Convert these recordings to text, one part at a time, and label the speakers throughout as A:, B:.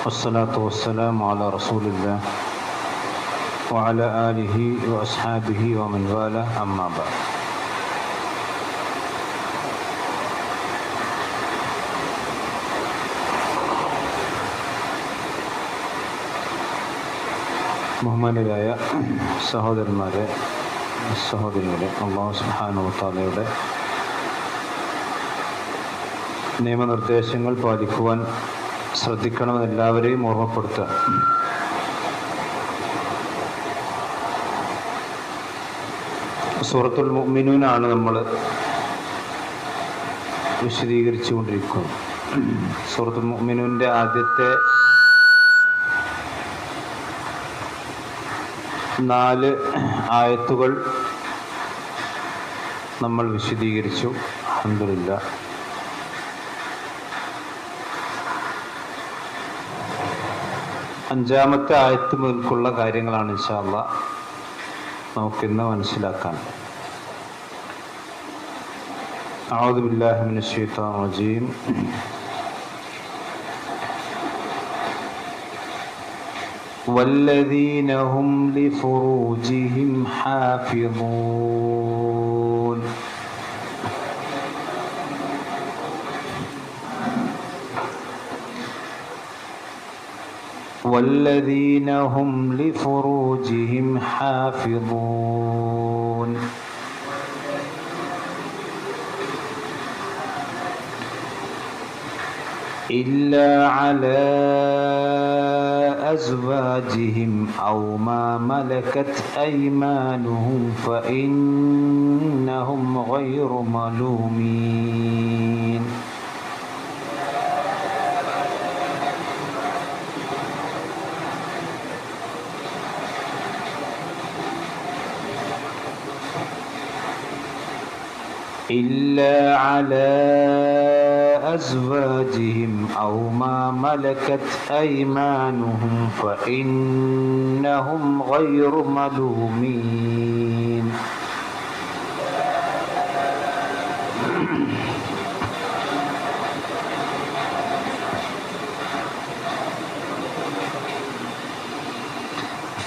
A: والصلاة والسلام على رسول الله وعلى آله وأصحابه ومن والاه أما بعد. ബഹുമാനരായ സഹോദരന്മാരെ, സഹോദരികളെ, അല്ലാഹു സുബ്ഹാനഹു വ തആലയുടെ നിയമനിർദ്ദേശങ്ങൾ പാലിക്കുവാൻ ശ്രദ്ധിക്കണമെന്ന് എല്ലാവരെയും ഓർമ്മപ്പെടുത്തുക. സൂറത്തുൽ മുഅ്മിനൂനാണ് നമ്മൾ വിശദീകരിച്ചു കൊണ്ടിരിക്കുന്നത്. സൂറത്തുൽ മുഅ്മിനൂൻ്റെ ആദ്യത്തെ 4 ആയത്തുകൾ നമ്മൾ വിശദീകരിച്ചു. അൽഹംദുലില്ലാഹ്. അഞ്ചാമത്തെ ആയത്ത് മുതൽക്കുള്ള കാര്യങ്ങളാണ് ഇൻഷാ അല്ലാഹ് നമുക്കിന്ന് മനസ്സിലാക്കാൻ. അഊദു ബില്ലാഹി മിനശ് ശൈത്വാനിർ റജീം. വല്ലദീന ഹും ലിഫുറൂജിഹിം ഹാഫിളൂൻ. والذين هم لفروجهم حافظون إلا على أزواجهم أو ما ملكت أيمانهم فإنهم غير ملومين. إلا على أزواجهم أو ما ملكت أيمانهم فإنهم غير ملومين.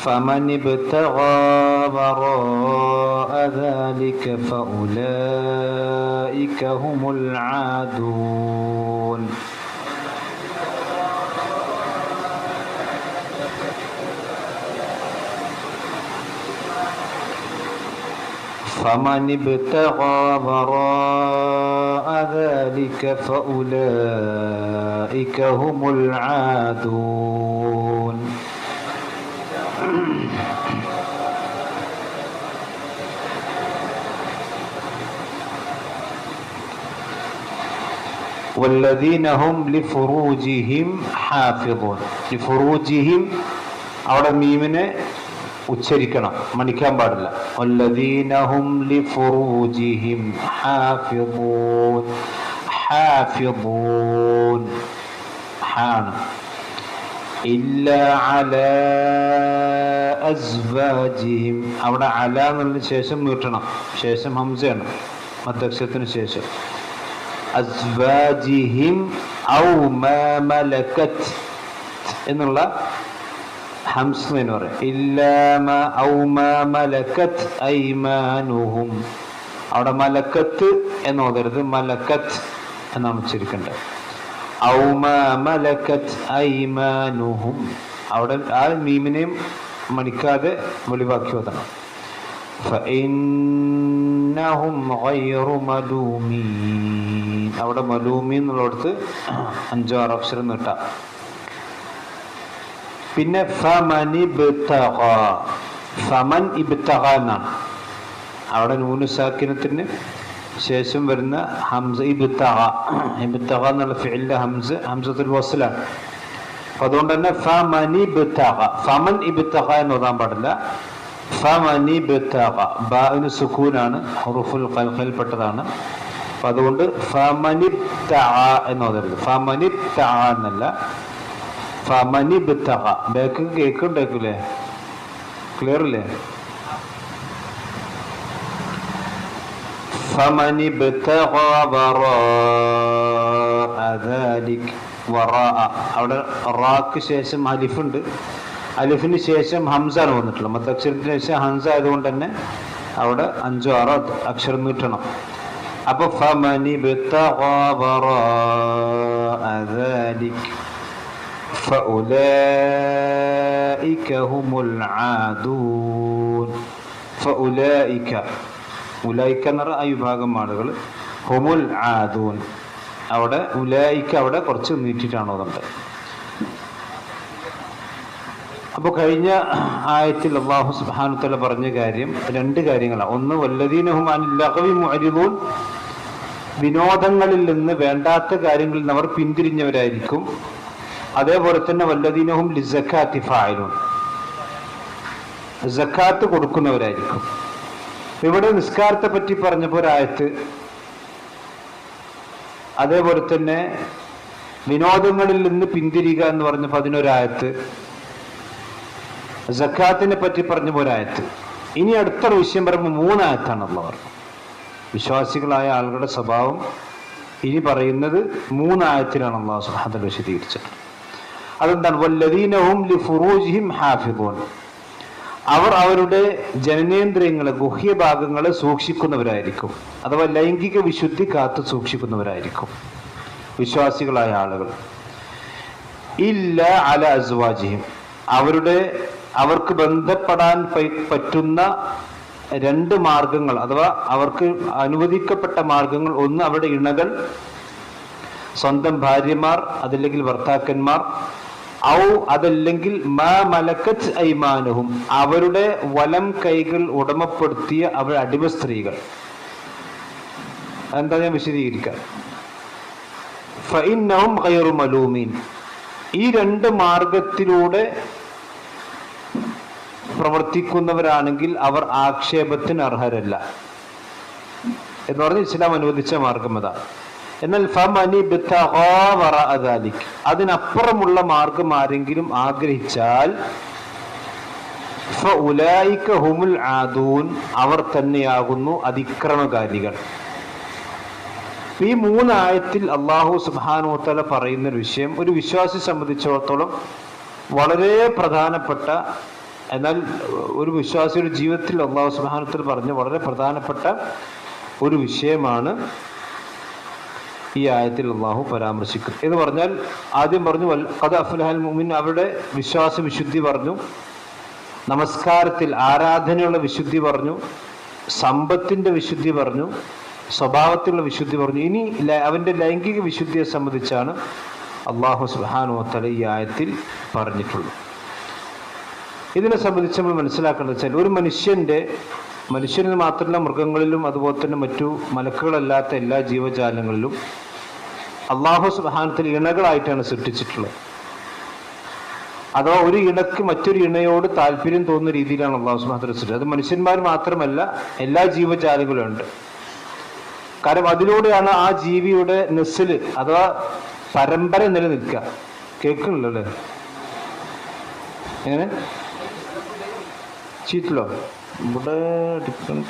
A: فمن ابتغى وراء ذلك فأولئك هم العادون. فمن ابتغى وراء ذلك فأولئك هم العادون. والذين هم لفروجهم حافظون. لفروجهم അവിടെ മീമിനെ ഉച്ചരിക്കണം, മണിക്കാൻ പാടില്ല. والذين هم لفروجهم حافظون. حافظون حان. إلا على أزواجهم അവിടെ അല എന്നതിന് ശേഷം നീട്ടണം, ശേഷം ഹംസയാണ് മദ്ദക്ഷരത്തിന് ശേഷം. അസ്വാജിഹിം ഔ മാ മലക്കത് എന്നുള്ള ഹംസ എന്ന് പറയും. ഇല്ലാ മാ ഔ മാ മലക്കത് ഐമാനുഹും. അവിടെ മലക്കത്ത് എന്ന് ഓതരുത്, മലക്കത്ത് എന്നാണ് ഉച്ചരിക്കേണ്ടത്. ഔ മാ മലക്കത് ഐമാനുഹും. അവിടെ ആ മീമിനെയും മണിക്കാതെ വെളിവാക്കി ഓതണം. ഫഇന്നഹും ഗൈറു മലൂമീൻ. അവിടെ മലൂമീൻ എന്നുള്ളടത്ത് 5-6 അക്ഷരം നീട്ടാം. പിന്നെ ഫമൻ ഇബ്തഗ. ഫമൻ ഇബ്തഗ എന്നാണ് അവിടെ നൂനു സാക്കിനത്തിന് ശേഷം വരുന്ന ഹംസ. ഇബ്തഗ, ഇബ്തഗ എന്നുള്ള ഫിഇലിന്റെ ഹംസത്തുൽ വസ്ലാണ്. അപ്പൊ അതുകൊണ്ട് തന്നെ ഫമൻ ഇബ്തഗ. ഫമൻ ഇബ്തഗ എന്ന് ഓതാൻ പാടില്ല. ഫമൻ ഇബ്തഗ ബാഇന് സുകൂനാണ്, ഹുറൂഫുൽ ഖൽഖിൽപ്പെട്ടതാണ്. അപ്പൊ അതുകൊണ്ട് ഫമൻ ഇബ്തഗ എന്ന് ഓതരുത്. ഫമൻ ഇബ്തഗ എന്നല്ല, ഫമൻ ഇബ്തഗ. ബാക്ക് കേൾക്കുണ്ടാക്കൂലേ? ക്ലിയർ അല്ലേ? فمن ابتغى وراء ذلك വറാ, അവിടെ റാക്ക് ശേഷം അലിഫുണ്ട്, അലിഫിന് ശേഷം ഹംസാണ് വന്നിട്ടുള്ളത്. മദ്ദക്ഷരത്തിന് ശേഷം ഹംസ ആയതുകൊണ്ട് തന്നെ അവിടെ 5 6 അക്ഷരം നീട്ടണം. അപ്പൊ ഫമനി ബിത്തഗാ വറാഅ ദാലിക ഫഉലൈക ഹുമുൽ ആദൂൻ. ഫഉലൈക, ഉലൈക എന്ന് പറഞ്ഞ ആ വിഭാഗം ആളുകൾ, ഹുമുൽ ആദൂൻ, അവിടെ ഉലൈക അവിടെ കുറച്ച് നീട്ടിയിട്ടാണ് അതുകൊണ്ട്. അപ്പോൾ കഴിഞ്ഞ ആയത്തിൽ അല്ലാഹു സുബ്ഹാനഹു വ തആല പറഞ്ഞ കാര്യം 2 കാര്യങ്ങളാണ്. ഒന്ന് വല്ലദീന ഹും അനിൽ ലഗ്വി മുഅ്രിദൂൻ, വിനോദങ്ങളിൽ നിന്ന്, വേണ്ടാത്ത കാര്യങ്ങളിൽ നിന്ന് അവർ പിന്തിരിഞ്ഞവരായിരിക്കും. അതേപോലെ തന്നെ വല്ലദീന ഹും ലിസക്കാത്തി ഫായിലൂൻ, സക്കാത്ത് കൊടുക്കുന്നവരായിരിക്കും. ഇവിടെ നിസ്കാരത്തെ പറ്റി പറഞ്ഞപ്പോൾ ഒരായത്ത്, അതേപോലെ തന്നെ വിനോദങ്ങളിൽ നിന്ന് പിന്തിരിയുക എന്ന് പറഞ്ഞപ്പോൾ അതിനൊരായത്ത്, സക്കാത്തിനെ പറ്റി പറഞ്ഞ ഒരായത്ത്. ഇനി അടുത്ത വിഷയം പറയുമ്പോൾ 3 ആയത്താണ് ഉള്ളവർ. വിശ്വാസികളായ ആളുകളുടെ സ്വഭാവം ഇനി പറയുന്നത് 3 ആയത്തിലാണ് അല്ലാഹു സുബ്ഹാനഹു വ തആല വിശദീകരിച്ചത്. അതെന്താണ്? വല്ലദീനഹും ലിഫുറൂജിഹിം ഹാഫിദൂൻ, അവർ അവരുടെ ജനനേന്ദ്രിയങ്ങളെ, ഗുഹ്യഭാഗങ്ങളെ സൂക്ഷിക്കുന്നവരായിരിക്കും, അഥവാ ലൈംഗിക വിശുദ്ധി കാത്തു സൂക്ഷിക്കുന്നവരായിരിക്കും വിശ്വാസികളായ ആളുകൾ. ഇല്ല അല അസ്വാജിഹിം, അവർക്ക് ബന്ധപ്പെടാൻ പറ്റുന്ന 2 മാർഗങ്ങൾ, അഥവാ അവർക്ക് അനുവദിക്കപ്പെട്ട മാർഗങ്ങൾ. ഒന്ന് അവരുടെ ഇണകൾ, സ്വന്തം ഭാര്യമാർ, അതല്ലെങ്കിൽ ഭർത്താക്കന്മാർ, ഔ അതല്ലെങ്കിൽ മാ മലക്കത്ത് ഐമാനുഹും, അവരുടെ വലം കൈകൾ ഉടമപ്പെടുത്തിയ അവരുടെ അടിമ സ്ത്രീകൾ. എന്താ ഞാൻ വിശദീകരിക്കാം. ഫഇന്നഹും ഗൈറു മലൂമീൻ, ഈ 2 മാർഗത്തിലൂടെ പ്രവർത്തിക്കുന്നവരാണെങ്കിൽ അവർ ആക്ഷേപത്തിന് അർഹരല്ല എന്ന് പറഞ്ഞ് ഇസ്ലാം അനുവദിച്ച മാർഗം അതാണ്. എന്നാൽ ഫമനി ബിത്തഗാ വറാഅ ദാലിക, അതിനപ്പുറമുള്ള മാർഗം ആരെങ്കിലും ആഗ്രഹിച്ചാൽ ഫഉലൈക ഹുമുൽ ആദൂൻ, അവർ തന്നെയാകുന്നു അതിക്രമകാരികൾ. ഈ 3 ആയത്തിൽ അല്ലാഹു സുബ്ഹാനഹു വ തആല പറയുന്ന ഒരു വിഷയം ഒരു വിശ്വാസിയെ സംബന്ധിച്ചിടത്തോളം വളരെ പ്രധാനപ്പെട്ട, എന്നാൽ ഒരു വിശ്വാസിയുടെ ജീവിതത്തിൽ അല്ലാഹു സുബ്ഹാനഹു വ തആല പറഞ്ഞ വളരെ പ്രധാനപ്പെട്ട ഒരു വിഷയമാണ് ഈ ആയത്തിൽ അല്ലാഹു പരാമർശിക്കുന്നത്. എന്ന് പറഞ്ഞാൽ ആദ്യം പറഞ്ഞു ഖദ് അഫ്ലഹൽ മുഅ്മിൻ, അവരുടെ വിശ്വാസ വിശുദ്ധി പറഞ്ഞു, നമസ്കാരത്തിൽ ആരാധനയുള്ള വിശുദ്ധി പറഞ്ഞു, സമ്പത്തിന്റെ വിശുദ്ധി പറഞ്ഞു, സ്വഭാവത്തിലുള്ള വിശുദ്ധി പറഞ്ഞു. ഇനി അവന്റെ ലൈംഗിക വിശുദ്ധിയെ സംബന്ധിച്ചാണ് അല്ലാഹു സുബ്ഹാനഹു വ തആല ഈ ആയത്തിൽ പറഞ്ഞിട്ടുള്ളത്. ഇതിനെ സംബന്ധിച്ച് നമ്മൾ മനസ്സിലാക്കേണ്ടത് വെച്ചാൽ ഒരു മനുഷ്യന് മാത്രമല്ല, മൃഗങ്ങളിലും അതുപോലെ തന്നെ മറ്റു മലക്കുകളല്ലാത്ത എല്ലാ ജീവജാലങ്ങളിലും അല്ലാഹു സുബ്ഹാനഹു വ തആല ഇണകളായിട്ടാണ് സൃഷ്ടിച്ചിട്ടുള്ളത്. അഥവാ ഒരു ഇണക്ക് മറ്റൊരു ഇണയോട് താല്പര്യം തോന്നുന്ന രീതിയിലാണ് അല്ലാഹു സുബ്ഹാനഹു വ തആല സൃഷ്ടിച്ചത്. അത് മനുഷ്യന്മാർ മാത്രമല്ല, എല്ലാ ജീവജാലങ്ങളും ഉണ്ട്. കാരണം അതിലൂടെയാണ് ആ ജീവിയുടെ നെസ്ല് അഥവാ പരമ്പര നിലനിൽക്കുക. കേൾക്കണല്ലോ അല്ലേ? എങ്ങനെ ചീറ്റിലോ ഇവിടെ എടുക്കണ്ട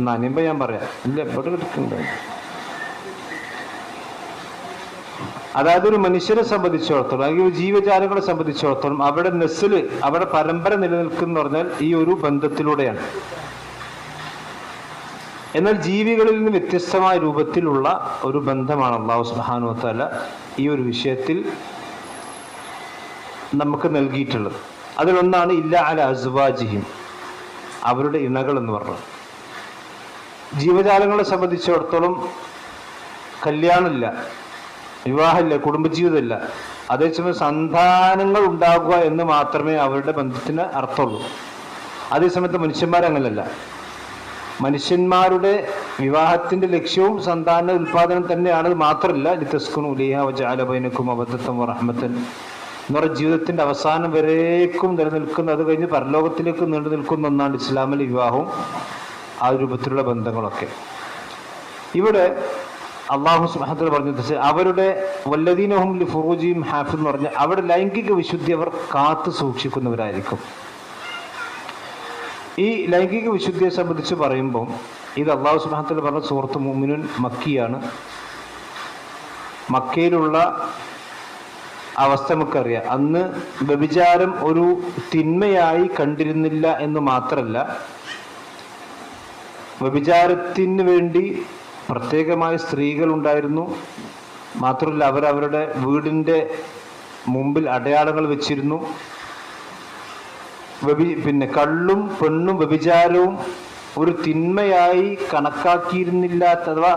A: നനിയുമ്പോ ഞാൻ പറയാം. ഇല്ല ഇവിടെ എടുക്കണ്ട. അതായത് ഒരു മനുഷ്യനെ സംബന്ധിച്ചിടത്തോളം, അല്ലെങ്കിൽ ഒരു ജീവജാലങ്ങളെ സംബന്ധിച്ചിടത്തോളം അവിടെ നെസ്ല്, അവിടെ പരമ്പര നിലനിൽക്കുന്ന പറഞ്ഞാൽ ഈ ഒരു ബന്ധത്തിലൂടെയാണ്. എന്നാൽ ജീവികളിൽ നിന്ന് വ്യത്യസ്തമായ രൂപത്തിലുള്ള ഒരു ബന്ധമാണ് അല്ലാഹു സുബ്ഹാനഹു വ തആല ഈ ഒരു വിഷയത്തിൽ നമുക്ക് നൽകിയിട്ടുള്ളത്. അതിലൊന്നാണ് ഇല്ല അല അസ്വാജിഹിം, അവരുടെ ഇണകൾ എന്ന് പറഞ്ഞത്. ജീവജാലങ്ങളെ സംബന്ധിച്ചിടത്തോളം കല്യാണമില്ല, വിവാഹമില്ല, കുടുംബജീവിതമില്ല. അതേസമയം സന്താനങ്ങൾ ഉണ്ടാകുക എന്ന് മാത്രമേ അവരുടെ ബന്ധത്തിന് അർത്ഥമുള്ളൂ. അതേസമയത്ത് മനുഷ്യന്മാരങ്ങനല്ല. മനുഷ്യന്മാരുടെ വിവാഹത്തിന്റെ ലക്ഷ്യവും സന്താന ഉൽപാദനം തന്നെയാണ്. മാത്രമല്ല ലിതസ്കുനു ഇലൈഹാ വജഅല ബൈനകും മവദ്ദത്തൻ വറഹ്മത്തൻ എന്ന് പറഞ്ഞ ജീവിതത്തിന്റെ അവസാനം വരേക്കും നിലനിൽക്കുന്ന, അത് കഴിഞ്ഞ് പരലോകത്തിലേക്ക് നീണ്ടു നിൽക്കുന്ന ഒന്നാണ് ഇസ്ലാമിലെ വിവാഹവും ആ രൂപത്തിലുള്ള ബന്ധങ്ങളൊക്കെ. ഇവിടെ അല്ലാഹു സുബ്ഹാനഹു വ തആല പറഞ്ഞത് അവരുടെ വല്ലദീനഹും ലിഫുറൂജിഹിം ഹാഫിദ് എന്ന് പറഞ്ഞാൽ അവരുടെ ലൈംഗിക വിശുദ്ധി അവർ കാത്തു സൂക്ഷിക്കുന്നവരായിരിക്കും. ഈ ലൈംഗിക വിശുദ്ധിയെ സംബന്ധിച്ച് പറയുമ്പോൾ ഇത് അല്ലാഹു സുബ്ഹാനഹു വ തആല പറഞ്ഞ സൂറത്ത് മുഅ്മിനൂൻ മക്കിയാണ്. മക്കയിലുള്ള അവസ്ഥ നമുക്കറിയാം. അന്ന് വ്യഭിചാരം ഒരു തിന്മയായി കണ്ടിരുന്നില്ല എന്ന് മാത്രമല്ല, വ്യഭിചാരത്തിന് വേണ്ടി പ്രത്യേകമായ സ്ത്രീകൾ ഉണ്ടായിരുന്നു. മാത്രമല്ല, അവരവരുടെ വീടിൻ്റെ മുമ്പിൽ അടയാളങ്ങൾ വെച്ചിരുന്നു. പിന്നെ കള്ളും പെണ്ണും വ്യഭിചാരവും ഒരു തിന്മയായി കണക്കാക്കിയിരുന്നില്ലാത്ത, അഥവാ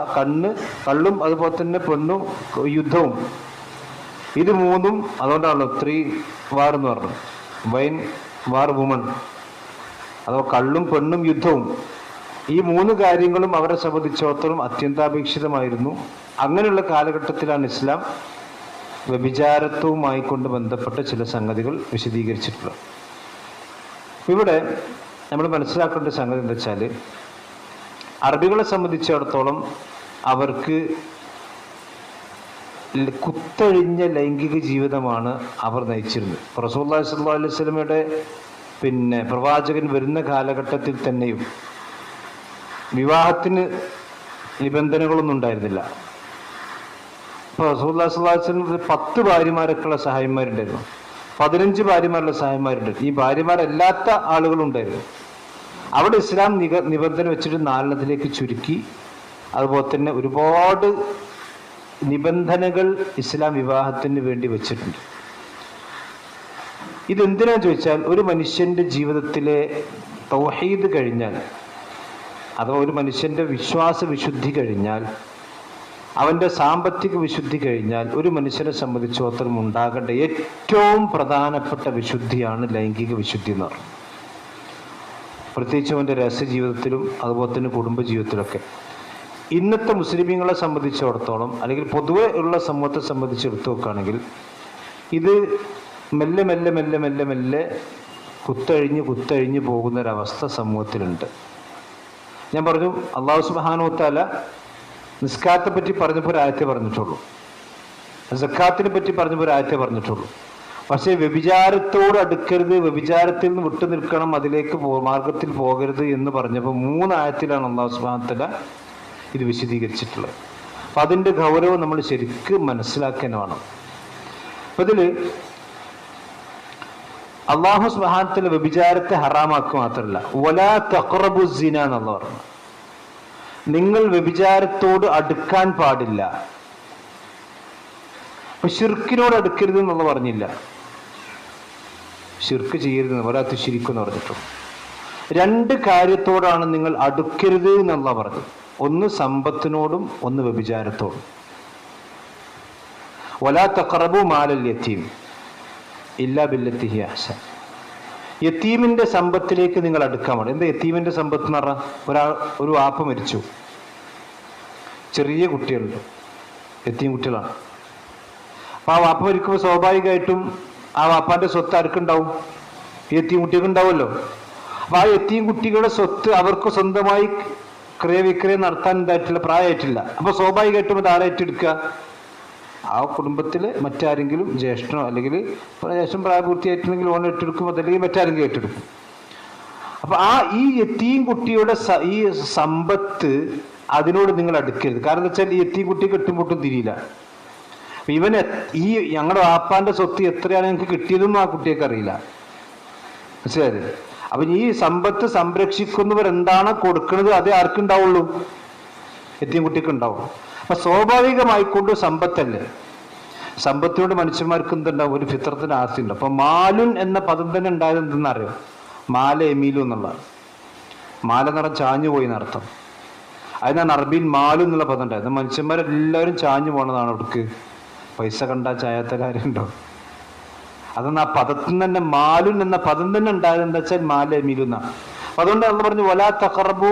A: കള്ളും അതുപോലെ തന്നെ പെണ്ണും യുദ്ധവും, ഇത് മൂന്നും, അതുകൊണ്ടാണല്ലോ 3 വാർ എന്ന് പറഞ്ഞു, വൈൻ വാർ വുമൺ, അഥവാ കള്ളും പെണ്ണും യുദ്ധവും, ഈ 3 കാര്യങ്ങളും അവരെ സംബന്ധിച്ചിടത്തോളം അത്യന്താപേക്ഷിതമായിരുന്നു. അങ്ങനെയുള്ള കാലഘട്ടത്തിലാണ് ഇസ്ലാം വ്യഭിചാരത്വവുമായി കൊണ്ട് ബന്ധപ്പെട്ട ചില സംഗതികൾ വിശദീകരിച്ചിട്ടുള്ളത്. ഇവിടെ നമ്മൾ മനസ്സിലാക്കേണ്ട സംഗതി എന്താ വെച്ചാൽ, അറബികളെ സംബന്ധിച്ചിടത്തോളം അവർക്ക് കുത്തഴിഞ്ഞ ലൈംഗിക ജീവിതമാണ് അവർ നയിച്ചിരുന്നത്. റസൂലുള്ളാഹി സ്വല്ലല്ലാഹു അലൈഹി വസല്ലമയുടെ പ്രവാചകൻ വരുന്ന കാലഘട്ടത്തിൽ തന്നെയും വിവാഹത്തിന് നിബന്ധനകളൊന്നും ഉണ്ടായിരുന്നില്ല. ഇപ്പോൾ റസൂലുള്ളാഹി സ്വല്ലല്ലാഹു അലൈഹി വസല്ലം 10 ഭാര്യമാരൊക്കെയുള്ള സഹായിമാരുണ്ടായിരുന്നു, 15 ഭാര്യമാരുള്ള സഹായിമാരുണ്ട്, ഈ ഭാര്യമാരല്ലാത്ത ആളുകളുണ്ടായിരുന്നു. അവിടെ ഇസ്ലാം നിബന്ധന വെച്ചിട്ട് 4 ചുരുക്കി. അതുപോലെ തന്നെ ഒരുപാട് നിബന്ധനകൾ ഇസ്ലാം വിവാഹത്തിന് വേണ്ടി വെച്ചിട്ടുണ്ട്. ഇതെന്തിനാന്ന് ചോദിച്ചാൽ, ഒരു മനുഷ്യന്റെ ജീവിതത്തിലെ തൗഹീദ് കഴിഞ്ഞാൽ, അഥവാ ഒരു മനുഷ്യന്റെ വിശ്വാസ വിശുദ്ധി കഴിഞ്ഞാൽ, അവന്റെ സാമ്പത്തിക വിശുദ്ധി കഴിഞ്ഞാൽ, ഒരു മനുഷ്യനെ സംബന്ധിച്ചിടത്തോളം ഉണ്ടാകേണ്ട ഏറ്റവും പ്രധാനപ്പെട്ട വിശുദ്ധിയാണ് ലൈംഗിക വിശുദ്ധി എന്ന് പറയുന്നത്. പ്രത്യേകിച്ച് അവന്റെ രഹസ്യ ജീവിതത്തിലും അതുപോലെ തന്നെ കുടുംബ ജീവിതത്തിലൊക്കെ. ഇന്നത്തെ മുസ്ലിമീങ്ങളെ സംബന്ധിച്ചിടത്തോളം, അല്ലെങ്കിൽ പൊതുവെ ഉള്ള സമൂഹത്തെ സംബന്ധിച്ച് എടുത്തു നോക്കുകയാണെങ്കിൽ, ഇത് മെല്ലെ മെല്ലെ മെല്ലെ മെല്ലെ മെല്ലെ കുത്തഴിഞ്ഞ് പോകുന്നൊരവസ്ഥ സമൂഹത്തിലുണ്ട്. ഞാൻ പറഞ്ഞു, അല്ലാഹു സുബ്ഹാനഹു വ തആല നിസ്കാരത്തെ പറ്റി പറഞ്ഞപ്പോൾ ഒരു ആയത്തെ പറഞ്ഞിട്ടുള്ളൂ, സക്കാത്തിനെ പറ്റി പറഞ്ഞപ്പോൾ ഒരു ആയത്തെ പറഞ്ഞിട്ടുള്ളൂ. പക്ഷേ വ്യഭിചാരത്തോട് അടുക്കരുത്, വ്യഭിചാരത്തിൽ നിന്ന് വിട്ടു നിൽക്കണം, അതിലേക്ക് മാർഗത്തിൽ പോകരുത് എന്ന് പറഞ്ഞപ്പോൾ 3 ആയത്തിലാണ് അല്ലാഹു സുബ്ഹാനഹു വ തആല ഇത് വിശദീകരിച്ചിട്ടുള്ളത്. അപ്പം അതിൻ്റെ ഗൗരവം നമ്മൾ ശരിക്കും മനസ്സിലാക്കാൻ വേണം. അപ്പം ഇതിൽ അല്ലാഹു സുബ്ഹാനഹു വ തആല വ്യഭിചാരത്തെ ഹറാമാക്കുക മാത്രമല്ല, വലാ തഖറബു സിന എന്നുള്ള പറഞ്ഞു, നിങ്ങൾ വ്യഭിചാരത്തോട് അടുക്കാൻ പാടില്ല. അപ്പൊ ശിർക്കിനോട് അടുക്കരുത് എന്നുള്ള പറഞ്ഞില്ല, ശിർക്ക് ചെയ്യരുത്, വലാ തുശ്രിക്കു എന്ന് പറഞ്ഞിട്ടുള്ളൂ. 2 കാര്യത്തോടാണ് നിങ്ങൾ അടുക്കരുത് എന്നുള്ള പറഞ്ഞത്, ഒന്ന് സമ്പത്തിനോടും ഒന്ന് വ്യഭിചാരത്തോടും. വലാ തഖറബു മാലൽ യതീം ഇല്ലാ ബില്ലത്തി ഹിയ അഹ്സൻ. യതീമിന്റെ സമ്പത്തിലേക്ക് നിങ്ങൾ അടുക്കാൻ പാടില്ല. എന്താ യതീമിന്റെ സമ്പത്ത് എന്ന് പറഞ്ഞാൽ, ഒരു വാപ്പ മരിച്ചു, ചെറിയ കുട്ടികളുണ്ട്, യതീം കുട്ടികളാണ്. അപ്പൊ ആ വാപ്പ മരിക്കുമ്പോൾ സ്വാഭാവികമായിട്ടും ആ വാപ്പാന്റെ സ്വത്ത് ആർക്കുണ്ടാവും? യതീം കുട്ടികൾക്ക് ഉണ്ടാവുമല്ലോ. അപ്പൊ ആ യതീം കുട്ടികളുടെ സ്വത്ത് അവർക്ക് സ്വന്തമായി ക്രയവിക്രയം നടത്താൻ എന്തായിട്ടില്ല, പ്രായമായിട്ടില്ല. അപ്പൊ സ്വാഭാവികമായിട്ടും അത് ആരായിട്ടെടുക്കുക? ആ കുടുംബത്തില് മറ്റാരെങ്കിലും, ജ്യേഷ്ഠനോ അല്ലെങ്കിൽ ജ്യേഷ്ഠൻ പ്രായപൂർത്തിയായിട്ടുണ്ടെങ്കിൽ ഓൺ ഏറ്റെടുക്കും, അതല്ലെങ്കിൽ മറ്റാരെങ്കിലും ഏറ്റെടുക്കും. അപ്പൊ ഈ യതീം കുട്ടിയുടെ ഈ സമ്പത്ത് അതിനോട് നിങ്ങൾ അടുക്കരുത്. കാരണം എന്താ വെച്ചാൽ ഈ യതീം കുട്ടി കെട്ടുംപൊട്ടും തിരിയില്ല. ഈ ഞങ്ങളുടെ വാപ്പാന്റെ സ്വത്ത് എത്രയാണ് ഞങ്ങൾക്ക് കിട്ടിയതെന്നും ആ കുട്ടിയൊക്കെ അറിയില്ല, മനസ്സിലായത്? അപ്പൊ ഈ സമ്പത്ത് സംരക്ഷിക്കുന്നവർ എന്താണ് കൊടുക്കുന്നത്, അതേ ആർക്കുണ്ടാവുള്ളൂ? യതീം കുട്ടിക്ക് ഉണ്ടാവുള്ളൂ. അപ്പൊ സ്വാഭാവികമായിക്കൊണ്ട് സമ്പത്തല്ലേ, സമ്പത്തിനോട് മനുഷ്യന്മാർക്ക് എന്തുണ്ടാവും? ഒരു ഫിത്രത്തിന് ആസ്തി ഉണ്ട്. അപ്പൊ മാലുൻ എന്ന പദം തന്നെ ഉണ്ടായത് എന്തെന്നറിയോ? മാല എമീലു എന്നുള്ള, മാല നിറം ചാഞ്ഞു പോയി എന്നർത്ഥം. അതിനാണ് അറബിയിൽ മാലു എന്നുള്ള പദം ഉണ്ടായത്. മനുഷ്യന്മാരെല്ലാവരും ചാഞ്ഞു പോണതാണ്. അവർക്ക് പൈസ കണ്ടാൽ ചായാത്ത കാര്യമുണ്ടോ? അതെന്ന് ആ പദത്തിൽ തന്നെ, മാലുൻ എന്ന പദം തന്നെ ഉണ്ടായത് എന്താ വെച്ചാൽ മാല എമീലു എന്നാ. അതുകൊണ്ട് അള്ളാഹു പറഞ്ഞു, വലാ തഖറബു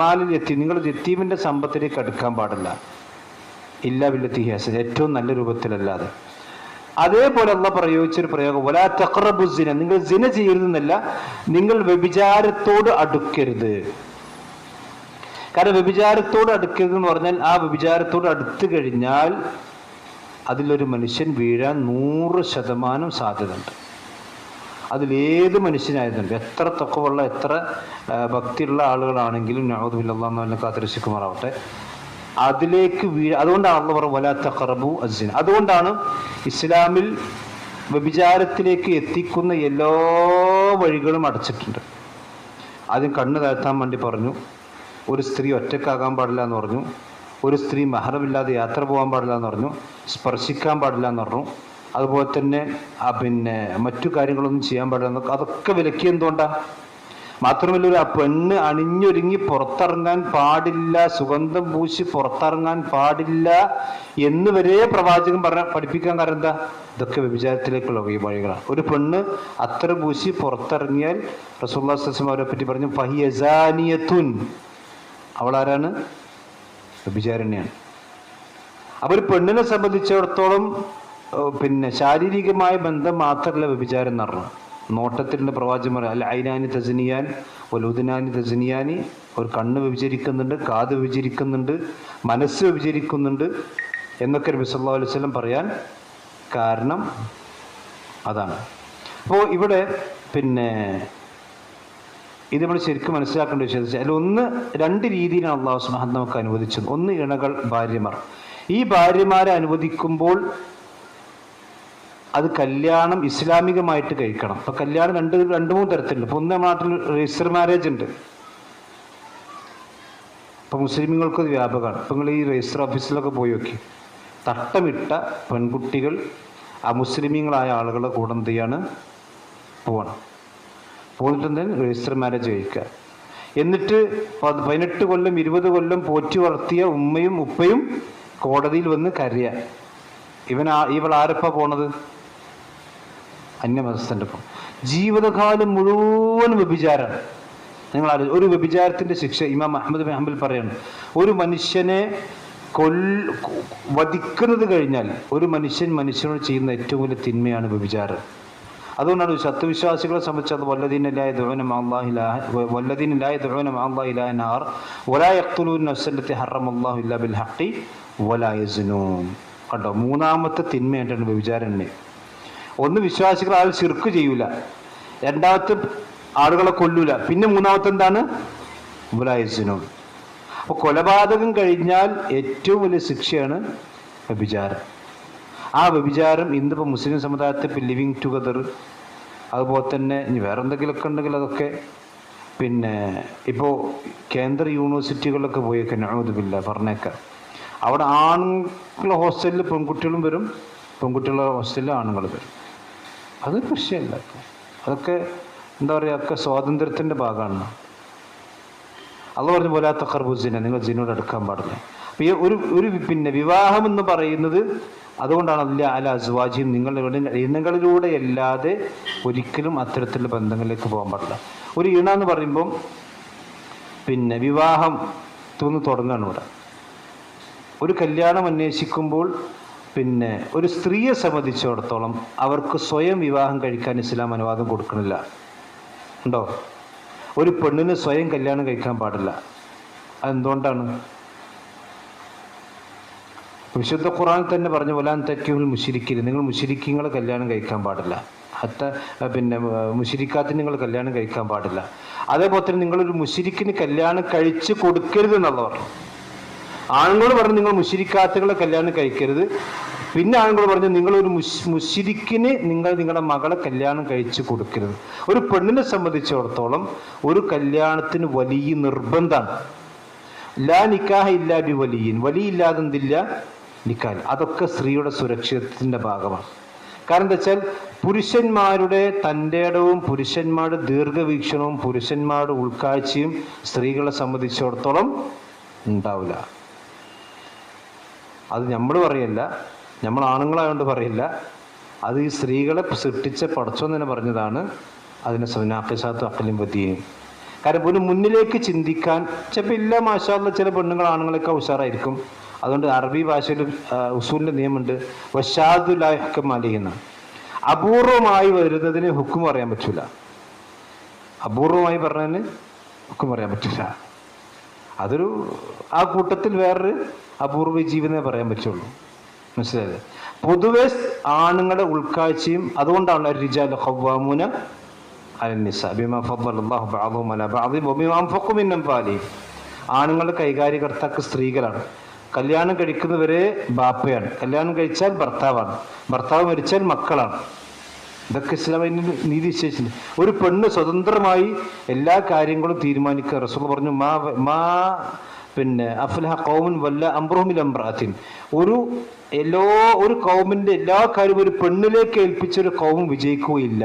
A: മാലിൽ യതീം, നിങ്ങൾ യതീമിന്റെ സമ്പത്തിലേക്ക് അടുക്കാൻ പാടില്ല, ഇല്ലാ ബില്ലത്തി ഹിയ അഹ്സൻ, ഏറ്റവും നല്ല രൂപത്തിലല്ലാതെ. അതേപോലെ അള്ളാഹു പ്രയോഗിച്ചൊരു പ്രയോഗം, വലാ തഖറബു സിന, നിങ്ങൾ സിന ചെയ്യരുതെന്നല്ല, നിങ്ങൾ വ്യഭിചാരത്തോട് അടുക്കരുത്. കാരണം വ്യഭിചാരത്തോട് അടുക്കരുത് എന്ന് പറഞ്ഞാൽ, ആ വ്യഭിചാരത്തോട് അടുത്തു കഴിഞ്ഞാൽ അതിലൊരു മനുഷ്യൻ വീഴാൻ 100% സാധ്യത ഉണ്ട്. അതിലേത് മനുഷ്യനായതുണ്ട്, എത്ര തഖ്വയുള്ള എത്ര ഭക്തിയുള്ള ആളുകളാണെങ്കിലും, നഊദു ബില്ലാഹ് എന്ന് കാത്തിരക്ഷിക്കുമാറാവട്ടെ, അതിലേക്ക് അതുകൊണ്ടാണ് അള്ളാഹു പറഞ്ഞു വലാ തഖറബു അസ്സിന. അതുകൊണ്ടാണ് ഇസ്ലാമിൽ വ്യഭിചാരത്തിലേക്ക് എത്തിക്കുന്ന എല്ലാ വഴികളും അടച്ചിട്ടുണ്ട്. ആദ്യം കണ്ണ് താഴ്ത്താൻ വേണ്ടി പറഞ്ഞു, ഒരു സ്ത്രീ ഒറ്റക്കാകാൻ പാടില്ല എന്ന് പറഞ്ഞു, ഒരു സ്ത്രീ മഹറമില്ലാതെ യാത്ര പോകാൻ പാടില്ല എന്ന് പറഞ്ഞു, സ്പർശിക്കാൻ പാടില്ല എന്ന് പറഞ്ഞു, അതുപോലെ തന്നെ മറ്റു കാര്യങ്ങളൊന്നും ചെയ്യാൻ പാടില്ല എന്നൊക്കെ അതൊക്കെ വിലക്കി. എന്തുകൊണ്ടാണ്? മാത്രമല്ല ഒരു പെണ്ണ് അണിഞ്ഞൊരുങ്ങി പുറത്തിറങ്ങാൻ പാടില്ല, സുഗന്ധം പൂശി പുറത്തിറങ്ങാൻ പാടില്ല എന്ന് വരെ പ്രവാചകൻ പഠിപ്പിക്കാൻ കാരണം എന്താ? ഇതൊക്കെ വ്യഭിചാരത്തിലേക്കുള്ള വഴികളാണ്. ഒരു പെണ്ണ് അത്ര പൂശി പുറത്തിറങ്ങിയാൽ റസൂലുള്ളാഹി സ്വല്ലല്ലാഹു അലൈഹി വസല്ലം അവരെ പറ്റി പറഞ്ഞു ഫഹിയ സാനിയത്തുൻ, അവൾ ആരാണ്? വ്യഭിചാരിണിയാണ്. അപ്പൊ ഒരു പെണ്ണിനെ സംബന്ധിച്ചിടത്തോളം ശാരീരികമായ ബന്ധം മാത്രമല്ല വ്യഭിചാരം എന്ന് പറഞ്ഞു. നോട്ടത്തിൻ്റെ പ്രവാചകൻ പറയാം അല്ല ഐനാനി തസ്നിയാൻ വലുദിനാനി തസ്നിയാനി, ഒരു കണ്ണ് വ്യഭിചരിക്കുന്നുണ്ട്, കാത് വ്യഭിചരിക്കുന്നുണ്ട്, മനസ്സ് വ്യഭിചരിക്കുന്നുണ്ട് എന്നൊക്കെ നബി സല്ലല്ലാഹു അലൈഹി വസല്ലം പറയാൻ കാരണം അതാണ്. അപ്പോൾ ഇവിടെ ഇത് നമ്മൾ ശരിക്കും മനസ്സിലാക്കേണ്ട വിഷയം അതിൽ രണ്ട് രീതിയിലാണ് അള്ളാഹു സുബ്ഹാനഹു നമുക്ക് അനുവദിച്ചത്. ഒന്ന് ഇണകൾ, ഭാര്യമാർ. ഈ ഭാര്യമാരെ അനുവദിക്കുമ്പോൾ അത് കല്യാണം ഇസ്ലാമികമായിട്ട് കഴിക്കണം. അപ്പൊ കല്യാണം രണ്ട് മൂന്ന് തരത്തിലുണ്ട്. ഇപ്പൊ ഒന്ന് നമ്മുടെ നാട്ടിൽ രജിസ്റ്റർ മാരേജ് ഉണ്ട്. ഇപ്പൊ മുസ്ലിമുകൾക്ക് അത് വ്യാപകമാണ്. ഇപ്പൊ നിങ്ങൾ ഈ രജിസ്റ്റർ ഓഫീസിലൊക്കെ പോയി നോക്കി, തട്ടമിട്ട പെൺകുട്ടികൾ അമുസ്ലിമീങ്ങളായ ആളുകളുടെ കൂടെ എന്ത് ചെയ്യാണ്? പോകണം. പോയിട്ട് രജിസ്റ്റർ മാരേജ് കഴിക്കുക. എന്നിട്ട് 18 കൊല്ലം 20 കൊല്ലം പോറ്റി വളർത്തിയ ഉമ്മയും ഉപ്പയും കോടതിയിൽ വന്ന് കരയുക. ഇവൾ ആരപ്പാ പോണത്? അന്യമതസ്ഥൻ്റെ ഒപ്പം. ജീവിതകാലം മുഴുവൻ വ്യഭിചാരമാണ്. നിങ്ങൾ ഒരു വ്യഭിചാരത്തിന്റെ ശിക്ഷ ഇമാം അഹ്മദ് ബിൻ ഹംബൽ പറയാണ്, ഒരു മനുഷ്യനെ വധിക്കുന്നത് കഴിഞ്ഞാൽ ഒരു മനുഷ്യനോട് ചെയ്യുന്ന ഏറ്റവും വലിയ തിന്മയാണ് വ്യഭിചാരം. അതുകൊണ്ടാണ് സത്യവിശ്വാസികളെ സംബന്ധിച്ചത് വല്ലദീനല്ലാഹി ദുഊന മഅല്ലാഹി ഇലാഹൻ ആഖർ വലാ യഖ്തുലൂന നഫ്സല്ലത്തി ഹറമല്ലാഹു ഇല്ലാ ബിൽ ഹഖ് വലാ യസ്നൂൻ. കണ്ടോ, മൂന്നാമത്തെ തിന്മയായിട്ടാണ് വ്യഭിചാരം. ഒന്ന്, വിശ്വാസികൾ ആൾ ശിർക്ക് ചെയ്യൂല. രണ്ടാമത്തെ, ആളുകളെ കൊല്ലൂല. പിന്നെ മൂന്നാമത്തെ എന്താണ്? വലാ യസ്നൂൻ. അപ്പോൾ കൊലപാതകം കഴിഞ്ഞാൽ ഏറ്റവും വലിയ ശിക്ഷയാണ് വ്യഭിചാരം. ആ വ്യഭിചാരം ഇന്നിപ്പോൾ മുസ്ലിം സമുദായത്തിൽ ലിവിങ് ടുഗദർ, അതുപോലെ തന്നെ ഇനി വേറെ എന്തെങ്കിലുമൊക്കെ ഉണ്ടെങ്കിൽ അതൊക്കെ ഇപ്പോൾ കേന്ദ്ര യൂണിവേഴ്സിറ്റികളിലൊക്കെ പോയേക്കെ നഊദുബില്ല പറഞ്ഞേക്കാം. അവിടെ ആണുങ്ങളുടെ ഹോസ്റ്റലിൽ പെൺകുട്ടികളും വരും, പെൺകുട്ടികളുടെ ഹോസ്റ്റലിൽ ആണുങ്ങൾ വരും. അതൊരു വിഷയമല്ല. അതൊക്കെ എന്താ പറയുക, ഒക്കെ സ്വാതന്ത്ര്യത്തിൻ്റെ ഭാഗമാണ്. അള്ളാഹു പറഞ്ഞ പോലെ തഖറബു സിന, നിങ്ങൾ സിനോട് അടുക്കാൻ പാടില്ല. അപ്പോൾ ഈ ഒരു വിവാഹം എന്ന് പറയുന്നത് അതുകൊണ്ടാണ് അല്ല അസ്വാജിയും ഇണകളിലൂടെ അല്ലാതെ ഒരിക്കലും അത്തരത്തിലുള്ള ബന്ധങ്ങളിലേക്ക് പോകാൻ പാടില്ല. ഒരു ഇണ എന്ന് പറയുമ്പം വിവാഹം തുടങ്ങുകയാണ് ഇവിടെ. ഒരു കല്യാണം അന്വേഷിക്കുമ്പോൾ ഒരു സ്ത്രീയെ സംബന്ധിച്ചിടത്തോളം അവർക്ക് സ്വയം വിവാഹം കഴിക്കാൻ ഇസ്ലാം അനുവാദം കൊടുക്കണില്ല. ഉണ്ടോ? ഒരു പെണ്ണിന് സ്വയം കല്യാണം കഴിക്കാൻ പാടില്ല. അതെന്തുകൊണ്ടാണ്? വിശുദ്ധ ഖുർആൻ തന്നെ പറഞ്ഞു വലാൻ തക്കിയുൽ മുശ്രിക്കീൻ, നിങ്ങൾ മുശ്രിക്കീങ്ങളെ കല്യാണം കഴിക്കാൻ പാടില്ല. മുശ്രിക്കാത്തിന് നിങ്ങൾ കല്യാണം കഴിക്കാൻ പാടില്ല. അതേപോലെ തന്നെ നിങ്ങളൊരു മുശ്രിക്കിന് കല്യാണം കഴിച്ച് കൊടുക്കരുത് എന്നുള്ള പറഞ്ഞു. ആണുങ്ങൾ പറഞ്ഞു നിങ്ങൾ മുശ്രിക്കാത്തുകളെ കല്യാണം കഴിക്കരുത്. പിന്നെ ആണുങ്ങൾ പറഞ്ഞു നിങ്ങളൊരു മുശ്രിക്കിന് നിങ്ങളുടെ മകളെ കല്യാണം കഴിച്ച് കൊടുക്കരുത്. ഒരു പെണ്ണിനെ സംബന്ധിച്ചിടത്തോളം ഒരു കല്യാണത്തിന് വലിയ നിർബന്ധമാണ്. ലാ നിക്കാഹ ഇല്ലാ ബി വലിയിൻ, വലിയില്ലാതെ എന്തില്ല? നിക്കാഹ്. അതൊക്കെ സ്ത്രീയുടെ സുരക്ഷിതത്വത്തിന്റെ ഭാഗമാണ്. കാരണം എന്താ വെച്ചാൽ പുരുഷന്മാരുടെ തൻ്റെ ഇടവും പുരുഷന്മാരുടെ ദീർഘവീക്ഷണവും പുരുഷന്മാരുടെ ഉൾക്കാഴ്ചയും സ്ത്രീകളെ സംബന്ധിച്ചിടത്തോളം ഉണ്ടാവില്ല. അത് നമ്മൾ പറയല്ല, നമ്മൾ ആണുങ്ങളായതുകൊണ്ട് പറയില്ല. അത് ഈ സ്ത്രീകളെ സൃഷ്ടിച്ച പടച്ചോൻ തന്നെ പറഞ്ഞതാണ്. അതിനെ സൗനാഖിസാത്തും അഖലും ബദിയും. കാരണം ഒരു മുന്നിലേക്ക് ചിന്തിക്കാൻ ചിലപ്പോൾ ഇല്ല. മാഷാ അല്ലാഹ് ചില പെണ്ണുങ്ങൾ ആണുങ്ങളൊക്കെ ഉഷാറായിരിക്കും. അതുകൊണ്ട് അറബി ഭാഷയിൽ ഉസൂലിൻ്റെ നിയമമുണ്ട്, വശാദു ലാ യഹ്കം അലൈഹിന്ന. അപൂർവമായി വരുന്നതിന് ഹുക്കും പറയാൻ പറ്റില്ല. അപൂർവമായി പറഞ്ഞതിന് ഹുക്കും പറയാൻ പറ്റില്ല. അതൊരു ആ കൂട്ടത്തിൽ വേറൊരു അപൂർവ ജീവിതമേ പറയാൻ പറ്റുള്ളൂ. മനസ്സിലായത്? പൊതുവെ ആണുങ്ങളുടെ ഉൾക്കാഴ്ചയും അതുകൊണ്ടാണ് റിജാലു ഖവ്വാമൂന അലൻ നിസാ ബിമാ ഫദ്ദലല്ലാഹു ബഅദഹും അലാ ബഅദിൻ വബിമാ അൻഫഖു മിൻ അംവാലിഹിം. ആണുങ്ങളുടെ കൈകാര്യകർത്താക്കൾ സ്ത്രീകളാണ്. കല്യാണം കഴിക്കുന്നവരെ ബാപ്പയാണ്, കല്യാണം കഴിച്ചാൽ ഭർത്താവാണ്, ഭർത്താവ് മരിച്ചാൽ മക്കളാണ്. ഇതൊക്കെ ഇസ്ലാമിന് നീതി നിശ്ചയിച്ചിട്ടുണ്ട്. ഒരു പെണ്ണ് സ്വതന്ത്രമായി എല്ലാ കാര്യങ്ങളും തീരുമാനിക്കുക. റസൂൽ പറഞ്ഞു, അഫ്ലഹ ഖൗമുൻ വല്ല അംറുഹും ഇലാ ഇംറഅത്തിൻ. ഒരു കൗമിന്റെ എല്ലാ കാര്യവും ഒരു പെണ്ണിലേക്ക് ഏൽപ്പിച്ചൊരു കൗം വിജയിക്കുകയില്ല.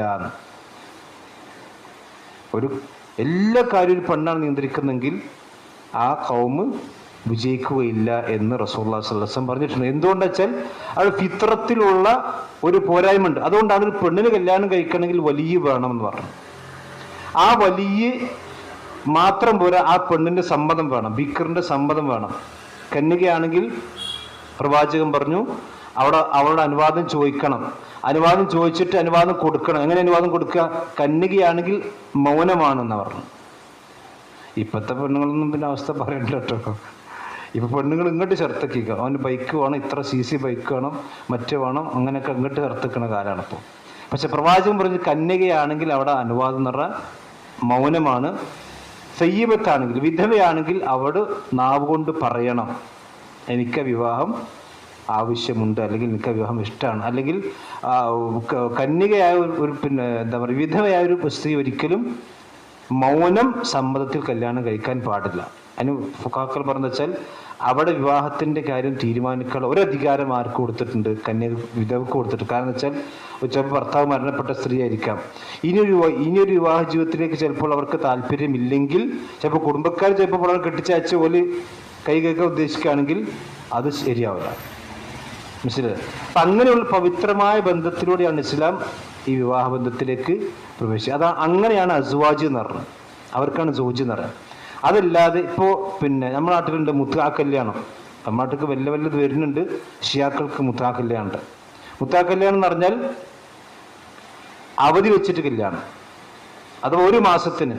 A: എല്ലാ കാര്യവും ഒരു പെണ്ണാണ് നിയന്ത്രിക്കുന്നെങ്കിൽ ആ കൗമ് വിജയിക്കുകയില്ല എന്ന് റസൂലുള്ളാഹി സ്വല്ലല്ലാഹു അലൈഹി വസല്ലം പറഞ്ഞിട്ടുണ്ട്. എന്തുകൊണ്ടാ വെച്ചാൽ അത് ഫിത്രത്തിലുള്ള ഒരു പോരായ്മ ഉണ്ട്. അതുകൊണ്ടാണ് ഒരു പെണ്ണിന് കല്യാണം കഴിക്കണമെങ്കിൽ വലിയ വേണമെന്ന് പറഞ്ഞു. ആ വലിയ മാത്രം പോരാ, ആ പെണ്ണിന്റെ സമ്മതം വേണം, ബിക്കറിന്റെ സമ്മതം വേണം. കന്യകയാണെങ്കിൽ പ്രവാചകൻ പറഞ്ഞു അവളുടെ അനുവാദം ചോദിക്കണം, അനുവാദം ചോദിച്ചിട്ട് അനുവാദം കൊടുക്കണം. എങ്ങനെ അനുവാദം കൊടുക്കുക? കന്യകയാണെങ്കിൽ മൗനമാണെന്ന് പറഞ്ഞു. ഇപ്പോഴത്തെ പെണ്ണുങ്ങളൊന്നും പിന്നെ അവസ്ഥ പറയണ്ട കേട്ടോ. ഇപ്പൊ പെണ്ണുങ്ങൾ ഇങ്ങോട്ട് ചേർത്തക്കിക്കുക, അവന് ബൈക്ക് വേണം, ഇത്ര CC ബൈക്ക് വേണം, മറ്റേ വേണം, അങ്ങനെയൊക്കെ ഇങ്ങോട്ട് ചേർത്തിക്കണ കാലമാണ് ഇപ്പോൾ. പക്ഷെ പ്രവാചകൻ പറഞ്ഞു കന്യകയാണെങ്കിൽ അവിടെ അനുവാദം എന്ന് പറഞ്ഞാൽ മൗനമാണ്. സയ്യിബത്താണെങ്കിൽ, വിധവയാണെങ്കിൽ അവിടെ നാവ് കൊണ്ട് പറയണം എനിക്ക് വിവാഹം ആവശ്യമുണ്ട്, അല്ലെങ്കിൽ എനിക്ക് വിവാഹം ഇഷ്ടമാണ്. അല്ലെങ്കിൽ കന്യകയായ ഒരു എന്താ പറയുക, വിധവയായ ഒരു സ്ത്രീ ഒരിക്കലും മൗനം സമ്മതത്തിൽ കല്യാണം കഴിക്കാൻ പാടില്ല. അതിന് ഫുഖാക്കൾ പറഞ്ഞു വെച്ചാൽ അവിടെ വിവാഹത്തിന്റെ കാര്യം തീരുമാനിക്കാനുള്ള ഒരു അധികാരം ആർക്ക് കൊടുത്തിട്ടുണ്ട്? വിധവക്ക് കൊടുത്തിട്ടുണ്ട്. കാരണം വെച്ചാൽ ചിലപ്പോൾ ഭർത്താവ് മരണപ്പെട്ട സ്ത്രീ ആയിരിക്കാം. ഇനിയൊരു വിവാഹ ജീവിതത്തിലേക്ക് ചിലപ്പോൾ അവർക്ക് താല്പര്യമില്ലെങ്കിൽ, ചിലപ്പോൾ കുടുംബക്കാർ ചിലപ്പോൾ അവരെ കെട്ടിച്ചയച്ച പോലെ കൈ കേൾക്കാൻ ഉദ്ദേശിക്കുകയാണെങ്കിൽ അത് ശരിയാവില്ല. മനസ്സിലായി? അപ്പം അങ്ങനെയുള്ള പവിത്രമായ ബന്ധത്തിലൂടെയാണ് ഇസ്ലാം ഈ വിവാഹ ബന്ധത്തിലേക്ക് പ്രവേശിച്ചത്. അങ്ങനെയാണ് അസ്വാജ് എന്ന് പറഞ്ഞത്, അവർക്കാണ് സോജ് എന്ന് പറയുന്നത്. അതല്ലാതെ ഇപ്പോൾ നമ്മുടെ നാട്ടിലുണ്ട് മുത്ആ കല്യാണം. നമ്മുടെ നാട്ടിലേക്ക് വല്ലത് വരുന്നുണ്ട്. ഷിയാക്കൾക്ക് മുത്ആ കല്യാണം ഉണ്ട്. മുത്ആ കല്യാണം എന്ന് പറഞ്ഞാൽ അവധി വെച്ചിട്ട് കല്യാണം, അഥവാ ഒരു മാസത്തിന്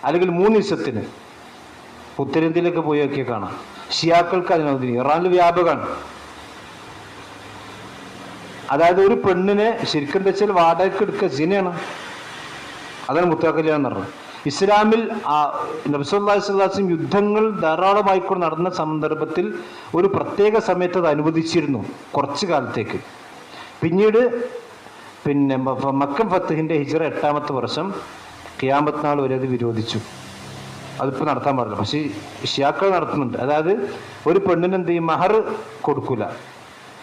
A: അല്ലെങ്കിൽ 3 ദിവസത്തിന്. ഉത്തരേന്ത്യയിലൊക്കെ പോയി നോക്കിയാൽ കാണാം ഷിയാക്കൾക്ക് അതിനവധി. ഇറാനിൽ വ്യാപകമാണ്. അതായത് ഒരു പെണ്ണിനെ ശരിക്കും എന്താ വെച്ചാൽ വാടകയ്ക്ക് എടുക്കുക സിനയാണ്. അതാണ് മുത്ആ കല്യാണം എന്ന് പറഞ്ഞത്. ഇസ്ലാമിൽ നബി സല്ലല്ലാഹു അലൈഹി വസല്ലം യുദ്ധങ്ങൾ ധാരാളമായിക്കൊണ്ട് നടന്ന സന്ദർഭത്തിൽ ഒരു പ്രത്യേക സമയത്ത് അത് അനുവദിച്ചിരുന്നു, കുറച്ചു കാലത്തേക്ക്. പിന്നീട് മക്ക ഫത്ഹിന്റെ ഹിജ്റ 8ാമത്തെ വർഷം ഖിയാമത്ത് നാൾ വരെ അത് വിരോധിച്ചു. അതിപ്പോൾ നടത്താൻ പാടില്ല. പക്ഷേ ഷിയാക്കൾ നടത്തുന്നുണ്ട്. അതായത് ഒരു പെണ്ണിന് എന്ത് ചെയ്യും, മഹർ കൊടുക്കൂല,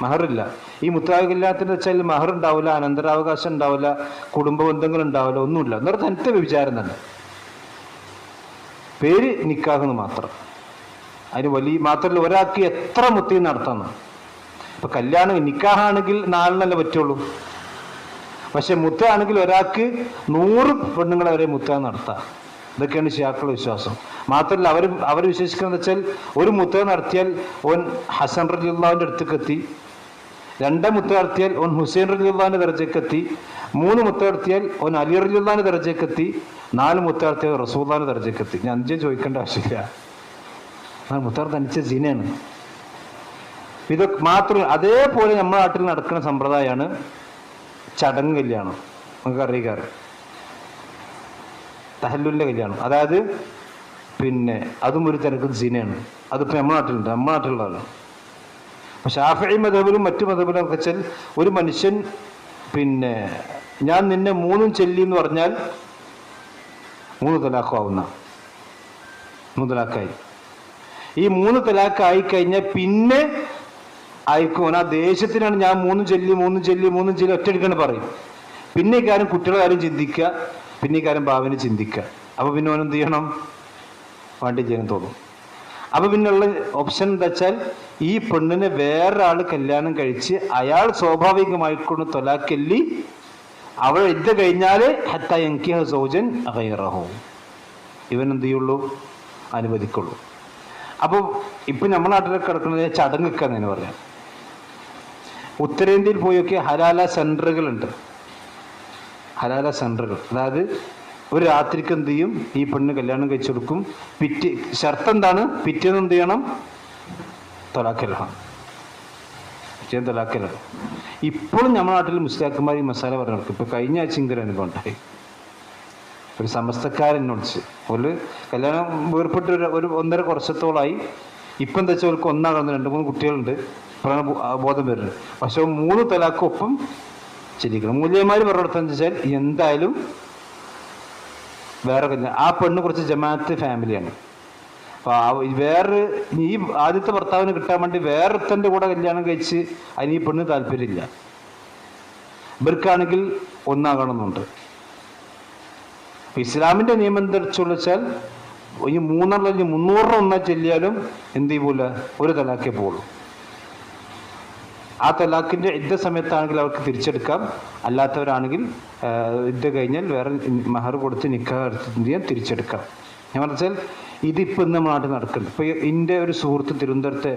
A: മഹറില്ല. ഈ മുത്ആ കല്യാണത്തിന് വെച്ചാൽ മഹർ ഉണ്ടാവില്ല, അനന്തരാവകാശം ഉണ്ടാവില്ല, കുടുംബ ബന്ധങ്ങൾ ഉണ്ടാവില്ല, ഒന്നുമില്ല. എന്നൊരു തനിത്തെ വിചാരം തന്നെ, പേര് നിക്കാഹെന്ന് മാത്രം. അതിന് മാത്രമല്ല ഒരാൾക്ക് എത്ര മുത്തി നടത്താന്ന്. ഇപ്പൊ കല്യാണം നിക്കാഹാണെങ്കിൽ 4 പറ്റുള്ളൂ. പക്ഷെ മുത്ത ആണെങ്കിൽ ഒരാൾക്ക് 100 പെണ്ണുങ്ങളെ വരെ മുത്ത നടത്താം. ഇതൊക്കെയാണ് ഷിയാക്കളുടെ വിശ്വാസം. മാത്രമല്ല അവർ വിശ്വസിക്കുന്നത് വെച്ചാൽ ഒരു മുത്ത നടത്തിയാൽ ഓൻ ഹസൻ റളിയല്ലാഹുവിന്റെ അടുത്തേക്ക് എത്തി, 2 മുത്ത നടത്തിയാൽ ഓൻ ഹുസൈൻ റളിയല്ലാഹുവിന്റെ ദർജയ്ക്ക് എത്തി, 3 മുത്ത നടത്തിയാൽ ഓൻ അലി റളിയല്ലാഹുവിന്റെ ദർജയ്ക്ക് എത്തി, 4 മുത്ത നടത്തിയാൽ റസൂലുള്ളാഹിന്റെ ദർജയ്ക്ക് എത്തി. ഞാൻ 5 ചോദിക്കേണ്ട ആവശ്യമില്ല. മുത്താർ തനിച്ച സീനയാണ്. ഇതൊക്കെ മാത്രം. അതേപോലെ നമ്മുടെ നാട്ടിൽ നടക്കുന്ന സമ്പ്രദായമാണ് ചടങ്ങ് കല്യാണം. നമുക്ക് അറിയിക്കാറ് തഹല്ലുലിന്റെ കല്യാണം. അതായത് അതും ഒരു തരത്തിൽ സീനയാണ്. അതിപ്പോൾ നമ്മുടെ നാട്ടിലുള്ളതാണ്. പക്ഷെ ശാഫിഈ മദ്ഹബിലും മറ്റു മദ്ഹബിലും ഒക്കെ വെച്ചാൽ ഒരു മനുഷ്യൻ ഞാൻ നിന്നെ 3 ചൊല്ലി എന്ന് പറഞ്ഞാൽ 3 തലാഖാവുന്ന 3 തലാഖായി. ഈ 3 തലാഖായി കഴിഞ്ഞാൽ പിന്നെ ആയിരിക്കും ആ ദേശത്തിനാണ് ഞാൻ 3 ചൊല്ലി ഒറ്റയെടുക്കാണ് പറയും. പിന്നെ ഈ കാര്യം കുട്ടികളുടെ കാര്യം ചിന്തിക്കുക, പിന്നെ ഈ കാര്യം ഭാവന ചിന്തിക്കുക. അപ്പൊ പിന്നെ ഓനെന്ത് ചെയ്യണം, വണ്ടി ചെയ്യാൻ തോന്നും. അപ്പൊ പിന്നെയുള്ള ഓപ്ഷൻ എന്താ വെച്ചാൽ ഈ പെണ്ണിനെ വേറൊരാൾ കല്യാണം കഴിച്ച് അയാൾ സ്വാഭാവികമായിക്കൊണ്ട് തൊലാക്കല്ലി അവൾ ഇത് കഴിഞ്ഞാല് ഹത്താ യൻകിഹ സൗജൻ ഗൈറഹു, ഇവനെന്ത് ചെയ്യുള്ളൂ, അനുവദിക്കുള്ളൂ. അപ്പോൾ ഇപ്പൊ നമ്മുടെ നാട്ടിലൊക്കെ കിടക്കുന്നത് ചടങ്ങൊക്കെ എന്ന് പറയാം. ഉത്തരേന്ത്യയിൽ പോയൊക്കെ ഹലാല സെന്ററുകളുണ്ട്. ഹലാല സെന്ററുകൾ, അതായത് ഒരു രാത്രിക്ക് എന്ത് ചെയ്യും, ഈ പെണ്ണ് കല്യാണം കഴിച്ചു കൊടുക്കും. ഷർത്ത് എന്താണ്, പിറ്റേന്ന് എന്ത് ചെയ്യണം, തൊലാക്കലാണ്. പിറ്റേന്ന് തൊലാക്കലാണ്. ഇപ്പോഴും നമ്മുടെ നാട്ടിൽ മുസ്ലിയാക്കന്മാർ ഈ മസാല പറഞ്ഞു നടക്കും. ഇപ്പൊ കഴിഞ്ഞ ആഴ്ച ഇങ്ങനെ അനുഭവം ഉണ്ടായി. ഒരു സമസ്തക്കാരനോടിച്ച് ഒരു കല്യാണം വേർപ്പെട്ട് ഒരു 1.5 വർഷത്തോളമായി. ഇപ്പം എന്താ വെച്ചാൽ അവർക്ക് ഒന്നാകുന്ന 2-3 കുട്ടികളുണ്ട്, ഇപ്പോഴാണ് ബോധം വരുന്നത്. പക്ഷെ 3 തലാഖ് ഒപ്പം ശരിക്കണം. മൂല്യന്മാർ പറഞ്ഞെടുത്തെന്ന് വെച്ചാൽ എന്തായാലും വേറെ കല്യാണം. ആ പെണ്ണ് കുറച്ച് ജമാഅത്ത് ഫാമിലിയാണ്. അപ്പോൾ വേറെ ഈ ആദ്യത്തെ ഭർത്താവിന് കിട്ടാൻ വേണ്ടി വേറൊരുത്തൻ്റെ കൂടെ കല്യാണം കഴിച്ച് അതിന് ഈ പെണ്ണ് താല്പര്യമില്ല. ഇവർക്കാണെങ്കിൽ ഒന്നാകണമെന്നുണ്ട്. ഇസ്ലാമിൻ്റെ നിയമം എന്താ വെച്ചാൽ ഈ 300 ഒന്നാ ചെല്ലിയാലും എന്ത് ചെയ്യൂല, ഒരു തലാക്കേ പോകുള്ളൂ. ആ തലാഖിൻ്റെ ഇദ്ദ സമയത്താണെങ്കിൽ അവർക്ക് തിരിച്ചെടുക്കാം, അല്ലാത്തവരാണെങ്കിൽ ഇദ്ദ കഴിഞ്ഞാൽ വേറെ മഹർ കൊടുത്ത് നിക്കാഹ് എടുത്ത് തിരിച്ചെടുക്കാം. ഞാൻ പറഞ്ഞാൽ ഇതിപ്പോൾ ഇന്ന് നമ്മുടെ നാട്ടിൽ നടക്കുന്നുണ്ട്. ഇപ്പോൾ എൻ്റെ ഒരു സുഹൃത്ത് തിരുവനന്തപുരത്തെ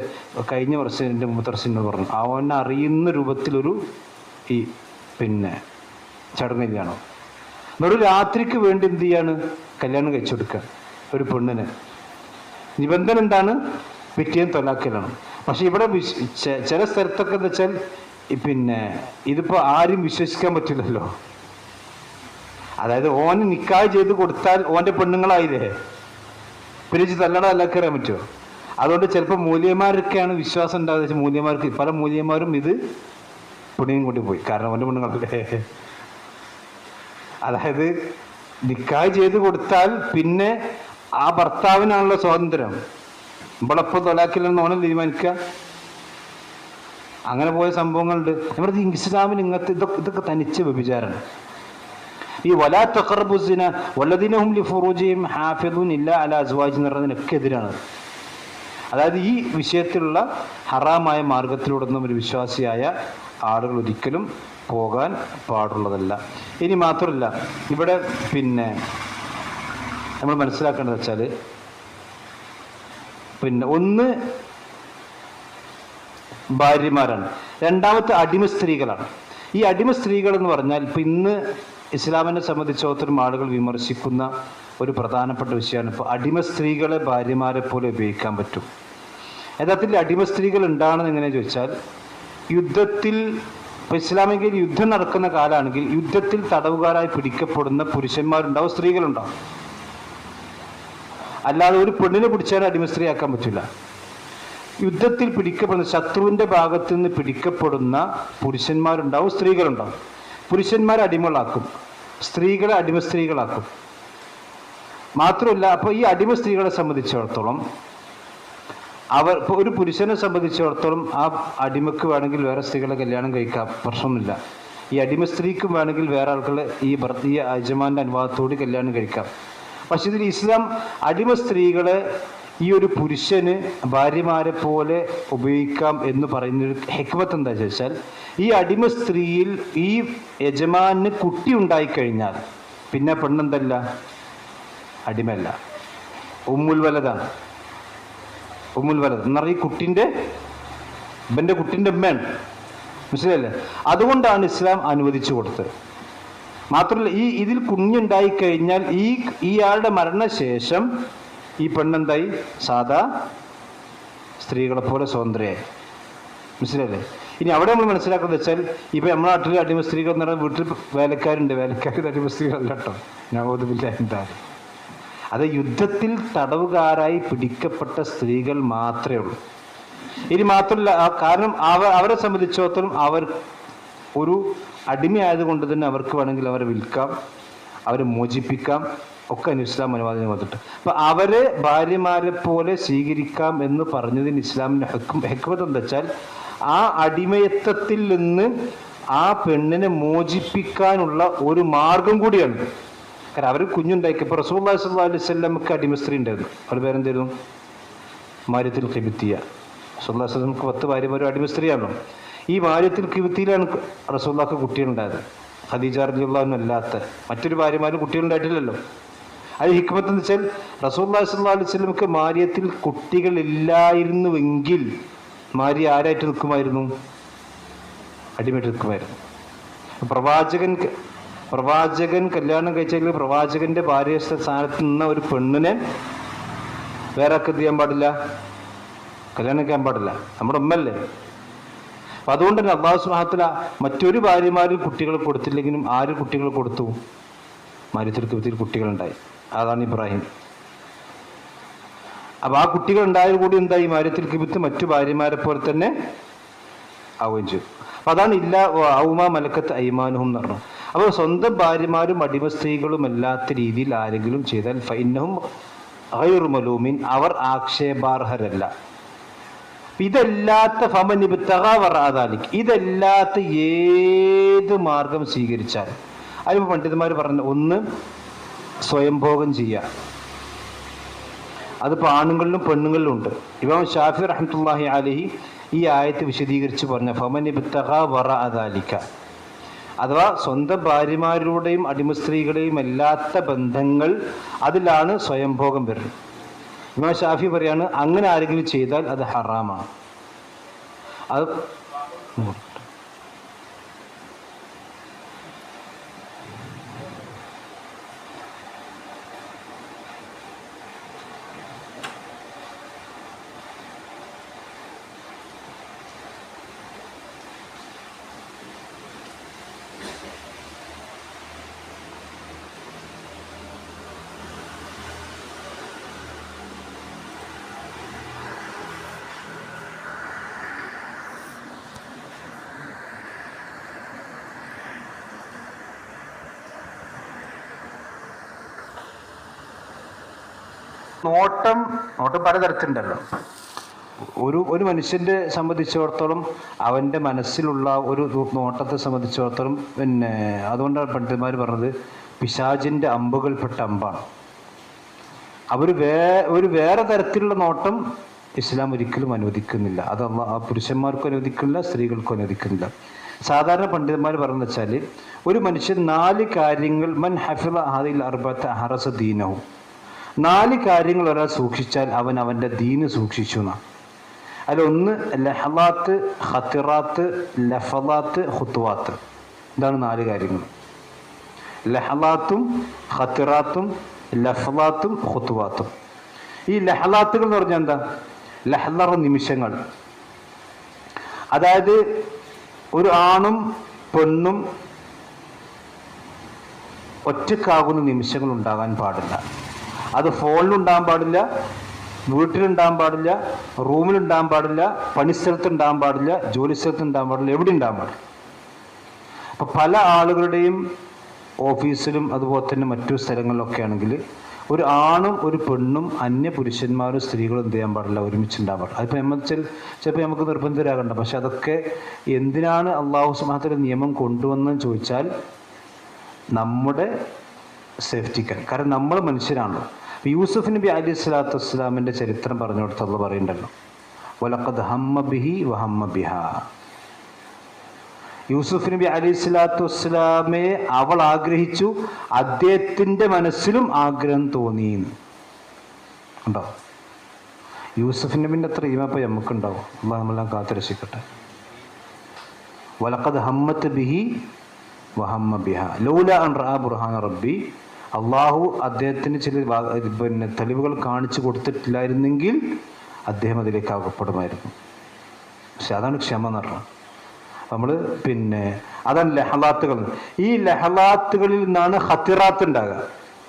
A: കഴിഞ്ഞ വർഷം എൻ്റെ മുത്തർസിനോട് പറഞ്ഞു, അവനെ അറിയുന്ന രൂപത്തിലൊരു ഈ ചടങ്ങില്ലാണോ എന്നൊരു രാത്രിക്ക് വേണ്ടി എന്ത് ചെയ്യാണ്, കല്യാണം കഴിച്ചു കൊടുക്കുക ഒരു പെണ്ണിന്. നിബന്ധന എന്താണ്, പിറ്റേന്ന് തൊലാക്കലാണ്. പക്ഷെ ഇവിടെ ചില സ്ഥലത്തൊക്കെ എന്ന് വെച്ചാൽ ഇതിപ്പോൾ ആരും വിശ്വസിക്കാൻ പറ്റില്ലല്ലോ. അതായത് ഓന് നിക്കാഹ് ചെയ്ത് കൊടുത്താൽ ഓൻ്റെ പെണ്ണുങ്ങളായില്ലേ, പിന്നെ തല്ലട അല്ലാക്കി അറിയാൻ പറ്റുമോ? അതുകൊണ്ട് ചിലപ്പോൾ മൂല്യന്മാരൊക്കെയാണ് വിശ്വാസം ഉണ്ടാകുന്നത്. മൂല്യന്മാർക്ക് പല മൂല്യന്മാരും ഇത് പെണ്ണിനും കൂട്ടി പോയി, കാരണം ഓൻ്റെ പെണ്ണുങ്ങളല്ലേ. അതായത് നിക്കാഹ് ചെയ്ത് കൊടുത്താൽ പിന്നെ ആ ഭർത്താവിനാണല്ലോ സ്വാതന്ത്ര്യം. ഇവളെപ്പോൾ തൊലാക്കില്ലെന്ന് ഓണം തീരുമാനിക്കുക. അങ്ങനെ പോയ സംഭവങ്ങളുണ്ട്. നമ്മുടെ ഇസ്ലാമിൽ ഇങ്ങനത്തെ ഇതൊക്കെ തനിച്ച് വ്യഭിചാരമാണ്. ഈ വലാ തഖറബു സിന വല്ലദീന ഹും ലിഫുറൂജിഹിം ഹാഫിദൂൻ ഇല്ലാ അലാ അസ്വാജി എന്ന് പറയുന്നതിനൊക്കെ എതിരാണ്. അതായത് ഈ വിഷയത്തിലുള്ള ഹറാമായ മാർഗത്തിലൂടെ ഒന്നും ഒരു വിശ്വാസിയായ ആളുകൾ ഒരിക്കലും പോകാൻ പാടുള്ളതല്ല. ഇനി മാത്രമല്ല, ഇവിടെ നമ്മൾ മനസ്സിലാക്കേണ്ടത് വെച്ചാൽ ഒന്ന് ഭാര്യമാരാണ്, രണ്ടാമത്തെ അടിമ സ്ത്രീകളാണ്. ഈ അടിമ സ്ത്രീകൾ എന്ന് പറഞ്ഞാൽ ഇപ്പം ഇന്ന് ഇസ്ലാമിനെ സംബന്ധിച്ചിടത്തോളം ആളുകൾ വിമർശിക്കുന്ന ഒരു പ്രധാനപ്പെട്ട വിഷയമാണ് ഇപ്പോൾ അടിമ സ്ത്രീകളെ ഭാര്യമാരെ പോലെ ഉപയോഗിക്കാൻ പറ്റും. യഥാർത്ഥത്തിൽ അടിമ സ്ത്രീകൾ ഉണ്ടാണെന്ന് എങ്ങനെ ചോദിച്ചാൽ, യുദ്ധത്തിൽ ഇപ്പോൾ ഇസ്ലാമിക യുദ്ധം നടക്കുന്ന കാലമാണെങ്കിൽ യുദ്ധത്തിൽ തടവുകാരായി പിടിക്കപ്പെടുന്ന പുരുഷന്മാരുണ്ടാവും, സ്ത്രീകളുണ്ടാവും. അല്ലാതെ ഒരു പെണ്ണിനെ പിടിച്ചാൽ അടിമ സ്ത്രീയാക്കാൻ പറ്റില്ല. യുദ്ധത്തിൽ പിടിക്കപ്പെടുന്ന ശത്രുവിൻ്റെ ഭാഗത്ത് നിന്ന് പിടിക്കപ്പെടുന്ന പുരുഷന്മാരുണ്ടാവും, സ്ത്രീകളുണ്ടാവും. പുരുഷന്മാരെ അടിമകളാക്കും, സ്ത്രീകളെ അടിമ സ്ത്രീകളാക്കും. മാത്രമല്ല, അപ്പോൾ ഈ അടിമ സ്ത്രീകളെ സംബന്ധിച്ചിടത്തോളം ഇപ്പോൾ ഒരു പുരുഷനെ സംബന്ധിച്ചിടത്തോളം ആ അടിമക്ക് വേണമെങ്കിൽ വേറെ സ്ത്രീകളെ കല്യാണം കഴിക്കാം, പ്രശ്നമൊന്നുമില്ല. ഈ അടിമ സ്ത്രീക്കും വേണമെങ്കിൽ വേറെ ആൾക്കാരെ ഈ യജമാൻ്റെ അനുവാദത്തോട് കല്യാണം കഴിക്കാം. പക്ഷെ ഇതിൽ ഇസ്ലാം അടിമ സ്ത്രീകളെ ഈ ഒരു പുരുഷന് ഭാര്യമാരെ പോലെ ഉപയോഗിക്കാം എന്ന് പറയുന്നൊരു ഹിക്മത്ത് എന്താ ചോദിച്ചാൽ, ഈ അടിമ സ്ത്രീയിൽ ഈ യജമാന് കുട്ടി ഉണ്ടായിക്കഴിഞ്ഞാൽ പിന്നെ പെണ്ണെന്തല്ല, അടിമല്ല, ഉമ്മുൽ വലതാണ്. ഉമ്മുൽ വലത് എന്ന് പറഞ്ഞാൽ ഈ ഇവൻ്റെ കുട്ടിൻ്റെ ഉമ്മയാണ്, മനസ്സിലല്ലേ? അതുകൊണ്ടാണ് ഇസ്ലാം അനുവദിച്ചു കൊടുത്തത്. മാത്രമല്ല, ഇതിൽ കുഞ്ഞുണ്ടായിക്കഴിഞ്ഞാൽ ഇയാളുടെ മരണശേഷം ഈ പെണ്ണെന്തായി, സാധാ സ്ത്രീകളെ പോലെ സ്വതന്ത്രയായി, മനസ്സിലല്ലേ? ഇനി അവിടെ നമ്മൾ മനസ്സിലാക്കുന്നത് വെച്ചാൽ, ഇപ്പം നമ്മുടെ നാട്ടിൽ അടിമ സ്ത്രീകൾ എന്ന് പറഞ്ഞാൽ വീട്ടിൽ വേലക്കാരുണ്ട്, വേലക്കാർ അടിമ സ്ത്രീകളല്ല കേട്ടോ, ഞാൻ ബോധമില്ല എന്തായാലും. അത് യുദ്ധത്തിൽ തടവുകാരായി പിടിക്കപ്പെട്ട സ്ത്രീകൾ മാത്രമേ ഉള്ളൂ. ഇനി മാത്രമല്ല, കാരണം അവരെ സംബന്ധിച്ചിടത്തോളം അവർ ഒരു അടിമയായതുകൊണ്ട് തന്നെ അവർക്ക് വേണമെങ്കിൽ അവരെ വിൽക്കാം, അവരെ മോചിപ്പിക്കാം, ഒക്കെ ഇസ്ലാം അനുവാദം വന്നിട്ട്. അപ്പം അവരെ ഭാര്യമാരെ പോലെ സ്വീകരിക്കാം എന്ന് പറഞ്ഞതിന് ഇസ്ലാമിൻ്റെ ഹെക്മത്ത് എന്താ വെച്ചാൽ, ആ അടിമയത്വത്തിൽ നിന്ന് ആ പെണ്ണിനെ മോചിപ്പിക്കാനുള്ള ഒരു മാർഗം കൂടിയാണ്. കാരണം അവർ കുഞ്ഞുണ്ടാക്കി. ഇപ്പോൾ റസൂലുള്ളാഹി സ്വല്ലല്ലാഹു അലൈഹി വസല്ലമക്ക് അടിമ സ്ത്രീ ഉണ്ടായിരുന്നു, അവരുടെ പേരെന്തായിരുന്നു, മാര്യത്തുൽ ഖിബ്തിയ്യ. റസൂലുള്ളാഹി സ്വല്ലല്ലാഹു അലൈഹി വസല്ലമക്ക് 10 ഭാര്യമാരും അടിമ സ്ത്രീയാണല്ലോ. ഈ മാര്യത്തുൽ ഖിബ്തിയിലാണ് റസൂലുള്ളാഹിക്ക് കുട്ടികളുണ്ടായത്. ഖദീജ റളിയല്ലാഹു അൻഹ അല്ലാത്ത മറ്റൊരു ഭാര്യമാരും കുട്ടികളുണ്ടായിട്ടില്ലല്ലോ. അത് ഹിക്മത്ത് എന്ന് വെച്ചാൽ, റസൂലുള്ളാഹി സ്വല്ലല്ലാഹു അലൈഹി വസല്ലമക്ക് മാര്യത്തിൽ കുട്ടികളില്ലായിരുന്നുവെങ്കിൽ മാര്യ ആരായിട്ട് നിൽക്കുമായിരുന്നു, അടിമയായിട്ട് നിൽക്കുമായിരുന്നു. പ്രവാചകൻ കല്യാണം കഴിച്ചെങ്കിൽ പ്രവാചകന്റെ ഭാര്യ സ്ഥാനത്ത് നിന്ന ഒരു പെണ്ണിനെ വേറെ ഒക്കെ ചെയ്യാൻ പാടില്ല, കല്യാണം കഴിക്കാൻ പാടില്ല, നമ്മുടെ ഉമ്മല്ലേ. അപ്പം അതുകൊണ്ട് തന്നെ അല്ലാഹു സുബ്ഹാനഹു വ തആല മറ്റൊരു ഭാര്യമാരിൽ കുട്ടികൾ കൊടുത്തില്ലെങ്കിലും 6 കുട്ടികൾ കൊടുത്തു, മാര്യത്തുൽ ഖിബ്തിയിൽ കുട്ടികളുണ്ടായി. അതാണ് ഇബ്രാഹിം. അപ്പൊ ആ കുട്ടികൾ ഉണ്ടായത് കൂടി എന്തായി മാര്യത്തിൽ കിബിത്ത് മറ്റു ഭാര്യമാരെ പോലെ തന്നെ ആവുകയും ചെയ്തു. അപ്പൊ അതാണ് ഇല്ല ഔമ മലക്കത്ത് ഐമാനുഹും എന്ന് പറഞ്ഞു. അപ്പോൾ സ്വന്തം ഭാര്യമാരും അടിമ സ്ത്രീകളും അല്ലാത്ത രീതിയിൽ ആരെങ്കിലും ചെയ്താൽ ഫൈനഹും ഗൈറു മലൂമിൻ, അവർ ആക്ഷേപാർഹരല്ല. ഇതല്ലാത്ത ഫമനിബ്തഗാവറാദാലിക്, ഇതല്ലാത്ത ഏത് മാർഗം സ്വീകരിച്ചാൽ, അതിന് പണ്ഡിതന്മാർ പറഞ്ഞ ഒന്ന് സ്വയംഭോഗം ചെയ്യുക. അതിപ്പോൾ ആണുങ്ങളിലും പെണ്ണുങ്ങളിലും ഉണ്ട്. ഇമാം ഷാഫി റഹ്മത്തുള്ളാഹി അലൈഹി ഈ ആയത്ത് വിശദീകരിച്ച് പറഞ്ഞ ഫമനിബ്തഗാവറാദാലിക, അഥവാ സ്വന്തം ഭാര്യമാരുടെയും അടിമ സ്ത്രീകളെയും അല്ലാത്ത ബന്ധങ്ങൾ, അതിലാണ് സ്വയംഭോഗം വരുന്നത്. ഇമാം ഷാഫി പറയാണ് അങ്ങനെ ആരെങ്കിലും ചെയ്താൽ അത് ഹറാമാണ്. അത് നോട്ടം പലതരത്തിലുണ്ടല്ലോ. ഒരു മനുഷ്യന്റെ സംബന്ധിച്ചിടത്തോളം അവന്റെ മനസ്സിലുള്ള ഒരു നോട്ടത്തെ സംബന്ധിച്ചിടത്തോളം അതുകൊണ്ടാണ് പണ്ഡിതന്മാർ പറഞ്ഞത് പിശാചിന്റെ അമ്പുകൾപ്പെട്ട അമ്പാണ്. ഒരു വേറെ തരത്തിലുള്ള നോട്ടം ഇസ്ലാം ഒരിക്കലും അനുവദിക്കുന്നില്ല. അത് പുരുഷന്മാർക്കും അനുവദിക്കുന്നില്ല, സ്ത്രീകൾക്കും അനുവദിക്കുന്നില്ല. സാധാരണ പണ്ഡിതന്മാർ പറയുന്നത് വെച്ചാൽ ഒരു മനുഷ്യൻ 4 കാര്യങ്ങൾ മൻ ഹഫിള ഹാദിൽ അർബഅത ഹറസ ദീനഹു, 4 കാര്യങ്ങൾ ഒരാൾ സൂക്ഷിച്ചാൽ അവൻ അവൻ്റെ ദീന് സൂക്ഷിച്ചു എന്നാണ്. അതിലൊന്ന് ലഹലാത്ത്, ഖത്തിറാത്ത്, ലഫലാത്ത്, ഖുത്വാത്ത്. ഇതാണ് 4 കാര്യങ്ങൾ. ലഹലാത്തും ഖത്തിറാത്തും ലഫലാത്തും ഖുത്വാത്തും. ഈ ലഹലാത്തുകൾ എന്ന് പറഞ്ഞാൽ എന്താ? ലഹലറ നിമിഷങ്ങൾ. അതായത് ഒരു ആണും പെണ്ണും ഒറ്റക്കാകുന്ന നിമിഷങ്ങൾ ഉണ്ടാകാൻ പാടില്ല. അത് ഫോണിലുണ്ടാകാൻ പാടില്ല, വീട്ടിലുണ്ടാകാൻ പാടില്ല, റൂമിലുണ്ടാകാൻ പാടില്ല, പണിസ്ഥലത്തുണ്ടാകാൻ പാടില്ല, ജോലി സ്ഥലത്തുണ്ടാകാൻ പാടില്ല, എവിടെ ഉണ്ടാകാൻ പാടില്ല. അപ്പം പല ആളുകളുടെയും ഓഫീസിലും അതുപോലെ തന്നെ മറ്റു സ്ഥലങ്ങളിലൊക്കെ ആണെങ്കിൽ ഒരു ആണും ഒരു പെണ്ണും അന്യ പുരുഷന്മാരും സ്ത്രീകളും എന്ത് ചെയ്യാൻ പാടില്ല, ഒരുമിച്ചുണ്ടാകാൻ പാടില്ല. അതിപ്പോൾ നമ്മൾ ചിലപ്പോൾ നമുക്ക് നിർബന്ധരാകണ്ട. പക്ഷെ അതൊക്കെ എന്തിനാണ് അള്ളാഹു സുബ്ഹാനഹു വ തആല നിയമം കൊണ്ടുവന്നെന്ന് ചോദിച്ചാൽ നമ്മുടെ സേഫ്റ്റിക്കാണ്. കാരണം നമ്മൾ മനുഷ്യരാണല്ലോ. യൂസുഫ് നബി അലൈഹി സ്വലാത്തു വസ്സലാമിൻ്റെ ചരിത്രം പറഞ്ഞു കൊടുത്ത് അള്ളാഹ് പറയുന്നുണ്ടല്ലോ, വലഖദ് ഹമ്മ ബിഹി വഹമ്മ ബിഹാ. യൂസുഫ് നബി അലൈഹി സ്വലാത്തു വസ്സലാമെ അവൾ ആഗ്രഹിച്ചു, അദ്ദേഹത്തിൻ്റെ മനസ്സിലും ആഗ്രഹം തോന്നി. ഉണ്ടോ? യൂസുഫ് നബിൻ്റെ അത്ര ഈമപ്പം നമുക്കുണ്ടാവും. അള്ളാഹ് നമ്മളെല്ലാം കാത്തുരക്ഷിക്കട്ടെ. വലഖദ് ഹമ്മത്ത് ബിഹി വഹമ്മ ബിഹാ ലൗല അൻ റഅ ബുർഹാന റബ്ബി. അള്ളാഹു അദ്ദേഹത്തിന് ചില തെളിവുകൾ കാണിച്ചു കൊടുത്തിട്ടില്ലായിരുന്നെങ്കിൽ അദ്ദേഹം അതിലേക്ക് അകപ്പെടുമായിരുന്നു. പക്ഷെ അതാണ് ക്ഷമ എന്ന് പറഞ്ഞത്. നമ്മൾ അതാണ് ലഹലാത്തുകൾ. ഈ ലഹലാത്തുകളിൽ നിന്നാണ് ഖത്തിറാത്ത് ഉണ്ടാകുക.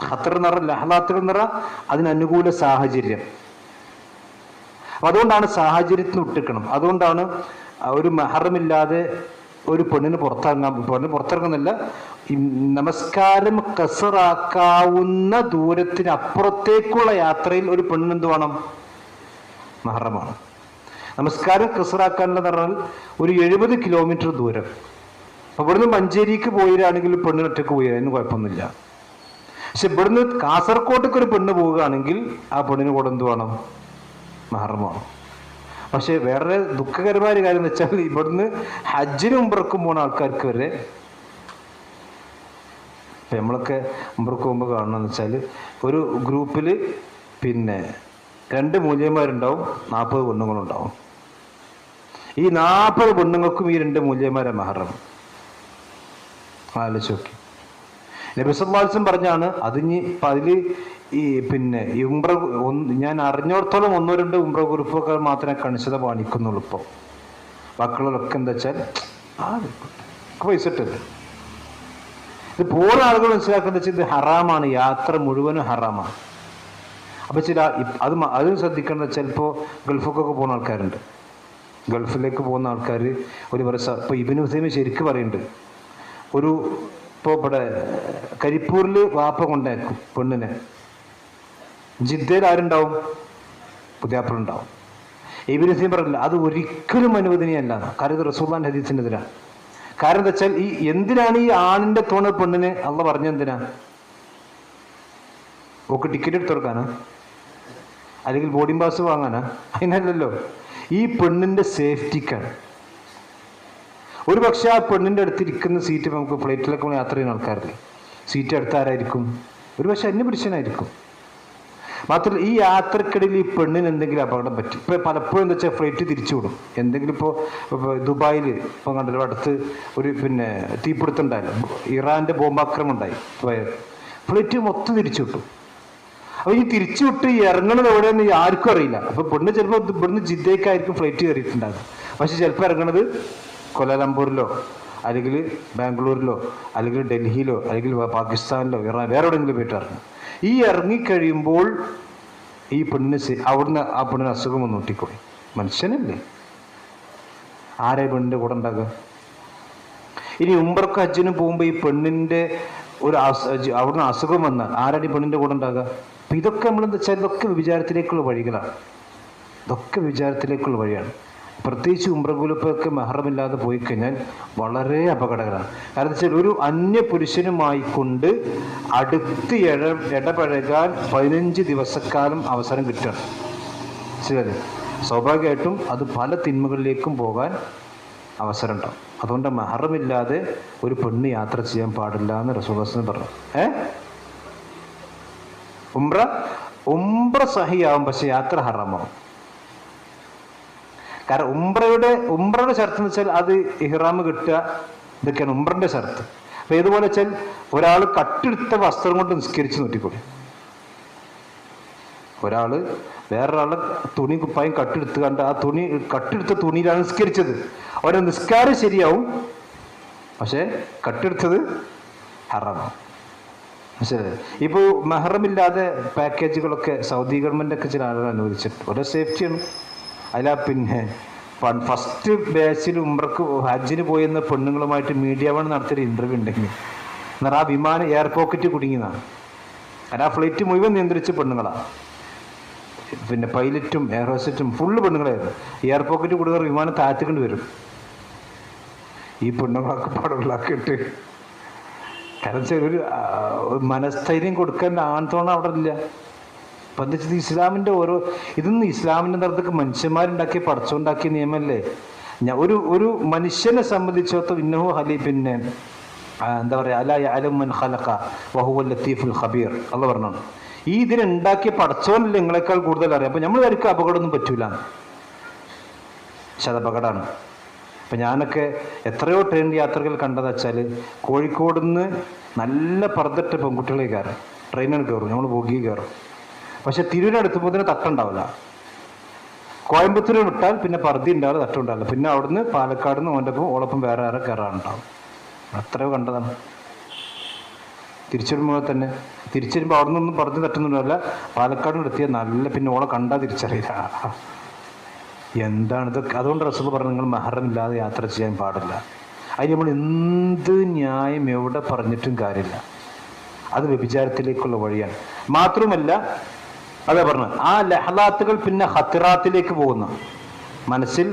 A: ഖത്തർ എന്ന് പറഞ്ഞാൽ ലഹലാത്തുകൾ എന്ന് പറഞ്ഞാൽ അതിനനുകൂല സാഹചര്യം. അതുകൊണ്ടാണ് സാഹചര്യത്തിന് വിട്ടിക്കണം. അതുകൊണ്ടാണ് ഒരു മെഹറമില്ലാതെ ഒരു പെണ്ണിന് പുറത്തിറങ്ങുന്നില്ല. നമസ്കാരം കസറാക്കാവുന്ന ദൂരത്തിന് അപ്പുറത്തേക്കുള്ള യാത്രയിൽ ഒരു പെണ്ണിന് എന്ത് വേണം? മെഹറമാണ്. നമസ്കാരം കസറാക്കാനുള്ളതെന്ന് പറഞ്ഞാൽ ഒരു 70 കിലോമീറ്റർ ദൂരം. അപ്പോൾ ഇവിടുന്ന് മഞ്ചേരിക്ക് പോയിരുന്നെങ്കിൽ പെണ്ണിന് ഒറ്റക്ക് പോയി, അതിന് കുഴപ്പമൊന്നുമില്ല. പക്ഷെ ഇവിടുന്ന് കാസർകോട്ടേക്ക് ഒരു പെണ്ണ് പോവുകയാണെങ്കിൽ ആ പെണ്ണിന് കൂടെ എന്ത് വേണം? മെഹറമാണ്. പക്ഷെ വേറെ ദുഃഖകരമായ കാര്യം എന്ന് വെച്ചാൽ ഇവിടുന്ന് ഹജ്ജിന് ഉംറക്കും പോണ ആൾക്കാർക്ക് വരെ ഇപ്പം നമ്മളൊക്കെ ഉംറക്ക് പോകുമ്പോൾ കാണണമെന്ന് വെച്ചാൽ ഒരു ഗ്രൂപ്പിൽ 2 മൂല്യന്മാരുണ്ടാവും, 40 പെണ്ണുങ്ങളുണ്ടാവും. ഈ 40 പെണ്ണുങ്ങൾക്കും ഈ 2 മൂല്യന്മാരെ മെഹറം. ആലോചിച്ച് നോക്കി. നബി സല്ലല്ലാഹു അലൈഹി വസല്ലം പറഞ്ഞാണ് അതിന് അതിൽ ഈ ഉംറ ഞാൻ അറിഞ്ഞോടത്തോളം 1-2 ഉംറ ഗ്രൂപ്പൊക്കെ മാത്രമേ കണിശത പാലിക്കുന്നുള്ളൂ. ഇപ്പോൾ മക്കളിലൊക്കെ എന്താ വെച്ചാൽ പൈസ ഇട്ടത്. ഇത് പോണ ആളുകൾ മനസ്സിലാക്കുന്നത് വെച്ചാൽ ഇത് ഹറാമാണ്, യാത്ര മുഴുവനും ഹറാമാണ്. അപ്പൊ അത് ശ്രദ്ധിക്കേണ്ടത്, ചിലപ്പോൾ ഗൾഫൊക്കെ പോകുന്ന ആൾക്കാരുണ്ട്. ഗൾഫിലേക്ക് പോകുന്ന ആൾക്കാർ ഒരു വർഷം ഇപ്പോൾ ഇബ്നു ഉസൈമീൻ ശരിക്കും പറയുന്നുണ്ട്, ഇപ്പോൾ ഇവിടെ കരിപ്പൂരിൽ വാപ്പ കൊണ്ടാക്കും പെണ്ണിനെ, ജിദ്ദയിൽ ആരുണ്ടാവും? പുതിയാപ്പിള ഉണ്ടാവും. ഇബ്നു ഉസൈമീൻ പറഞ്ഞില്ല, അത് ഒരിക്കലും അനുവദനീയമല്ല. കാരണം ഇത് റസൂലുള്ളാഹിന്റെ ഹദീസിനെതിരാണ്. കാരണം എന്താ വെച്ചാൽ എന്തിനാണ് ഈ ആണിന്റെ തോണ പെണ്ണിന് അള്ളാഹ് പറഞ്ഞെന്തിനാ? ഓക്ക് ടിക്കറ്റ് എടുത്ത് കൊടുക്കാനാ? അല്ലെങ്കിൽ ബോർഡിംഗ് പാസ് വാങ്ങാനാ? അതിനല്ലല്ലോ. ഈ പെണ്ണിന്റെ സേഫ്റ്റിക്കാണ്. ഒരു പക്ഷെ ആ പെണ്ണിന്റെ അടുത്തിരിക്കുന്ന സീറ്റ്, നമുക്ക് ഫ്ലൈറ്റിലൊക്കെ നമ്മൾ യാത്ര ചെയ്യുന്ന ആൾക്കാരില്ലേ, സീറ്റ് അടുത്ത് ആരായിരിക്കും? ഒരു പക്ഷെ അന്യപുരുഷനായിരിക്കും. മാത്രമല്ല ഈ യാത്രക്കിടയിൽ ഈ പെണ്ണിന് എന്തെങ്കിലും അപകടം പറ്റും. ഇപ്പൊ പലപ്പോഴും എന്താ വെച്ചാൽ ഫ്ലൈറ്റ് തിരിച്ചു വിടും. എന്തെങ്കിലും ഇപ്പോൾ ദുബായിൽ ഇപ്പം കണ്ടല്ലോ, അടുത്ത് ഒരു തീപിടുത്തം ഉണ്ടായില്ല, ഇറാന്റെ ബോംബാക്രമണം ഉണ്ടായി, ഫ്ലൈറ്റ് മൊത്തം തിരിച്ചു വിട്ടു. അപ്പൊ ഈ തിരിച്ചു വിട്ട് ഇറങ്ങണത് എവിടെയെന്ന് ആർക്കും അറിയില്ല. അപ്പൊ പെണ്ണ് ചിലപ്പോൾ ഇവിടുന്ന് ജിദ്ദയ്ക്കായിരിക്കും ഫ്ലൈറ്റ് കയറിയിട്ടുണ്ടാകും. പക്ഷെ ചിലപ്പോൾ ഇറങ്ങണത് കൊലാലംപൂരിലോ അല്ലെങ്കിൽ ബാംഗ്ലൂരിലോ അല്ലെങ്കിൽ ഡൽഹിയിലോ അല്ലെങ്കിൽ പാകിസ്ഥാനിലോ ഇറാൻ വേറെ എവിടെയെങ്കിലും പോയിട്ട് ഇറങ്ങും. ഈ ഇറങ്ങിക്കഴിയുമ്പോൾ ഈ പെണ്ണിന് അവിടുന്ന് ആ പെണ്ണിന് അസുഖം വന്ന് ഒട്ടിക്കൂടി. മനുഷ്യനല്ലേ, ആരെ പെണ്ണിന്റെ കൂടെ ഉണ്ടാകുക? ഇനി ഉംറക്ക് ഹജ്ജിന് പോകുമ്പോൾ ഈ പെണ്ണിന്റെ അവിടുന്ന് അസുഖം വന്നാൽ ആരാണ് ഈ പെണ്ണിന്റെ കൂടെ ഉണ്ടാകുക? അപ്പൊ ഇതൊക്കെ നമ്മളെന്താ വെച്ചാൽ ഇതൊക്കെ വിചാരത്തിലേക്കുള്ള വഴികളാണ്. ഇതൊക്കെ വിചാരത്തിലേക്കുള്ള വഴിയാണ്. പ്രത്യേകിച്ച് ഉംറകുലപ്പൊക്കെ മെഹറമില്ലാതെ പോയി കഴിഞ്ഞാൽ വളരെ അപകടകരമാണ്. കാരണം വെച്ചാൽ ഒരു അന്യ പുരുഷനുമായി കൊണ്ട് അടുത്ത് ഇടപഴകാൻ 15 ദിവസക്കാലം അവസരം കിട്ടുകയാണ്. ശരി, സ്വാഭാവികമായിട്ടും അത് പല തിന്മകളിലേക്കും പോകാൻ അവസരം ഉണ്ടാവും. അതുകൊണ്ട് മെഹറമില്ലാതെ ഒരു പെണ്ണ് യാത്ര ചെയ്യാൻ പാടില്ല എന്ന് റസൂലുള്ളാഹി പറഞ്ഞു. ഉംറ സഹിയാവും, പക്ഷെ യാത്ര ഹറാമാവും. കാരണം ഉംറയുടെ ഷർത്ത് എന്ന് വെച്ചാൽ അത് ഇഹ്റാം കിട്ടുക, ഇതൊക്കെയാണ് ഉംറന്റെ ഷർത്ത്. അപ്പൊ ഏതുപോലെ വെച്ചാൽ ഒരാൾ കട്ടെടുത്ത വസ്ത്രം കൊണ്ട് നിസ്കരിച്ച് നോക്കിക്കൂടി. ഒരാള് വേറൊരാളെ തുണി കുപ്പായും കട്ടെടുത്ത് കണ്ട് ആ കട്ടെടുത്ത തുണിയിലാണ് നിസ്കരിച്ചത്. അവരെ നിസ്കാരം ശരിയാവും, പക്ഷെ കട്ടെടുത്തത് ഹറാമാവും. മനസ്സിലായി? ഇപ്പോൾ മെഹറമില്ലാതെ പാക്കേജുകളൊക്കെ സൗദി ഗവൺമെന്റ് ഒക്കെ ചില ആളുകൾ അനുവദിച്ചിട്ടുണ്ട്. ഓരോ സേഫ്റ്റിയാണ്. ഫസ്റ്റ് ബാച്ചിൽ ഉംറക്ക് ഹജ്ജിന് പോയെന്ന പെണ്ണുങ്ങളുമായിട്ട് മീഡിയ വൺ നടത്തിയൊരു ഇന്റർവ്യൂ ഉണ്ടെങ്കിൽ എന്നാൽ ആ വിമാനം എയർ പോക്കറ്റ് കുടുങ്ങിയതാണ്. കാരണം ആ ഫ്ലൈറ്റ് മുഴുവൻ നിയന്ത്രിച്ച പെണ്ണുങ്ങളാണ്. പൈലറ്റും എയർ ഹോസ്റ്ററ്റും ഫുള്ള് പെണ്ണുങ്ങളായിരുന്നു. എയർ പോക്കറ്റ് കൊടുക്കുന്ന വിമാനം താഴ്ത്തിക്കൊണ്ട് വരും. ഈ പെണ്ണുങ്ങളൊക്കെ പാടുള്ളാക്കിയിട്ട് കാരണം ഒരു മനസ്ഥൈര്യം കൊടുക്കാൻ ആൺതോണം അവിടെ ഇല്ല. അപ്പം എന്താ വെച്ചാൽ ഇസ്ലാമിൻ്റെ ഇതൊന്നും ഇസ്ലാമിൻ്റെ നിറത്തൊക്കെ മനുഷ്യന്മാരുണ്ടാക്കിയ പടച്ചുണ്ടാക്കിയ നിയമമല്ലേ. ഒരു മനുഷ്യനെ സംബന്ധിച്ചിടത്തോളം ഇന്നഹു എന്താ പറയുക, അലാ യഅലമു മൻ ഖലഖ വഹുവൽ ലത്തീഫുൽ ഖബീർ അള്ളാഹു പറഞ്ഞാണ്. ഈ ഇതിനുണ്ടാക്കിയ പടച്ചോനല്ലേ നിങ്ങളെക്കാൾ കൂടുതൽ അറിയാം. അപ്പം നമ്മൾ ആർക്കും അപകടമൊന്നും പറ്റൂല, പക്ഷെ അത് അപകടമാണ്. അപ്പം ഞാനൊക്കെ എത്രയോ ട്രെയിൻ യാത്രകൾ കണ്ടതെന്ന് വെച്ചാൽ കോഴിക്കോട് നിന്ന് നല്ല പർദ്ദട്ട പെൺകുട്ടികളെ കയറും, ട്രെയിനാണ് കയറും, നമ്മൾ ബോഗി കയറും. പക്ഷെ തിരുവിനടുത്തുമ്പോൾ തട്ടുണ്ടാവില്ല. കോയമ്പത്തൂർ വിട്ടാൽ പിന്നെ പർദ്ദ ഉണ്ടാവില്ല, തട്ടുണ്ടാവില്ല. പിന്നെ അവിടുന്ന് പാലക്കാട് നിന്ന് ഓളൊപ്പം വേറെ ആരെ കയറാനുണ്ടാവും. അത്രയോ കണ്ടതാണ്. തിരിച്ചുവരുമ്പോൾ തന്നെ തിരിച്ചുവരുമ്പോൾ അവിടെ നിന്നൊന്നും പർദ്ദ തട്ടുന്നുണ്ടാവില്ല. പാലക്കാട് നിർത്തിയാൽ നല്ല പിന്നെ ഓളെ കണ്ടാൽ തിരിച്ചറിയില്ല. എന്താണ് ഇതൊക്കെ? അതുകൊണ്ട് റസൂൽ പറഞ്ഞു, നിങ്ങൾ മെഹറമില്ലാതെ യാത്ര ചെയ്യാൻ പാടില്ല. അതിന് നമ്മൾ എന്ത് ന്യായം എവിടെ പറഞ്ഞിട്ടും കാര്യമില്ല. അത് വ്യഭിചാരത്തിലേക്കുള്ള വഴിയാണ്. മാത്രമല്ല അതാ പറഞ്ഞത്, ആ ലഹലാത്തുകൾ പിന്നെ ഹത്തിറാത്തിലേക്ക് പോകുന്നു. മനസ്സിൽ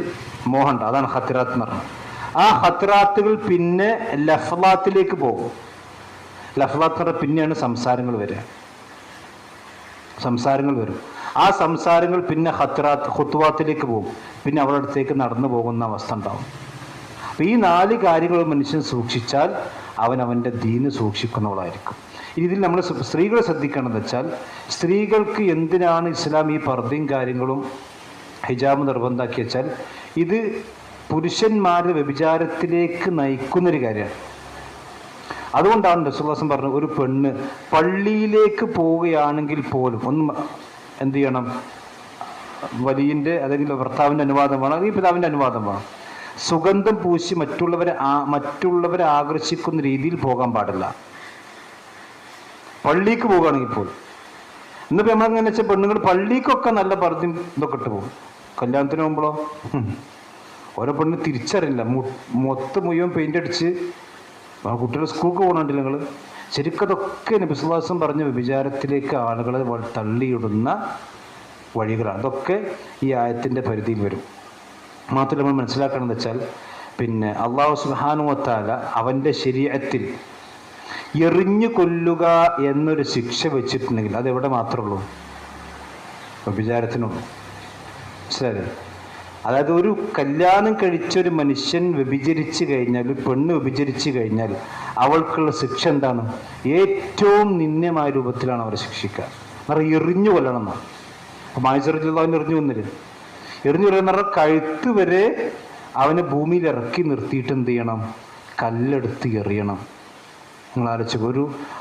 A: മോഹമുണ്ട്, അതാണ് ഹത്തിറാത്ത് എന്ന് പറഞ്ഞത്. ആ ഹത്തിറാത്തുകൾ പിന്നെ ലഫ്ലാത്തിലേക്ക് പോകും. ലഫ്ലാത്ത് എന്ന് പറഞ്ഞാൽ പിന്നെയാണ് സംസാരങ്ങൾ വരിക. സംസാരങ്ങൾ വരും. ആ സംസാരങ്ങൾ പിന്നെ ഖുത്വാത്തിലേക്ക് പോകും. പിന്നെ അവരുടെ അടുത്തേക്ക് നടന്നു പോകുന്ന അവസ്ഥ ഉണ്ടാവും. അപ്പം ഈ 4 കാര്യങ്ങൾ മനുഷ്യൻ സൂക്ഷിച്ചാൽ അവൻ്റെ ദീന് സൂക്ഷിക്കുന്നവളായിരിക്കും. ഇതിൽ നമ്മൾ സ്ത്രീകളെ ശ്രദ്ധിക്കേണ്ടതെന്ന് വെച്ചാൽ, സ്ത്രീകൾക്ക് എന്തിനാണ് ഇസ്ലാം ഈ പർദ്ദയും കാര്യങ്ങളും ഹിജാബ് നിർബന്ധമാക്കി വെച്ചാൽ, ഇത് പുരുഷന്മാരുടെ വ്യഭിചാരത്തിലേക്ക് നയിക്കുന്നൊരു കാര്യമാണ്. അതുകൊണ്ടാണ് റസൂലുള്ളാഹി പറഞ്ഞത്, ഒരു പെണ്ണ് പള്ളിയിലേക്ക് പോവുകയാണെങ്കിൽ പോലും എന്ത് ചെയ്യണം? വലിയൻ്റെ അല്ലെങ്കിൽ ഭർത്താവിൻ്റെ അനുവാദം വേണം, അല്ലെങ്കിൽ പിതാവിൻ്റെ അനുവാദം വേണം. സുഗന്ധം പൂശി മറ്റുള്ളവരെ ആകർഷിക്കുന്ന രീതിയിൽ പോകാൻ പാടില്ല. പള്ളിക്ക് പോകുകയാണെങ്കിൽ പോലും ഇന്നിപ്പോൾ നമ്മളെങ്ങനെ വെച്ചാൽ പെണ്ണുങ്ങൾ പള്ളിക്കൊക്കെ നല്ല പറഞ്ഞും ഇതൊക്കെ ഇട്ട് പോകും. കല്യാണത്തിന് പോകുമ്പോഴോ ഓരോ പെണ്ണ് തിരിച്ചറിയില്ല, മുഴുവൻ പെയിന്റ് അടിച്ച് കുട്ടികൾ സ്കൂൾക്ക് പോകണുണ്ട്. നിങ്ങൾ ശരിക്കും അതൊക്കെ നബി സല്ലല്ലാഹു അലൈഹി വസല്ലം പറഞ്ഞ വ്യഭിചാരത്തിലേക്ക് ആളുകളെ തള്ളിയിടുന്ന വഴികളാണ്. അതൊക്കെ ഈ ആയത്തിൻ്റെ പരിധിയിൽ വരും. മാത്രമല്ല നമ്മൾ മനസ്സിലാക്കണമെന്ന് വെച്ചാൽ അല്ലാഹു സുബ്ഹാനഹു വ തആല അവൻ്റെ ശരീഅത്തിൽ എറിഞ്ഞു കൊല്ലുക എന്നൊരു ശിക്ഷ വെച്ചിട്ടുണ്ടെങ്കിൽ അതെവിടെ മാത്രമേ ഉള്ളൂ? വ്യഭിചാരത്തിനുള്ളൂ. മനസ്സിലായില്ലേ? അതായത് ഒരു കല്യാണം കഴിച്ചൊരു മനുഷ്യൻ വ്യഭിചരിച്ചു കഴിഞ്ഞാൽ, ഒരു പെണ്ണ് വ്യഭിചരിച്ചു കഴിഞ്ഞാൽ അവൾക്കുള്ള ശിക്ഷ എന്താണ്? ഏറ്റവും നിന്ദ്യമായ രൂപത്തിലാണ് അവരെ ശിക്ഷിക്കുക. കാരണം എറിഞ്ഞു കൊല്ലണം എന്നാണ്. അപ്പം മായിസറില്ലാവിന് എറിഞ്ഞു കൊന്നില്ല. എറിഞ്ഞു കൊല്ലുന്ന പറഞ്ഞാൽ കഴുത്ത് വരെ അവനെ ഭൂമിയിൽ ഇറക്കി നിർത്തിയിട്ട് എന്ത് ചെയ്യണം? കല്ലെടുത്ത് എറിയണം. നിങ്ങൾ ആലോചിച്ചു,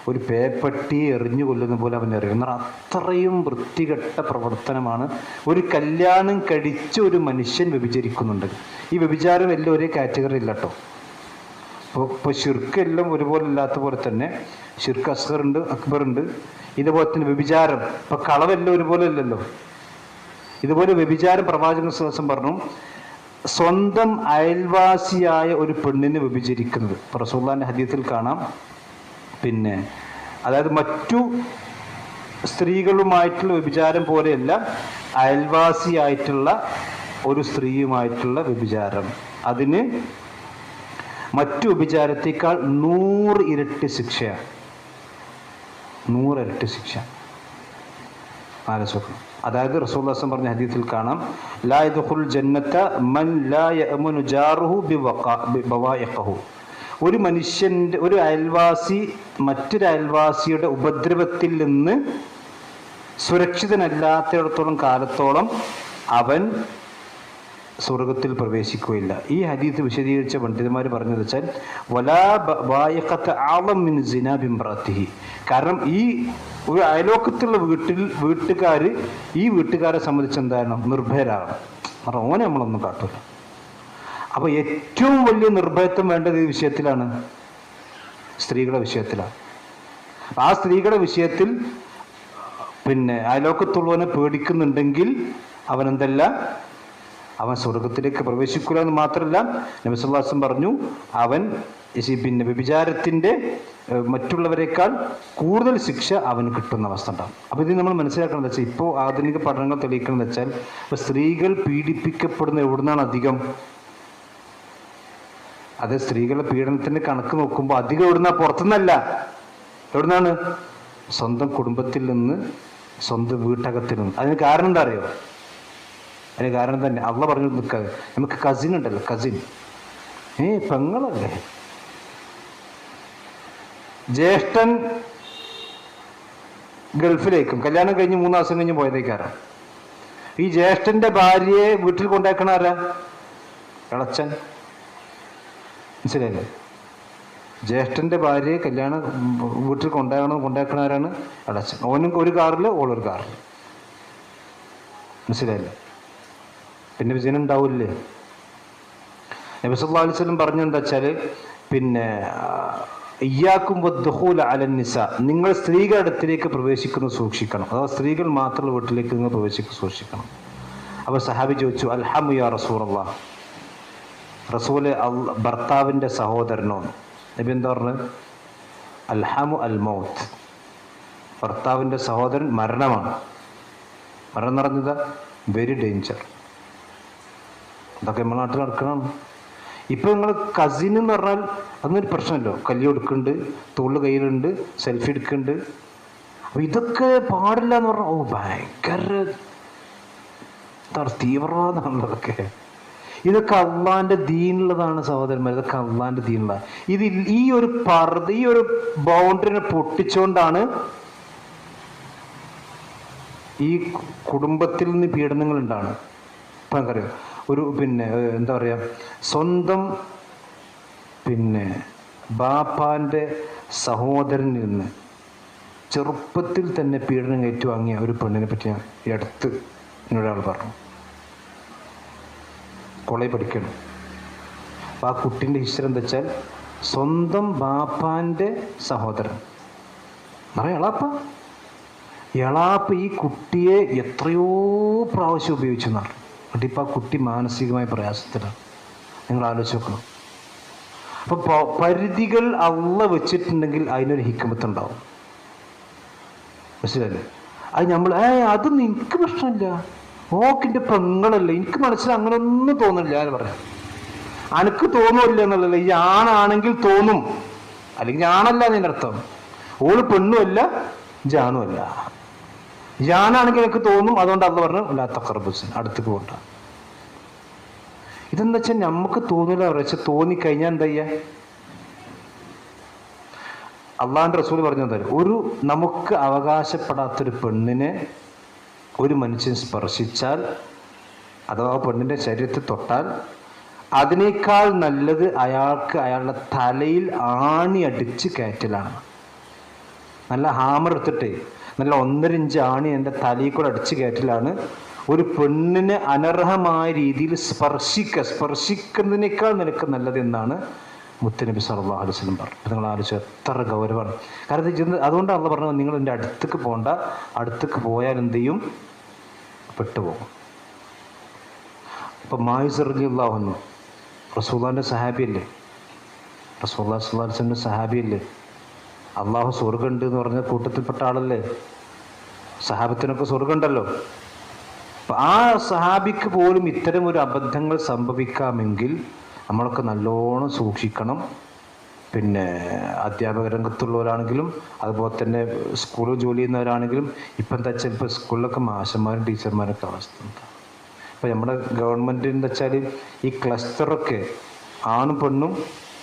A: ഒരു പേപ്പട്ടിയെ എറിഞ്ഞു കൊല്ലുന്ന പോലെ അവൻ എറിയും. അത്രയും വൃത്തികെട്ട പ്രവർത്തനമാണ്. ഒരു കല്യാണം കഴിച്ച ഒരു മനുഷ്യൻ വ്യഭിചരിക്കുന്നുണ്ട്. ഈ വ്യഭിചാരം എല്ലാം ഒരേ കാറ്റഗറി ഇല്ല കേട്ടോ. ഇപ്പോൾ ശിർക്ക് എല്ലാം ഒരുപോലെ ഇല്ലാത്ത പോലെ തന്നെ ശിർക്ക് അസ്ഗർ ഉണ്ട്, അക്ബർ ഉണ്ട്. ഇതുപോലെ തന്നെ വ്യഭിചാരം, ഇപ്പം കളവെല്ലാം ഒരുപോലെ ഇല്ലല്ലോ. ഇതുപോലെ വ്യഭിചാരം പ്രവാചകൻ സ്വല്ലല്ലാഹു അലൈഹി വസല്ലം പറഞ്ഞു, സ്വന്തം അയൽവാസിയായ ഒരു പെണ്ണിനെ വ്യഭിചരിക്കുന്നത്. ഇപ്പോൾ റസൂലുള്ളാഹിന്റെ ഹദീസിൽ കാണാം, അതായത് മറ്റു സ്ത്രീകളുമായിട്ടുള്ള വ്യഭിചാരം പോലെയല്ല അയൽവാസിയായിട്ടുള്ള ഒരു സ്ത്രീയുമായിട്ടുള്ള വ്യഭിചാരം. അതിന് മറ്റു വ്യഭിചാരത്തേക്കാൾ 100 ഇരട്ടി ശിക്ഷയാണ്. 100 ഇരട്ടി ശിക്ഷ. ആലോചിക്കണം. അതായത് റസൂലുള്ളാഹി സ്വല്ലല്ലാഹു അലൈഹി വസല്ലം പറഞ്ഞ ഹദീസിൽ കാണാം, ലാ യദ്ഖുൽ ജന്നത മൻ ലാ യഅ്മനു ജാറുഹു ബിവവായിഖഹു. ഒരു മനുഷ്യൻ്റെ, ഒരു അയൽവാസി മറ്റൊരു അയൽവാസിയുടെ ഉപദ്രവത്തിൽ നിന്ന് സുരക്ഷിതനല്ലാത്തിടത്തോളം കാലത്തോളം അവൻ സ്വർഗത്തിൽ പ്രവേശിക്കുകയില്ല. ഈ ഹദീസ് വിശദീകരിച്ച പണ്ഡിതന്മാർ പറഞ്ഞത് വെച്ചാൽ വലാ ബായിഖത അഅ്ളം മിൻ സിനാ ബിംറഅതിഹി. കാരണം ഈ ഒരു അയലോക്കത്തുള്ള വീട്ടുകാർ ഈ വീട്ടുകാരെ സംബന്ധിച്ച് എന്താണ്? നിർഭയരാകണം. കാരണം ഓനെ നമ്മളൊന്നും കാട്ടില്ല. അപ്പോൾ ഏറ്റവും വലിയ നിർഭയത്വം വേണ്ടത് ഈ വിഷയത്തിലാണ്, സ്ത്രീകളുടെ വിഷയത്തിലാണ്. ആ സ്ത്രീകളുടെ വിഷയത്തിൽ അയലോക്കത്തുള്ളവനെ പേടിക്കുന്നുണ്ടെങ്കിൽ അവനെന്തല്ല, അവൻ സ്വർഗത്തിലേക്ക് പ്രവേശിക്കില്ല എന്ന് മാത്രമല്ല, നബി സല്ലല്ലാഹു അലൈഹി വസല്ലം പറഞ്ഞു, അവൻ വ്യഭിചാരത്തിൻ്റെ മറ്റുള്ളവരെക്കാൾ കൂടുതൽ ശിക്ഷ അവന് കിട്ടുന്ന അവസ്ഥ ഉണ്ടാകും. അപ്പോൾ ഇത് നമ്മൾ മനസ്സിലാക്കണമെന്ന് വെച്ചാൽ, ഇപ്പോൾ ആധുനിക പഠനങ്ങൾ തെളിയിക്കണമെന്ന് വെച്ചാൽ, ഇപ്പോൾ സ്ത്രീകൾ പീഡിപ്പിക്കപ്പെടുന്ന എവിടുന്നാണ് അധികം? അത് സ്ത്രീകളുടെ പീഡനത്തിന്റെ കണക്ക് നോക്കുമ്പോൾ അധികം എവിടുന്ന? പുറത്തുനിന്നല്ല. എവിടുന്നാണ്? സ്വന്തം കുടുംബത്തിൽ നിന്ന്, സ്വന്തം വീട്ടകത്തിൽ നിന്ന്. അതിന് കാരണം എന്താ അറിയോ? അതിന് കാരണം തന്നെ അള്ളാഹ് പറഞ്ഞു നിൽക്കാതെ, നമുക്ക് കസിൻ ഉണ്ടല്ലോ, കസിൻ, പെങ്ങളല്ലേ, ജ്യേഷ്ഠൻ ഗൾഫിലേക്കും കല്യാണം കഴിഞ്ഞ് 3 മാസം കഴിഞ്ഞ് പോയതേക്കാരാ. ഈ ജ്യേഷ്ഠന്റെ ഭാര്യയെ വീട്ടിൽ കൊണ്ടാക്കണ ആരാ? ഇളച്ചൻ. മനസ്സിലായില്ലേ? ജ്യേഷ്ഠന്റെ ഭാര്യയെ വീട്ടിൽ കൊണ്ടാക്കണ ആരാണ്? ഇളച്ചൻ. ഓനും ഒരു കാറിൽ, ഓളൊരു കാറിൽ. മനസ്സിലായില്ലേ? പിന്നെ വിജയം ഉണ്ടാവില്ലേ? നബി സല്ലല്ലാഹു അലൈഹി വസല്ലം പറഞ്ഞെന്താ വെച്ചാല്, ഇയ്യാക്കും വദ്ദുഖൂല അലൻ നിസാ, നിങ്ങൾ സ്ത്രീകളുടെ അടുത്തിലേക്ക് പ്രവേശിക്കുന്നത് സൂക്ഷിക്കണം. അഥവാ സ്ത്രീകൾ മാത്രമുള്ള വീട്ടിലേക്ക് നിങ്ങൾ പ്രവേശിക്കുന്നത് സൂക്ഷിക്കണം. അപ്പോൾ സഹാബി ചോദിച്ചു, അൽഹമു യാ റസൂലല്ലാഹ്, റസൂല് ഭർത്താവിൻ്റെ സഹോദരനോ? നബി എന്താ പറഞ്ഞത്? അൽഹമു അൽ മൗത്ത്, ഭർത്താവിൻ്റെ സഹോദരൻ മരണമാണ്. മരണം നടന്നത് വെരി ഡേഞ്ചർ. അതൊക്കെ നമ്മുടെ നാട്ടിൽ നടക്കണം. ഇപ്പം നിങ്ങൾ കസിൻ എന്ന് പറഞ്ഞാൽ അതൊന്നൊരു പ്രശ്നമല്ലോ. കല്ല് കൊടുക്കുന്നുണ്ട്, തോളിൽ കയ്യിലുണ്ട്, സെൽഫി എടുക്കുന്നുണ്ട്. അപ്പോൾ ഇതൊക്കെ പാടില്ല എന്ന് പറഞ്ഞാൽ ഭയങ്കര തീവ്രവാദമാണുള്ളതൊക്കെ. ഇതൊക്കെ അള്ളാന്റെ ദീനുള്ളതാണ് സഹോദരന്മാർ. ഇതൊക്കെ അള്ളാന്റെ ദീനുള്ള. ഇത് ഈ ഒരു ബൗണ്ടറിനെ പൊട്ടിച്ചുകൊണ്ടാണ് ഈ കുടുംബത്തിൽ നിന്ന് പീഡനങ്ങൾ ഉണ്ടാണ്. ഇപ്പം നമുക്കറിയാം, ഒരു എന്താ പറയുക, സ്വന്തം ബാപ്പാൻ്റെ സഹോദരനിൽ നിന്ന് ചെറുപ്പത്തിൽ തന്നെ പീഡനം ഏറ്റുവാങ്ങിയ ഒരു പെണ്ണിനെ പറ്റി ഞാൻ ഈ അടുത്ത് എന്നൊരാൾ പറഞ്ഞു. കോളേജ് പഠിക്കണം. അപ്പം ആ കുട്ടീൻ്റെ ഹിസ്റ്ററി എന്താ വെച്ചാൽ, സ്വന്തം ബാപ്പാൻ്റെ സഹോദരൻ, പറയാളാപ്പ എളാപ്പ് ഈ കുട്ടിയെ എത്രയോ പ്രാവശ്യം ഉപയോഗിച്ചു എന്നാണ്. എന്നിട്ട് ഇപ്പം ആ കുട്ടി മാനസികമായ പ്രയാസത്തിലാണ്. നിങ്ങൾ ആലോചിച്ച് നോക്കണം. അപ്പോൾ പരിധികൾ അള്ള വെച്ചിട്ടുണ്ടെങ്കിൽ അതിനൊരു ഹിക്മത്തുണ്ടാവും. മനസ്സിലല്ലേ? അത് നമ്മൾ അതൊന്നും എനിക്ക് പ്രശ്നമില്ല, ഓക്കിൻ്റെ പെങ്ങളല്ലേ, എനിക്ക് മനസ്സിൽ അങ്ങനെ ഒന്നും തോന്നില്ല എന്ന് പറയാം. അനക്ക് തോന്നുമില്ല എന്നുള്ളത് ഈ ആണാണെങ്കിൽ തോന്നും, അല്ലെങ്കിൽ ആണല്ല അതിൻ്റെ അർത്ഥം. ഓള് പെണ്ണുമല്ല ജാണുമല്ല. ജാനാണെങ്കിൽ എനിക്ക് തോന്നും, അതുകൊണ്ട് അത് പറഞ്ഞു അല്ലാ തഖറബുസ്, അടുത്തേക്ക് പോകണ്ട. ഇതെന്താ വെച്ചാൽ നമുക്ക് തോന്നില്ല, പക്ഷെ തോന്നിക്കഴിഞ്ഞാൽ എന്താ ചെയ്യുക? അള്ളാഹുവിൻ്റെ റസൂൽ പറഞ്ഞു തരും, ഒരു നമുക്ക് അവകാശപ്പെടാത്തൊരു പെണ്ണിനെ ഒരു മനുഷ്യൻ സ്പർശിച്ചാൽ അഥവാ പെണ്ണിൻ്റെ ശരീരത്തിൽ തൊട്ടാൽ അതിനേക്കാൾ നല്ലത് അയാൾക്ക് അയാളുടെ തലയിൽ ആണി അടിച്ച് കയറ്റലാണ്. നല്ല ഹാമർ എടുത്തിട്ടേ നല്ല 1.5 ഇഞ്ച് ആണി എൻ്റെ തലയിൽ കൂടെ അടിച്ച് കയറ്റലാണ് ഒരു പെണ്ണിനെ അനർഹമായ രീതിയിൽ സ്പർശിക്കുന്നതിനേക്കാൾ നിനക്ക് നല്ലത് എന്നാണ് മുത്തുനബി സല്ലല്ലാഹു അലൈഹി വസല്ലം പറഞ്ഞു. നിങ്ങൾ ആലോചിച്ചു എത്ര ഗൗരവമാണ്. കാരണം അതുകൊണ്ടാണ് അള്ളാഹ് പറഞ്ഞത്, നിങ്ങൾ എൻ്റെ അടുത്തേക്ക് പോകണ്ട, അടുത്തേക്ക് പോയാൽ എന്ത് ചെയ്യും? പെട്ടുപോകും. അപ്പം മായിസ് റളിയല്ലാഹു അൻഹു റസൂലുള്ളാഹിൻ്റെ സഹാബിയല്ലേ, റസൂലുള്ളാഹി സ്വല്ലല്ലാഹു അലൈഹി വസല്ലം സഹാബിയല്ലേ, അള്ളാഹു സ്വർഗ്ഗമുണ്ട് എന്ന് പറഞ്ഞ കൂട്ടത്തിൽപ്പെട്ട ആളല്ലേ, സഹാബത്തിനൊക്കെ സ്വർഗ്ഗമുണ്ടല്ലോ. അപ്പം ആ സഹാബിക്ക് പോലും ഇത്തരം ഒരു അബദ്ധങ്ങൾ സംഭവിക്കാമെങ്കിൽ നമ്മളൊക്കെ നല്ലോണം സൂക്ഷിക്കണം. പിന്നെ അധ്യാപക രംഗത്തുള്ളവരാണെങ്കിലും അതുപോലെ തന്നെ സ്കൂളിൽ ജോലി ചെയ്യുന്നവരാണെങ്കിലും ഇപ്പം എന്താ വെച്ചാൽ ഇപ്പോൾ സ്കൂളിലൊക്കെ മാഷന്മാരും ടീച്ചർമാരൊക്കെ അവസ്ഥ എന്താ. ഇപ്പം നമ്മുടെ ഗവൺമെൻറ് എന്താ വെച്ചാൽ ഈ ക്ലസ്റ്ററൊക്കെ ആണും പെണ്ണും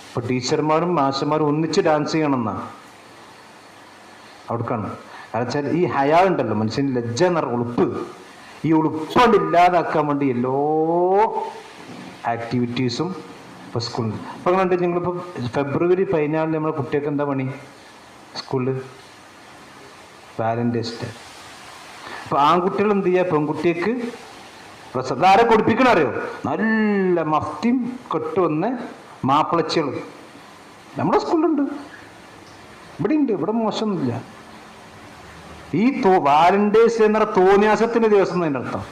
A: ഇപ്പോൾ ടീച്ചർമാരും മാഷന്മാരും ഒന്നിച്ച് ഡാൻസ് ചെയ്യണമെന്നാണ് അവിടേക്കാണ്. കാരണം വെച്ചാൽ ഈ ഹയാ ഉണ്ടല്ലോ, മനുഷ്യന് ലജ്ജ എന്ന ഉളുപ്പ്, ഈ ഉളുപ്പണ്ട് ഇല്ലാതാക്കാൻ വേണ്ടി എല്ലാ ആക്ടിവിറ്റീസും ഇപ്പോൾ സ്കൂളിൽ. ഇപ്പം കണ്ട് ഞങ്ങളിപ്പോൾ ഫെബ്രുവരി 14 നമ്മളെ കുട്ടികൾക്ക് എന്താ പണി സ്കൂളിൽ? Valentine's day. അപ്പോൾ ആൺകുട്ടികൾ എന്ത് ചെയ്യുക, പെൺകുട്ടിക്ക് ആരെ കൊടുപ്പിക്കണം അറിയോ? നല്ല മഫ്തിയും കെട്ടുവന്ന് മാപ്പിളച്ചികൾ നമ്മുടെ സ്കൂളിലുണ്ട്, ഇവിടെ ഉണ്ട്, ഇവിടെ മോശമൊന്നുമില്ല. ഈ വാലന്റൈൻസ് എന്ന തോന്നിയാസത്തിൻ്റെ ദിവസം അതിൻ്റെ അർത്ഥം,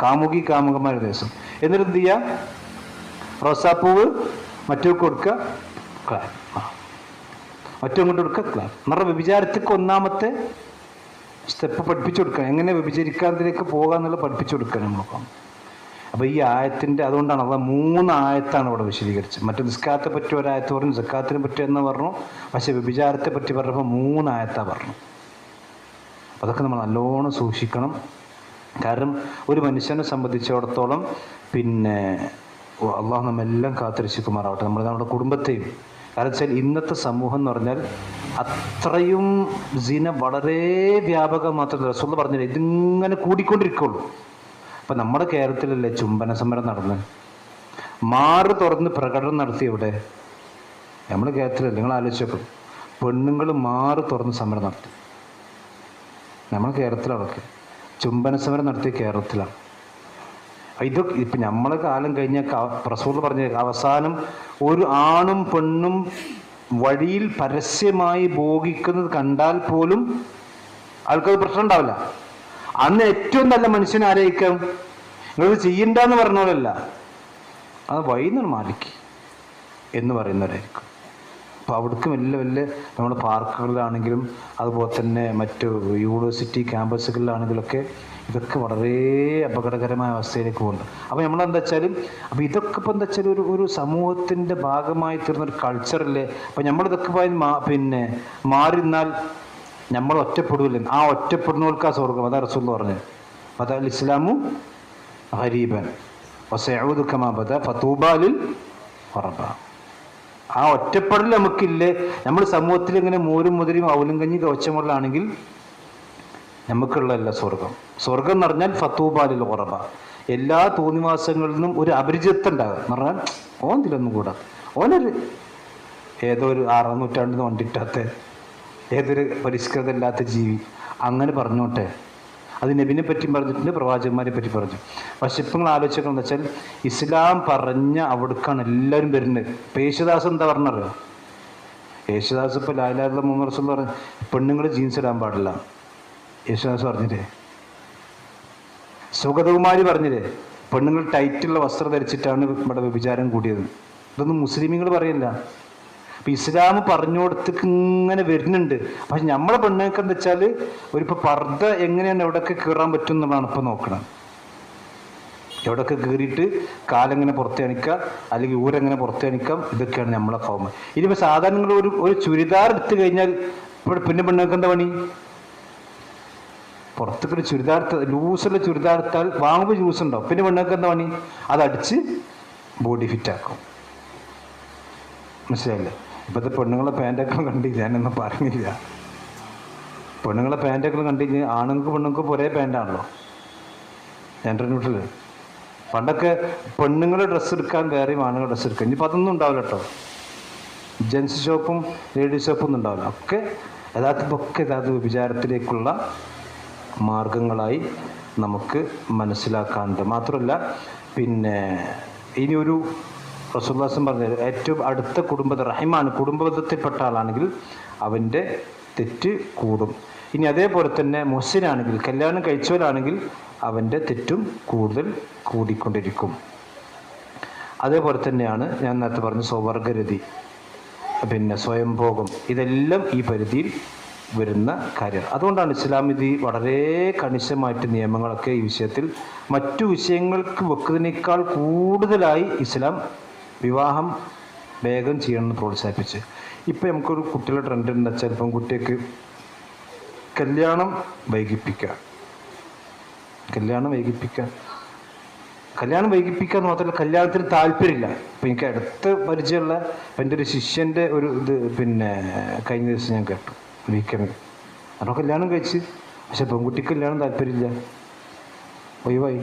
A: കാമുകന്മാരുടെ ദിവസം. എന്നിട്ട് എന്ത് ചെയ്യുക, റോസാപ്പൂവ് മറ്റു കൊടുക്കുക, ക്ലാപ്പ്, മറ്റും കൊണ്ട് കൊടുക്കുക, ക്ലാപ്പ്. നമ്മുടെ വ്യഭിചാരത്തിക്ക് ഒന്നാമത്തെ സ്റ്റെപ്പ് പഠിപ്പിച്ചു കൊടുക്കുക, എങ്ങനെ വ്യഭിചരിക്കാതിലേക്ക് പോകാൻ എന്നുള്ള പഠിപ്പിച്ചു കൊടുക്കുക നമുക്ക്. അപ്പോൾ ഈ ആയത്തിൻ്റെ അതുകൊണ്ടാണ് അത് 3 ആയത്താണ് ഇവിടെ വിശദീകരിച്ചത്. മറ്റു നിസ്കാരത്തെ പറ്റി ഒരായത്ത് പറഞ്ഞു, സക്കാത്തിനെ പറ്റി എന്ന് പറഞ്ഞു, പക്ഷെ വ്യഭിചാരത്തെ പറ്റി പറഞ്ഞപ്പോൾ 3 ആയത്താണ് പറഞ്ഞു. അതൊക്കെ നമ്മൾ നല്ലോണം സൂക്ഷിക്കണം. കാരണം ഒരു മനുഷ്യനെ സംബന്ധിച്ചിടത്തോളം പിന്നെ അള്ളാഹു നമ്മെല്ലാം കാത്തിരക്ഷിക്കുമാറാവട്ടെ, നമ്മുടെ കുടുംബത്തെയും. കാരണം വെച്ചാൽ ഇന്നത്തെ സമൂഹം എന്ന് പറഞ്ഞാൽ അത്രയും സിന വളരെ വ്യാപകം മാത്രമല്ല, റസൂൽ പറഞ്ഞില്ല, ഇതിങ്ങനെ കൂടിക്കൊണ്ടിരിക്കുള്ളൂ. അപ്പം നമ്മുടെ കേരളത്തിലല്ലേ ചുംബന സമരം നടന്ന് മാറ് തുറന്ന് പ്രകടനം നടത്തി എവിടെ? നമ്മുടെ കേരളത്തിലല്ലേ? നിങ്ങൾ ആലോചിച്ച് നോക്കും, പെണ്ണുങ്ങൾ മാറ് തുറന്ന് സമരം നടത്തി. നമ്മുടെ കേരളത്തിലൊക്കെ ചുംബന സമരം നടത്തിയ കേരളത്തിലാണ്. ഇതൊക്കെ ഇപ്പം നമ്മളെ കാലം കഴിഞ്ഞാൽ റസൂൽ പറഞ്ഞ അവസാനം ഒരു ആണും പെണ്ണും വഴിയിൽ പരസ്യമായി ഭോഗിക്കുന്നത് കണ്ടാൽ പോലും ആൾക്കത് പ്രശ്നം ഉണ്ടാവില്ല. അന്ന് ഏറ്റവും നല്ല മനുഷ്യൻ ആരായിരിക്കും? നിങ്ങളിത് ചെയ്യണ്ടെന്ന് പറഞ്ഞോളല്ല, അത് വൈകുന്നേരം മാലിക്ക് എന്ന് പറയുന്നവരായിരിക്കും. അപ്പോൾ അവിടേക്കും വലിയ നമ്മുടെ പാർക്കുകളിലാണെങ്കിലും അതുപോലെ തന്നെ മറ്റു യൂണിവേഴ്സിറ്റി ക്യാമ്പസുകളിലാണെങ്കിലൊക്കെ ഇതൊക്കെ വളരെ അപകടകരമായ അവസ്ഥയിലേക്ക് പോകുന്നുണ്ട്. അപ്പോൾ നമ്മളെന്താ വെച്ചാൽ അപ്പോൾ ഇതൊക്കെ ഇപ്പോൾ എന്താ വെച്ചാൽ ഒരു സമൂഹത്തിൻ്റെ ഭാഗമായി തീർന്നൊരു കൾച്ചറല്ലേ. അപ്പോൾ നമ്മളിതൊക്കെ പിന്നെ മാറി നിന്നാൽ നമ്മൾ ഒറ്റപ്പെടില്ല. ആ ഒറ്റപ്പെടുന്നവർക്ക് ആ സ്വർഗം, അതാ റസൂൽ പറഞ്ഞു, അതാ ഇസ്ലാമു ഹരീബൻ വസയഊദു കമാ ബദഅ ഫതൂബാ ലിൽ ഖുറബാ. ആ ഒറ്റപ്പെടൽ നമുക്കില്ലേ. നമ്മൾ സമൂഹത്തിൽ ഇങ്ങനെ മോരും മുതിരിയും ഔലും കഞ്ഞി ദോച്ചമുള്ളാണെങ്കിൽ നമുക്കുള്ളതല്ല സ്വർഗം. സ്വർഗം എന്ന് പറഞ്ഞാൽ ഫതൂബാ ലിൽ ഖുറബാ, എല്ലാ തോന്നിവാസങ്ങളിൽ നിന്നും ഒരു അപരിചിതത്വം ഉണ്ടാകുക എന്ന് പറഞ്ഞാൽ ഓന്തിലൊന്നും കൂടാ, ഓനൊരു ഏതോ ഒരു 6ാം നൂറ്റാണ്ടിൽ നിന്ന് വണ്ടിട്ടാത്ത ഏതൊരു പരിഷ്കൃതമില്ലാത്ത ജീവി അങ്ങനെ പറഞ്ഞോട്ടെ. അത് നബിനെ പറ്റി പറഞ്ഞിട്ടുണ്ട്, പ്രവാചകന്മാരെ പറ്റി പറഞ്ഞു. പക്ഷെ ഇപ്പം നിങ്ങൾ ആലോചിക്കണം വെച്ചാൽ ഇസ്ലാം പറഞ്ഞ അവിടേക്കാണ് എല്ലാവരും വരുന്നത്. ഇപ്പം യേശുദാസ് എന്താ പറഞ്ഞത്? യേശുദാസ് ഇപ്പോൾ ലായിലായുള്ള മുഹമ്മദ് റസൂൽ പറഞ്ഞു പെണ്ണുങ്ങൾ ജീൻസ് ഇടാൻ പാടില്ല. യേശുദാസ് പറഞ്ഞില്ലേ, സുഗതകുമാരി പറഞ്ഞില്ലേ, പെണ്ണുങ്ങൾ ടൈറ്റുള്ള വസ്ത്രം ധരിച്ചിട്ടാണ് ഇവിടെ വ്യഭിചാരം കൂടിയത്. ഇതൊന്നും മുസ്ലിമീങ്ങൾ പറയില്ല. അപ്പം ഇസ്ലാം പറഞ്ഞു കൊടുത്തേക്ക് ഇങ്ങനെ വരുന്നുണ്ട്. പക്ഷെ നമ്മളെ പെണ്ണുങ്ങൾക്ക് എന്താ വെച്ചാൽ ഒരിപ്പോൾ പർദ്ദ എങ്ങനെയാണ് എവിടെയൊക്കെ കീറാൻ പറ്റും എന്നുള്ളതാണ് ഇപ്പം നോക്കണം. എവിടെയൊക്കെ കീറിയിട്ട് കാലെങ്ങനെ പുറത്തണിക്കുക, അല്ലെങ്കിൽ ഊരെങ്ങനെ പുറത്തണിക്കാം, ഇതൊക്കെയാണ് നമ്മളെ ഫോം. ഇനിയിപ്പോൾ സാധാരണ നിങ്ങൾ ഒരു ചുരിദാർ എടുത്തു കഴിഞ്ഞാൽ ഇപ്പോൾ പിന്നെ പെണ്ണുങ്ങൾക്ക് എന്താ പണി? പുറത്തേക്കൊരു ചുരിദാർ, ലൂസുള്ള ചുരിദാർ എടുത്താൽ വാങ്ങുമ്പോൾ ലൂസ് ഉണ്ടാവും. പിന്നെ പെണ്ണുങ്ങൾക്ക് എന്താ പണി? അതടിച്ച് ബോഡി ഫിറ്റാക്കും. മനസ്സിലായില്ലേ? ഇപ്പോഴത്തെ പെണ്ണുങ്ങളെ പാൻറ്റൊക്കെ കണ്ട് ഞാനൊന്നും പറഞ്ഞില്ല. പെണ്ണുങ്ങളെ പാൻറ്റൊക്കെ കണ്ടു കഴിഞ്ഞാൽ ആണുങ്ങൾക്ക് പെണ്ണുങ്ങൾക്ക് ഒരേ പാൻറ്റാണല്ലോ, ജെൻഡർ ന്യൂട്രൽ. പണ്ടൊക്കെ പെണ്ണുങ്ങളുടെ ഡ്രസ്സ് എടുക്കാൻ വേറെയും ആണുങ്ങളുടെ ഡ്രസ്സ് എടുക്കാൻ. ഇനിയിപ്പോൾ അതൊന്നും ഉണ്ടാവില്ല കേട്ടോ. ജെൻസ് ഷോപ്പും ലേഡീസ് ഷോപ്പും ഒന്നും ഉണ്ടാവില്ല. ഒക്കെ യഥാർത്ഥ വിചാരത്തിലേക്കുള്ള മാർഗങ്ങളായി നമുക്ക് മനസ്സിലാക്കാനുണ്ട്. മാത്രമല്ല പിന്നെ ഇനിയൊരു റസൂലുള്ളാഹി പറഞ്ഞത് ഏറ്റവും അടുത്ത റഹിമാണ്, കുടുംബബന്ധത്തിൽപ്പെട്ട ആളാണെങ്കിൽ അവൻ്റെ തെറ്റ് കൂടും. ഇനി അതേപോലെ തന്നെ മുഹ്സിനാണെങ്കിൽ, കല്യാണം കഴിച്ചവരാണെങ്കിൽ അവൻ്റെ തെറ്റും കൂടുതൽ കൂടിക്കൊണ്ടിരിക്കും. അതേപോലെ തന്നെയാണ് ഞാൻ നേരത്തെ പറഞ്ഞ സ്വവർഗരതി, പിന്നെ സ്വയംഭോഗം, ഇതെല്ലാം ഈ പരിധിയിൽ വരുന്ന കാര്യമാണ്. അതുകൊണ്ടാണ് ഇസ്ലാം ഇത് വളരെ കണിശമായിട്ട് നിയമങ്ങളൊക്കെ ഈ വിഷയത്തിൽ മറ്റു വിഷയങ്ങൾക്ക് വെക്കുന്നതിനേക്കാൾ കൂടുതലായി ഇസ്ലാം വിവാഹം വേഗം ചെയ്യണമെന്ന് പ്രോത്സാഹിപ്പിച്ച്. ഇപ്പം നമുക്കൊരു കുട്ടികളുടെ ട്രെൻഡ് എന്ന് വെച്ചാൽ ഇപ്പം കുട്ടിക്ക് കല്യാണം വൈകിപ്പിക്കുക എന്ന് മാത്രമല്ല കല്യാണത്തിന് താല്പര്യമില്ല. ഇപ്പം എനിക്ക് അടുത്ത് പരിചയമുള്ള എൻ്റെ ഒരു ശിഷ്യൻ്റെ ഒരു ഇത് പിന്നെ കഴിഞ്ഞ ദിവസം ഞാൻ കേട്ടു വീക്കെൻഡിൽ. അപ്പോൾ കല്യാണം കഴിച്ച്, പക്ഷെ പെൺകുട്ടിക്ക് കല്യാണം താല്പര്യമില്ല, ഒഴിവായി.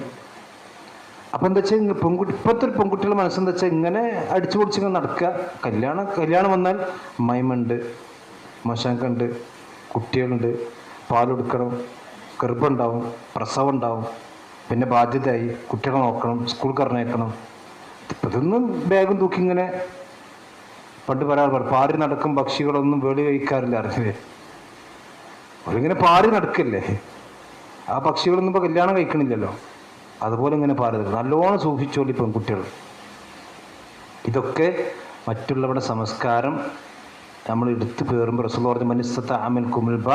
A: അപ്പം എന്താ വെച്ചാൽ ഇപ്പോഴത്തെ ഒരു പെൺകുട്ടികളുടെ മനസ്സെന്താ വെച്ചാൽ ഇങ്ങനെ അടിച്ചു പൊടിച്ചിങ്ങനെ നടക്കുക. കല്യാണം വന്നാൽ മൈമുണ്ട്, മശാങ്കുണ്ട്, കുട്ടികളുണ്ട്, പാലൊടുക്കണം, ഗർഭമുണ്ടാവും, പ്രസവം ഉണ്ടാവും, പിന്നെ ബാധ്യതയായി കുട്ടികളെ നോക്കണം, സ്കൂൾ പറഞ്ഞേക്കണം. ഇതൊന്നും ബാഗും തൂക്കി ഇങ്ങനെ പണ്ട് പറയാറ് പാറി നടക്കും പക്ഷികളൊന്നും വേളി കഴിക്കാറില്ല, അറിഞ്ഞില്ലേ? അവരിങ്ങനെ പാറി നടക്കല്ലേ. ആ പക്ഷികളൊന്നും ഇപ്പോൾ കല്യാണം കഴിക്കണില്ലല്ലോ. അതുപോലെ ഇങ്ങനെ പാറി നടക്കും. നല്ലോണം സൂക്ഷിച്ചോളി പെൺകുട്ടികൾ. ഇതൊക്കെ മറ്റുള്ളവരുടെ സംസ്കാരം നമ്മൾ എടുത്തു പേറുമ്പോൾ റസൂലുള്ളാഹി പറഞ്ഞു മനിസ്തത അമൽ കുമുൽബ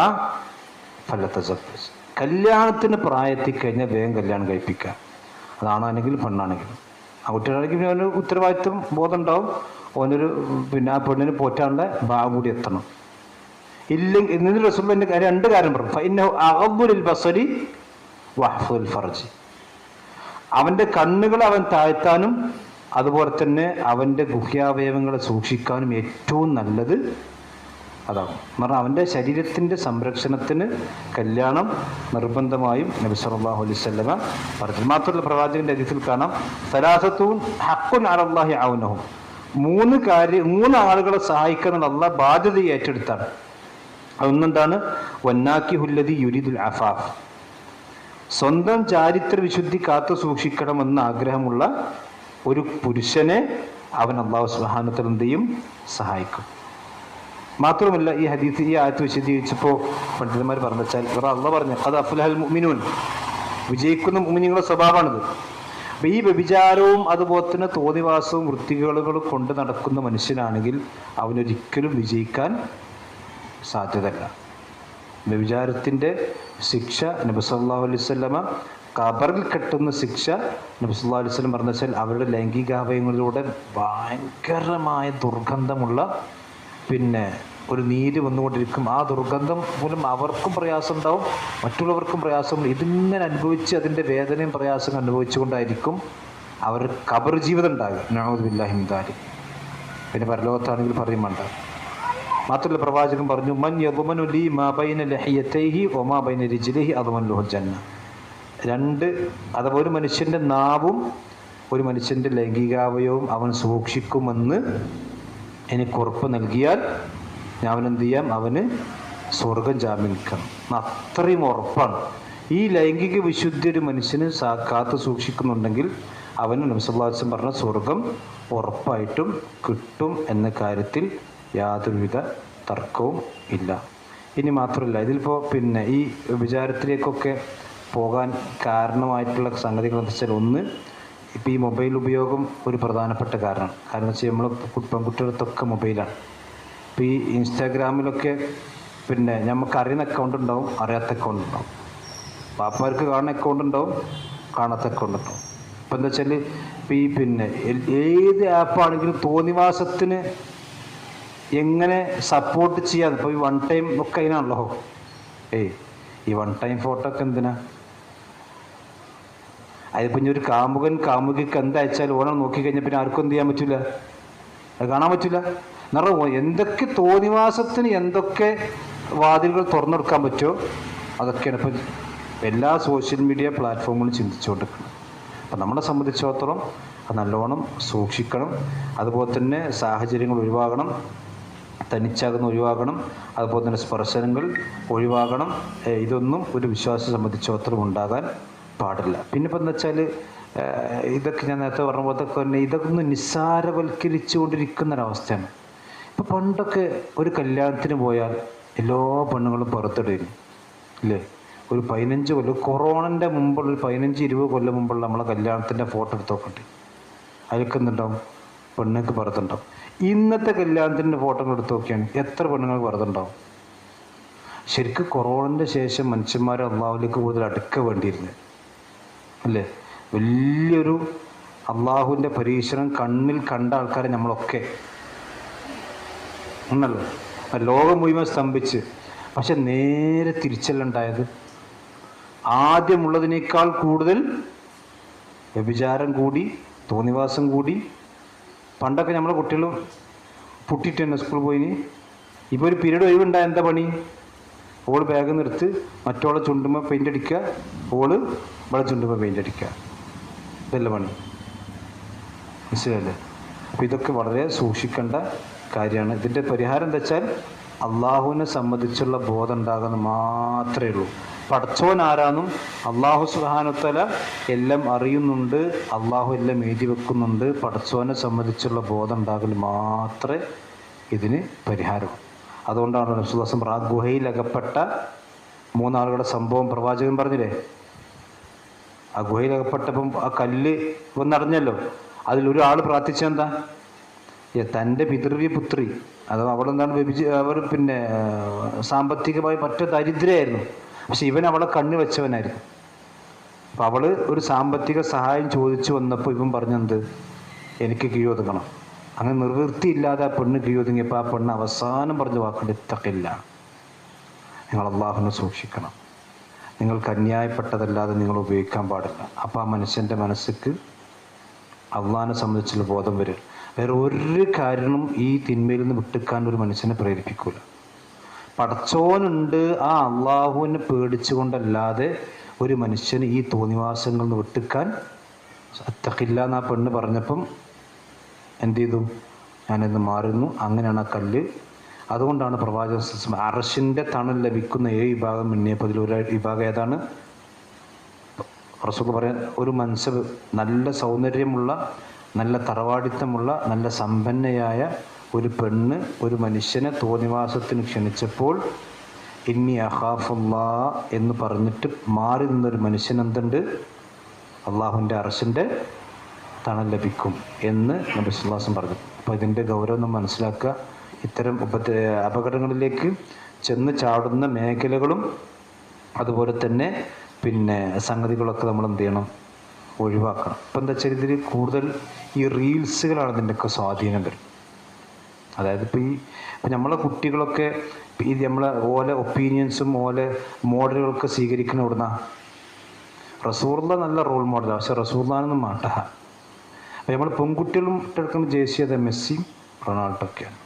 A: ഫലതസബ്ബസ്. കല്യാണത്തിന് പ്രായത്തിൽ കഴിഞ്ഞാൽ വേഗം കല്യാണം കഴിപ്പിക്കുക. അതാണെങ്കിൽ പെണ്ണാണെങ്കിലും. ആ കുട്ടികളാണെങ്കിൽ പിന്നെ അവന് ഉത്തരവാദിത്വം ബോധം ഉണ്ടാവും. അവനൊരു പിന്നെ ആ പെണ്ണിന് പോറ്റാനുള്ള ഭാഗം കൂടി എത്തണം. ഇല്ലെങ്കിൽ ഇന്നലെ റസൂലുള്ളാഹി എൻ്റെ രണ്ട് കാര്യം പറഞ്ഞു. ഫഇന്നഹു അഗ്ദുൽ ബസരി വഹ്ഫുൽ ഫർജി. അവൻ്റെ കണ്ണുകൾ അവൻ താഴ്ത്താനും അതുപോലെ തന്നെ അവൻ്റെ ഗുഹ്യാവയവങ്ങളെ സൂക്ഷിക്കാനും ഏറ്റവും നല്ലത് അതാണ്. എന്ന് പറഞ്ഞാൽ അവൻ്റെ ശരീരത്തിൻ്റെ സംരക്ഷണത്തിന് കല്യാണം നിർബന്ധമായും നബി സല്ലല്ലാഹു അലൈഹി വസല്ലമ പറഞ്ഞു. മാത്രമല്ല പ്രവാചകന്റെ ഹദീസിൽ കാണാം സലാസത്തുൻ ഹഖ്ഖുൻ അലല്ലാഹി ഔനഹും. മൂന്ന് ആളുകളെ സഹായിക്കുന്ന അല്ലാഹ് ബാധ്യത ഏറ്റെടുത്താണ്. അതൊന്നെന്താണ്? വന്നാക്കിഹുല്ലദി യുരിദുൽ അഫാഫ്. സ്വന്തം ചാരിത്ര വിശുദ്ധി കാത്തു സൂക്ഷിക്കണമെന്ന് ആഗ്രഹമുള്ള ഒരു പുരുഷനെ അവൻ അല്ലാഹു സുബ്ഹാനഹു വ തആല എന്ത് ചെയ്യും? സഹായിക്കും. മാത്രമല്ല ഈ ഹദീസ് ഈ ആയത്ത് വിശദീകരിച്ചപ്പോൾ പണ്ഡിതന്മാർ പറഞ്ഞു വെച്ചാൽ അല്ലാഹു പറഞ്ഞു ഖദ് അഫ്ലഹൽ മുഅ്മിനൂൻ, വിജയിക്കുന്ന മുഅ്മിനീങ്ങളുടെ സ്വഭാവമാണിത്. അപ്പം ഈ വ്യഭിചാരവും അതുപോലെ തന്നെ തോന്നിവാസവും വൃത്തികേടുകളും കൊണ്ട് നടക്കുന്ന മനുഷ്യനാണെങ്കിൽ അവനൊരിക്കലും വിജയിക്കാൻ സാധ്യതയില്ല. വ്യഭിചാരത്തിൻ്റെ ശിക്ഷ നബി സല്ലല്ലാഹു അലൈഹി വസല്ലമ ഖബറിൽ കെട്ടുന്ന ശിക്ഷ നബി സല്ലല്ലാഹു അലൈഹി വസല്ലം പറഞ്ഞു വെച്ചാൽ അവരുടെ ലൈംഗികാവയവങ്ങളിലൂടെ ഭയങ്കരമായ ദുർഗന്ധമുള്ള പിന്നെ ഒരു നീര് വന്നുകൊണ്ടിരിക്കും. ആ ദുർഗന്ധം മൂലം അവർക്കും പ്രയാസം ഉണ്ടാവും, മറ്റുള്ളവർക്കും പ്രയാസമുണ്ട്. ഇതിങ്ങനെ അനുഭവിച്ച് അതിൻ്റെ വേദനയും പ്രയാസം അനുഭവിച്ചുകൊണ്ടായിരിക്കും അവർ ഖബർ ജീവിതം ഉണ്ടാകുക. നഊദു ബില്ലാഹി മിൻ ദാലിക്. പിന്നെ പരലോകത്താണെങ്കിൽ പറയും വേണ്ട. മാത്രമല്ല പ്രവാചകൻ പറഞ്ഞു മൻ യദ്മനു ലി മാ ബൈന ലഹിയതൈഹി വമാ ബൈന റിജ്ലിഹി അദ്മനു ലഹുൽ ജന്ന. അഥവാ ഒരു മനുഷ്യൻ്റെ നാവും ഒരു മനുഷ്യൻ്റെ ലൈംഗികാവയവും അവൻ സൂക്ഷിക്കുമെന്ന് എനിക്ക് ഉറപ്പ് നൽകിയാൽ ഞാൻ അവനെന്ത് ചെയ്യാം? അവന് സ്വർഗം ജാമ്യം. അത്രയും ഉറപ്പാണ്. ഈ ലൈംഗിക വിശുദ്ധി ഒരു മനുഷ്യന് കാത്തു സൂക്ഷിക്കുന്നുണ്ടെങ്കിൽ അവന് നബി സല്ലല്ലാഹു അലൈഹി വസല്ലം പറഞ്ഞ സ്വർഗം ഉറപ്പായിട്ടും കിട്ടും എന്ന കാര്യത്തിൽ യാതൊരുവിധ തർക്കവും ഇല്ല. ഇനി മാത്രമല്ല, ഇതിലിപ്പോൾ പിന്നെ ഈ വിചാരത്തിലേക്കൊക്കെ പോകാൻ കാരണമായിട്ടുള്ള സംഗതികൾ എന്താ വെച്ചാൽ, ഒന്ന് ഇപ്പോൾ ഈ മൊബൈൽ ഉപയോഗം ഒരു പ്രധാനപ്പെട്ട കാരണമാണ്. കാരണം വെച്ചാൽ നമ്മൾ പെൺകുട്ടികൾക്കൊക്കെ മൊബൈലാണ്. ഇപ്പോൾ ഈ ഇൻസ്റ്റാഗ്രാമിലൊക്കെ പിന്നെ നമുക്ക് അറിയുന്ന അക്കൗണ്ട് ഉണ്ടാവും, അറിയാത്ത അക്കൗണ്ട് ഉണ്ടാവും. പാപ്പമാർക്ക് കാണുന്ന അക്കൗണ്ട് ഉണ്ടാവും, കാണാത്ത അക്കൗണ്ട് ഉണ്ടാവും. ഇപ്പം എന്താ വെച്ചാൽ ഇപ്പോൾ ഈ പിന്നെ ഏത് ആപ്പാണെങ്കിലും തോന്നിവാസത്തിന് എങ്ങനെ സപ്പോർട്ട് ചെയ്യാതെ, ഇപ്പോൾ ഈ വൺ ടൈം ഒക്കെ അതിനാണല്ലോ. ഈ വൺ ടൈം ഫോട്ടോ ഒക്കെ എന്തിനാ? അതിപ്പോൾ ഇനി ഒരു കാമുകൻ കാമുകിക്ക് എന്തയച്ചാൽ ഓണം നോക്കിക്കഴിഞ്ഞാൽ പിന്നെ ആർക്കും എന്ത് ചെയ്യാൻ പറ്റില്ല, അത് കാണാൻ പറ്റില്ല. കാരണം എന്തൊക്കെ തോന്നിവാസത്തിന് എന്തൊക്കെ വാതിലുകൾ തുറന്നെടുക്കാൻ പറ്റുമോ അതൊക്കെയാണ് ഇപ്പം എല്ലാ സോഷ്യൽ മീഡിയ പ്ലാറ്റ്ഫോമുകളും ചിന്തിച്ചുകൊണ്ടിരിക്കുന്നത്. അപ്പം നമ്മളെ സംബന്ധിച്ചിടത്തോളം അത് നല്ലോണം സൂക്ഷിക്കണം. അതുപോലെ തന്നെ സാഹചര്യങ്ങൾ ഒഴിവാകണം, തനിച്ചാകുന്ന ഒഴിവാകണം, അതുപോലെ തന്നെ സ്പർശനങ്ങൾ ഒഴിവാകണം. ഇതൊന്നും ഒരു വിശ്വാസിയെ സംബന്ധിച്ചിടത്തോളം ഉണ്ടാകാൻ പാടില്ല. പിന്നെ ഇപ്പം എന്താ വെച്ചാൽ ഇതൊക്കെ ഞാൻ നേരത്തെ പറഞ്ഞ പോലെ തന്നെ ഇതൊക്കെ ഒന്ന് നിസ്സാരവൽക്കരിച്ചു കൊണ്ടിരിക്കുന്നൊരവസ്ഥയാണ്. ഇപ്പം പണ്ടൊക്കെ ഒരു കല്യാണത്തിന് പോയാൽ എല്ലാ പെണ്ണുങ്ങളും പുറത്തിടുന്നു ഇല്ലേ? ഒരു 15 കൊല്ലം, കൊറോണൻ്റെ മുമ്പുള്ള ഒരു 15-20 കൊല്ലം മുമ്പുള്ള നമ്മളെ കല്യാണത്തിൻ്റെ ഫോട്ടോ എടുത്ത് നോക്കട്ടെ, അതിലൊക്കെ എന്തുണ്ടാവും? പെണ്ണുങ്ങൾക്ക് പുറത്തുണ്ടാവും. ഇന്നത്തെ കല്യാണത്തിൻ്റെ ഫോട്ടോകൾ എടുത്ത് നോക്കിയാണ് എത്ര പെണ്ണുങ്ങൾക്ക് പുറത്തുണ്ടാവും? ശരിക്കും കൊറോണൻ്റെ ശേഷം മനുഷ്യന്മാർ അള്ളാഹുലേക്ക് കൂടുതൽ അടുക്ക വേണ്ടിയിരുന്നു അല്ലേ? വലിയൊരു അള്ളാഹുവിൻ്റെ പരീക്ഷണം കണ്ണിൽ കണ്ട ആൾക്കാരെ നമ്മളൊക്കെ ഉണ്ടല്ലോ. ലോകം മുഴുവൻ സ്തംഭിച്ച്. പക്ഷെ നേരെ തിരിച്ചല്ലുണ്ടായത്. ആദ്യമുള്ളതിനേക്കാൾ കൂടുതൽ വ്യഭിചാരം കൂടി, തോന്നിവാസം കൂടി. പണ്ടൊക്കെ നമ്മളെ കുട്ടികളും പൊട്ടിയിട്ട് തന്നെ സ്കൂളിൽ പോയിന്. ഇപ്പോൾ ഒരു പീരീഡ് ഒഴിവുണ്ടായ എന്താ പണി? ഓള് ബാഗ് നിർത്ത്, മറ്റോളെ ചുണ്ടുമ്പോൾ പെയിൻ്റ് അടിക്കുക, ഓള് ഇവിടെ ചുണ്ടുമ്പോൾ പെയിൻ്റ് അടിക്കുക. ഇതല്ല പണി, മനസ്സിലല്ലേ? അപ്പോൾ ഇതൊക്കെ വളരെ സൂക്ഷിക്കേണ്ട കാര്യമാണ്. ഇതിൻ്റെ പരിഹാരം എന്താ വെച്ചാൽ അള്ളാഹുവിനെ സംബന്ധിച്ചുള്ള ബോധം ഉണ്ടാകുന്നത് മാത്രമേ ഉള്ളൂ. പടച്ചോൻ ആരാന്നും അള്ളാഹു സുബ്ഹാനഹു വ തആല എല്ലാം അറിയുന്നുണ്ട്, അള്ളാഹു എല്ലാം എഴുതി വെക്കുന്നുണ്ട്. പടച്ചോനെ സംബന്ധിച്ചുള്ള ബോധം ഉണ്ടാകൽ മാത്രമേ ഇതിന് പരിഹാരം. അതുകൊണ്ടാണ് റസൂലുള്ളാഹി സ്വല്ലല്ലാഹു അലൈഹി വസല്ലം ഗുഹയിലകപ്പെട്ട 3 ആളുകളുടെ സംഭവം പ്രവാചകൻ പറഞ്ഞില്ലേ? ആ ഗുഹയിലകപ്പെട്ടപ്പം ആ കല്ല് വന്നറിഞ്ഞല്ലോ. അതിലൊരാൾ പ്രാർത്ഥിച്ചെന്താ? തൻ്റെ പിതൃവ്യ പുത്രി, അഥവാ അവളെന്താണ് അവർ പിന്നെ സാമ്പത്തികമായി പറ്റ ദരിദ്രയായിരുന്നു. പക്ഷെ ഇവൻ അവളെ കണ്ണ് വെച്ചവനായിരുന്നു. അപ്പം അവൾ ഒരു സാമ്പത്തിക സഹായം ചോദിച്ചു വന്നപ്പോൾ ഇവൻ പറഞ്ഞെന്ത്? എനിക്ക് കീഴൊതുങ്ങണം. അങ്ങനെ നിർവൃത്തിയില്ലാതെ ആ പെണ്ണ് കീഴൊതുങ്ങിയപ്പോൾ ആ പെണ്ണ് അവസാനം പറഞ്ഞ വാക്കുണ്ട് ഇത്തഖില്ല, നിങ്ങൾ അള്ളാഹുവിനെ സൂക്ഷിക്കണം, നിങ്ങൾക്ക് അന്യായപ്പെട്ടതല്ലാതെ നിങ്ങൾ ഉപയോഗിക്കാൻ പാടില്ല. അപ്പോൾ ആ മനുഷ്യൻ്റെ മനസ്സിക്ക് അള്ളാഹിനെ സംബന്ധിച്ചുള്ള ബോധം വരും. വേറെ ഒരു കാരണം ഈ തിന്മയിൽ നിന്ന് വിട്ടുക്കാൻ ഒരു മനുഷ്യനെ പ്രേരിപ്പിക്കൂല. പടച്ചോനുണ്ട്, ആ അള്ളാഹുവിനെ പേടിച്ചുകൊണ്ടല്ലാതെ ഒരു മനുഷ്യന് ഈ തോന്നിവാസങ്ങളിൽ നിന്ന് വിട്ടുക്കാൻ അത്തഖില്ല എന്ന് ആ പെണ്ണ് പറഞ്ഞപ്പം എന്ത് ചെയ്തു? ഞാനിന്ന് മാറുന്നു. അങ്ങനെയാണ് ആ കല്ല്. അതുകൊണ്ടാണ് പ്രവാചകൻ അർശിൻ്റെ തണൽ ലഭിക്കുന്ന 7 വിഭാഗം എണ്ണിയപ്പോൾ അതിലൊരു വിഭാഗം ഏതാണ്? റസൂൽ പറയാൻ, ഒരു മനുഷ്യ നല്ല സൗന്ദര്യമുള്ള, നല്ല തറവാടിത്തമുള്ള, നല്ല സമ്പന്നയായ ഒരു പെണ്ണ് ഒരു മനുഷ്യനെ തോന്നിവാസത്തിന് ക്ഷണിച്ചപ്പോൾ ഇന്നി അഖാഫുല്ലാ എന്ന് പറഞ്ഞിട്ട് മാറി നിന്നൊരു മനുഷ്യൻ എന്തുണ്ട്? അള്ളാഹുവിൻ്റെ അർശിൻ്റെ തണൽ ലഭിക്കും എന്ന് നബി സല്ലല്ലാഹു അലൈഹി വസല്ലം പറഞ്ഞു. അപ്പോൾ ഇതിൻ്റെ ഗൗരവം നമ്മൾ മനസ്സിലാക്കുക. ഇത്തരം അപകടങ്ങളിലേക്ക് ചെന്ന് ചാടുന്ന മേഖലകളും അതുപോലെ തന്നെ പിന്നെ സംഗതികളൊക്കെ നമ്മൾ എന്ത് ചെയ്യണം? ഒഴിവാക്കണം. ഇപ്പം എന്താ വെച്ചാൽ ഇതിൽ കൂടുതൽ ഈ റീൽസുകളാണ് ഇതിൻ്റെയൊക്കെ സ്വാധീനം വരും. അതായത് ഇപ്പം നമ്മളെ കുട്ടികളൊക്കെ ഈ നമ്മളെ ഓലെ ഒപ്പീനിയൻസും ഓലെ മോഡലുകളൊക്കെ സ്വീകരിക്കുന്ന ഇവിടുന്ന റസൂലുള്ളാഹി നല്ല റോൾ മോഡലാണ്. പക്ഷെ റസൂലുള്ളാഹിനൊന്നും മാട്ട. അപ്പം നമ്മൾ പെൺകുട്ടികളും ഇട്ടെടുക്കുന്ന ജേഴ്സി അത് മെസ്സിയും റൊണാൾഡോയൊക്കെയാണ്.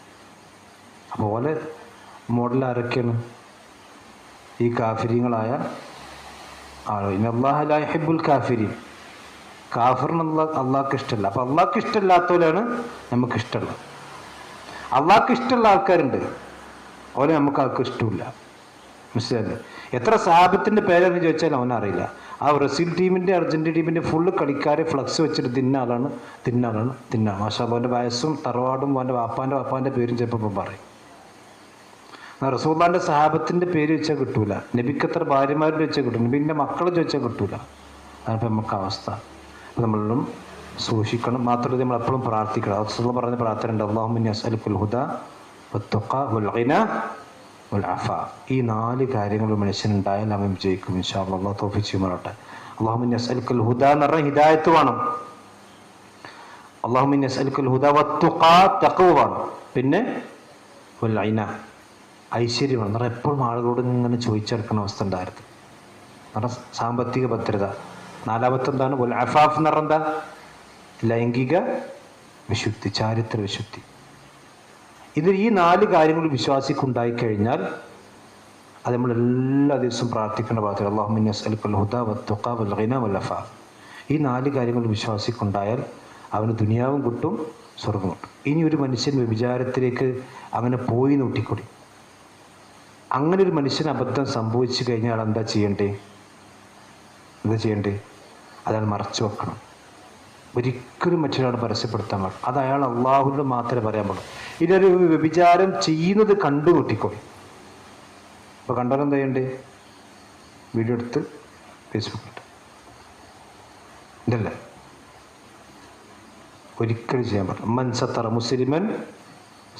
A: അപ്പോൾ ഓലെ മോഡൽ ആരൊക്കെയാണ്? ഈ കാഫിര്യങ്ങളായ ആളുകൾ. ഇന്നല്ലാഹ ലാ യുഹിബ്ബുൽ കാഫിരീൻ. കാഫിറിന് അള്ളാഹ്ക്ക് ഇഷ്ടമല്ല. അപ്പം അള്ളാഹ്ക്ക് ഇഷ്ടമില്ലാത്തവരാണ് നമുക്ക് ഇഷ്ടമുള്ളത്. അള്ളാഹ്ക്ക് ഇഷ്ടമുള്ള ആൾക്കാരുണ്ട്, ഓലെ നമുക്ക് ആർക്കും ഇഷ്ടമില്ല. മനസ്സിലല്ലേ? എത്ര സഹാബത്തിൻ്റെ പേരെന്ന് ചോദിച്ചാൽ അവനറിയില്ല. ആ ബ്രസീൽ ടീമിൻ്റെ അർജൻറ്റീന ടീമിൻ്റെ ഫുള്ള് കളിക്കാരെ ഫ്ലക്സ് വെച്ചിട്ട് തിന്നാളാണ്. മാഷാ അല്ലാഹ്. അവൻ്റെ വയസ്സും തറവാടും അവൻ്റെ വാപ്പാൻ്റെ പേരും ചിലപ്പോൾ പറയും. റസൂലുള്ളാഹിന്റെ സഹാബത്തിന്റെ പേര് വെച്ചാൽ കിട്ടൂല, നബിക്കത്ര ഭാര്യമാരുടെ വെച്ചാൽ കിട്ടും, നബിന്റെ മക്കളെ ചോദിച്ചാൽ കിട്ടൂല. അതാണ് നമുക്ക് അവസ്ഥ. അപ്പം നമ്മളും സൂക്ഷിക്കണം. മാത്രമല്ല നമ്മൾ എപ്പോഴും പ്രാർത്ഥിക്കണം. റസൂലുള്ളാഹി പറഞ്ഞ പ്രാർത്ഥന ഉണ്ട്, അല്ലാഹുമ്മ ഇന്നി അസ്അലുക്കൽ ഹുദാ വത്തുഖ വൽ ഗിന വൽ അഫാ. ഈ 4 കാര്യങ്ങൾ മനുഷ്യനുണ്ടായാൽ അവൻ വിജയിക്കും ഇൻഷാ അല്ലാഹ്. അല്ലാഹു തൗഫീഖ് ചെയ്യുമാറാകട്ടെ. അല്ലാഹുമ്മ ഇന്നി അസ്അലുക്കൽ ഹുദാ എന്ന് പറഞ്ഞാൽ ഹിദായത്ത് വേണം. അല്ലാഹുമ്മ ഇന്നി അസ്അലുക്കൽ ഹുദാ വത്തുഖ, തഖ്വ വേണം. പിന്നെ വൽ ഗിന, ഐശ്വര്യം വേണം. എന്നാൽ എപ്പോഴും ആളുകളോട് ഇങ്ങനെ ചോദിച്ചെടുക്കുന്ന അവസ്ഥ ഉണ്ടായിരുന്നു. കാരണം സാമ്പത്തിക ഭദ്രത. 4-മത്തെ എന്താണ്? വൽ അഫാഫ് എന്ന് പറഞ്ഞാൽ എന്താ? ലൈംഗിക വിശുദ്ധി, ചാരിത്ര വിശുദ്ധി. ഈ 4 കാര്യങ്ങൾ വിശ്വാസിക്കുണ്ടായിക്കഴിഞ്ഞാൽ അത് നമ്മൾ എല്ലാ ദിവസവും പ്രാർത്ഥിക്കേണ്ട ഭാഗത്ത് അല്ലാഹുമ്മ ഇന്നി അസ്അലുക്കൽ ഹുദാ വത്തുഖ വൽ ഗിന വൽ അഫാഫ്. ഈ 4 കാര്യങ്ങൾ വിശ്വാസിക്കുണ്ടായാൽ അവന് ദുനിയാവും കിട്ടും, സ്വർഗം കിട്ടും. ഇനി ഒരു മനുഷ്യൻ വ്യഭിചാരത്തിലേക്ക് അങ്ങനെ പോയി നോട്ടിക്കൊടി. അങ്ങനെ ഒരു മനുഷ്യന് അബദ്ധം സംഭവിച്ചു കഴിഞ്ഞാൽ എന്താ ചെയ്യണ്ടേ? അയാൾ മറച്ചു വെക്കണം. ഒരിക്കലും മറ്റൊരാൾ പരസ്യപ്പെടുത്താൻ പാടില്ല. അത് അയാൾ അള്ളാഹുവിനോട് മാത്രമേ പറയാൻ പാടുള്ളൂ. ഇതൊരു വ്യഭിചാരം ചെയ്യുന്നത് കണ്ടു നോട്ടിക്കോളി. അപ്പോൾ കണ്ടാലും എന്താ ചെയ്യണ്ടേ? വീഡിയോ എടുത്ത് ഫേസ്ബുക്കിലിട്ട് ഇതല്ലേ, ഒരിക്കലും ചെയ്യാൻ പാടില്ല. മൻ സത്തറ മുസ്ലിമൻ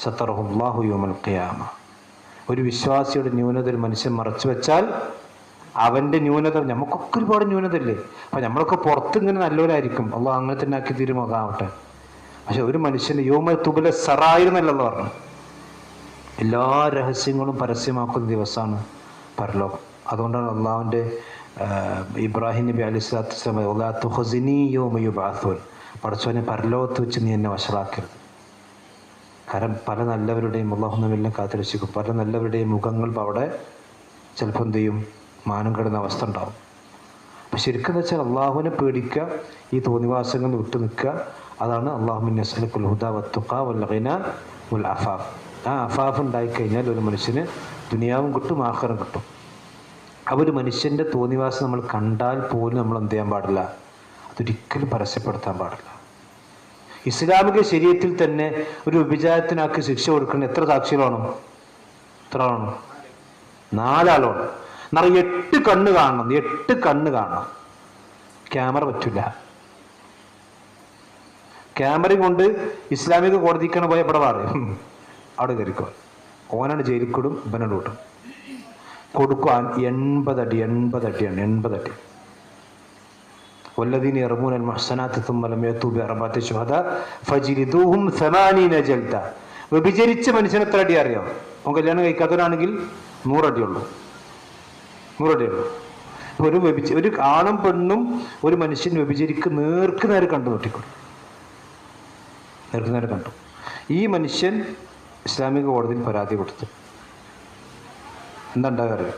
A: സത്തറഹുല്ലാഹു യൗമൽ ഖിയാമ. ഒരു വിശ്വാസിയുടെ ന്യൂനത ഒരു മനുഷ്യൻ മറച്ചു വെച്ചാൽ അവൻ്റെ ന്യൂനത, നമുക്കൊക്കെ ഒരുപാട് ന്യൂനത ഇല്ലേ? അപ്പം നമ്മളൊക്കെ പുറത്ത് ഇങ്ങനെ നല്ലവരായിരിക്കും, അള്ളാഹ് അങ്ങനെ തന്നെ ആക്കി തീരുമാകാവട്ടെ. പക്ഷെ ഒരു മനുഷ്യന് യൗമ തുബല സറായിരുന്നല്ലോ പറഞ്ഞു, എല്ലാ രഹസ്യങ്ങളും പരസ്യമാക്കുന്ന ദിവസമാണ് പരലോകം. അതുകൊണ്ടാണ് അള്ളാഹുവിൻ്റെ ഇബ്രാഹിം നബി അലൈഹി സ്വലാത്തു വസ്സലാം പടച്ചോനെ പരലോകത്ത് വെച്ച് നീ എന്നെ വഷളാക്കരുത്. കാരണം പല നല്ലവരുടെയും അള്ളാഹു നമ്മെല്ലാം കാത്തുരക്ഷിക്കും. പല നല്ലവരുടെയും മുഖങ്ങൾ അവിടെ ചിലപ്പോൾ എന്ത് ചെയ്യും, മാനം കെടുന്ന അവസ്ഥ ഉണ്ടാവും. അപ്പം ശരിക്കും എന്ന് വെച്ചാൽ അള്ളാഹുവിനെ പേടിക്കുക, ഈ തോന്നിവാസങ്ങൾ വിട്ടു നിൽക്കുക. അതാണ് അല്ലാഹുമ്മ ഇന്നി അസ്അലുക്കൽ ഹുദാ വത്തുഖ വൽ ഗിന വൽ അഫാഫ്. ആ അഫാഫ് ഉണ്ടായിക്കഴിഞ്ഞാൽ ഒരു മനുഷ്യന് ദുനിയാവും കിട്ടും, ആഖിറം കിട്ടും. ഒരു മനുഷ്യൻ്റെ തോന്നിവാസം നമ്മൾ കണ്ടാൽ പോലും നമ്മൾ എന്ത് ചെയ്യാൻ പാടില്ല? അതൊരിക്കലും പരസ്യപ്പെടുത്താൻ പാടില്ല. ഇസ്ലാമിക ശരീഅത്തിൽ തന്നെ ഒരു വ്യഭിചാരത്തിനാക്കി ശിക്ഷ കൊടുക്കുന്ന എത്ര സാക്ഷികളാണ്? 4 ആളാണ്. എന്നാൽ 8 കണ്ണ് കാണണം, 8 കണ്ണ് കാണണം. ക്യാമറ പറ്റില്ല. ക്യാമറയും കൊണ്ട് ഇസ്ലാമിക കോടതിക്കാണ് പോയ ഇവിടെ പറയും, അവിടെ കയറിക്കോ. ഓനാണ് ജയിലിൽ കൊടും, ഇവനോട് കൂട്ടും കൊടുക്കാൻ 80 അടിയാണ്. 80 അടി. والذين يرمون المحصنات ثم لم يأتوا بأربعة شهداء فجلدوهم 80 جلدة. വ്യഭിചരിച്ച മനുഷ്യന് എത്ര അടി അറിയാം? അവൻ കല്യാണം കഴിക്കാത്തവരാണെങ്കിൽ 100 അടിയുള്ളൂ. 100 അടിയുള്ളൂ. ഒരു ആണും പെണ്ണും ഒരു മനുഷ്യൻ വ്യഭിചരിക്ക് നേർക്കുനേരെ കണ്ടു നോട്ടിക്കൊള്ളു. നേർക്കുനേരെ കണ്ടു. ഈ മനുഷ്യൻ ഇസ്ലാമിക കോടതിയിൽ പരാതി കൊടുത്തു. എന്താ ഉണ്ടാകാറ്?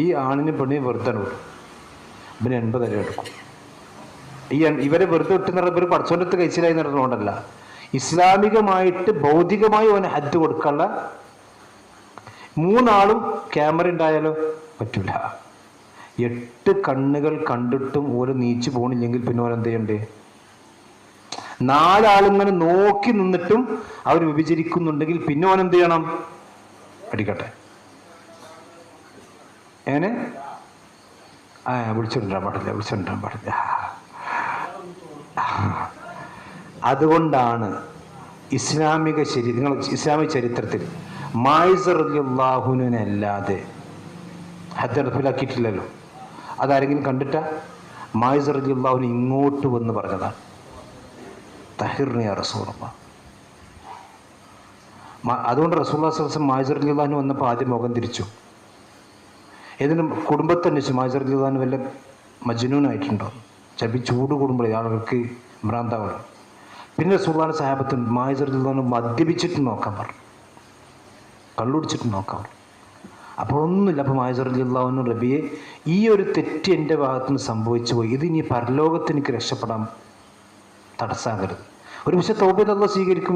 A: ഈ ആണിനും പെണ്ണിനും വെറുതെ വിടും. ഇവന് 80 അടി എടുക്കും. ഇവരെ വെറുതെ വിട്ടെന്ന് പറഞ്ഞാൽ ഇവർ പടച്ചോണ്ടത്ത് കഴിച്ചില്ലായി നടന്നുകൊണ്ടല്ല, ഇസ്ലാമികമായിട്ട് ഭൗതികമായി അവന് ഹദ്ദ് കൊടുക്കാനുള്ള. 3 ആളും ക്യാമറ ഉണ്ടായാലോ പറ്റൂല. 8 കണ്ണുകൾ കണ്ടിട്ടും ഓരോ നീച്ചു പോണില്ലെങ്കിൽ പിന്നെ ഓരോ എന്ത് ചെയ്യണ്ടേ? 4 ആളിങ്ങനെ നോക്കി നിന്നിട്ടും അവർ വിഭജിക്കുന്നുണ്ടെങ്കിൽ പിന്നെ ഓൻ എന്ത് ചെയ്യണം? അടിക്കട്ടെ. എങ്ങനെ? വിളിച്ചോണ്ടാൻ പാടില്ല. അതുകൊണ്ടാണ് ഇസ്ലാമിക ചരിത്രത്തിൽ മായിസ് റളിയല്ലാഹുവിനെ അല്ലാതെ ഹദ്ദ് നടപ്പിലാക്കിയിട്ടില്ലല്ലോ. അതാരെങ്കിലും കണ്ടിട്ടാ? മായിസ് റളിയല്ലാഹുവിനെ ഇങ്ങോട്ട് വന്ന് പറഞ്ഞതാണ്, തഹിർനി യാ റസൂലല്ലാഹ്. അതുകൊണ്ട് റസൂലുള്ളാഹി സ്വല്ലല്ലാഹു അലൈഹി വസല്ലം മായിസ് റളിയല്ലാഹു വന്നപ്പോൾ ആദ്യം മുഖം തിരിച്ചു. ഇതിന് കുടുംബത്തെ അന്വേഷിച്ചു. മായിസ് റളിയല്ലാഹു വല്ല മജ്നൂനായിട്ടുണ്ടോ? ചിലപ്പോൾ ചൂട് കൂടുമ്പോഴേ ആളുകൾക്ക് ഭ്രാന്താവണം. പിന്നെ റസൂലുള്ളാഹിയുടെ സഹാബത്തുണ്ട്, മായിസ് റളിയല്ലാഹു മദ്യപിച്ചിട്ട് നോക്കാൻ പറഞ്ഞു, കള്ളുടിച്ചിട്ട് നോക്കാൻ പറഞ്ഞു. അപ്പോൾ ഒന്നുമില്ല. അപ്പോൾ മായിസ് റളിയല്ലാഹു റബിയെ, ഈ ഒരു തെറ്റ് എൻ്റെ ഭാഗത്തുനിന്ന് സംഭവിച്ചു പോയി, ഇത് ഇനി പരലോകത്ത് എനിക്ക് രക്ഷപ്പെടാൻ തടസ്സാകരുത്. ഒരു പക്ഷേ തൗബ അല്ലാഹു സ്വീകരിക്കും.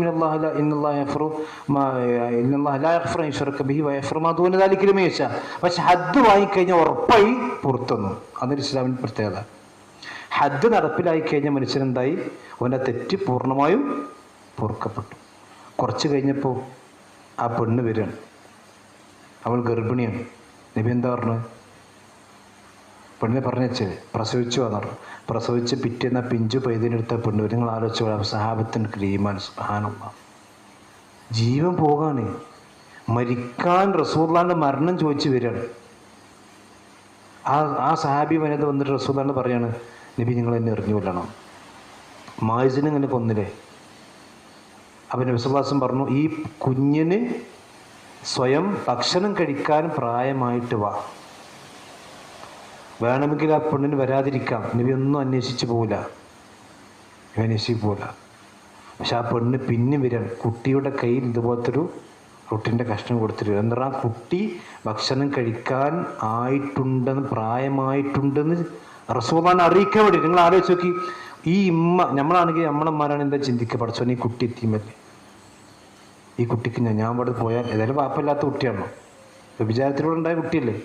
A: പക്ഷെ ഹദ്ദ് വാങ്ങിക്കഴിഞ്ഞാൽ ഉറപ്പായി പുറത്തുനിന്നു. അതൊരു ഇസ്ലാമിൻ്റെ പ്രത്യേകത. ഹദ്ദ് നടപ്പിലായി കഴിഞ്ഞ മനുഷ്യനെന്തായി? അവൻ്റെ തെറ്റ് പൂർണ്ണമായും പൊറുക്കപ്പെട്ടു. കുറച്ച് കഴിഞ്ഞപ്പോൾ ആ പെണ്ണ് വരികയാണ്. അവൾ ഗർഭിണിയാണ്. നബി എന്താ പറഞ്ഞു? പെണ്ണിനെ പറഞ്ഞേ പ്രസവിച്ചു വന്നു. പ്രസവിച്ച് പിറ്റേന്ന പിഞ്ചു പൈതലെടുത്ത പെണ്ണ്. നിങ്ങൾ ആലോചിച്ചു സഹാബത്തിന് ഈമാൻ. സുബ്ഹാനല്ലാഹ്, ജീവൻ പോകാണ്. മരിക്കാൻ റസൂലുള്ളാഹിന്റെ മരണം ചോദിച്ചു വരികയാണ്. ആ സഹാബി വനിത വന്നിട്ട് റസൂലുള്ളാഹിനോട് പറയാണ്, നബി നിങ്ങൾ എന്നെ എറിഞ്ഞു കൊല്ലണം, മായിസിനെ ഇങ്ങനെ കൊന്നില്ലേ. അപ്പം നബി സല്ലല്ലാഹു അലൈഹി വസല്ലം പറഞ്ഞു, ഈ കുഞ്ഞിന് സ്വയം ഭക്ഷണം കഴിക്കാൻ പ്രായമായിട്ട് വാ, വേണമെങ്കിൽ ആ പെണ്ണിന് വരാതിരിക്കാം. നബി ഒന്നും അന്വേഷിച്ച് പോവില്ല, പക്ഷെ ആ പെണ്ണ് പിന്നെ വരാൻ കുട്ടിയുടെ കയ്യിൽ ഇതുപോലത്തെ ഒരു റൊട്ടിൻ്റെ കഷ്ണം കൊടുത്തിട്ട് എന്താ, ആ കുട്ടി ഭക്ഷണം കഴിക്കാൻ ആയിട്ടുണ്ടെന്ന്, പ്രായമായിട്ടുണ്ടെന്ന് റസൂലുള്ളാഹിനെ അറിയിക്കാൻ വേണ്ടി. നിങ്ങൾ ആലോചിച്ച് നോക്കി, ഈ നമ്മളാണെങ്കിൽ നമ്മളമ്മമാരാണ് എന്താ ചിന്തിക്കുക, പഠിച്ചോനെ ഈ കുട്ടി എത്തിയുമല്ലേ, ഈ കുട്ടിക്ക് ഞാൻ ഇവിടെ പോയാൽ, ഏതായാലും പാപ്പമില്ലാത്ത കുട്ടിയാണോ, വിചാരത്തിലൂടെ ഉണ്ടായ കുട്ടിയല്ലേ,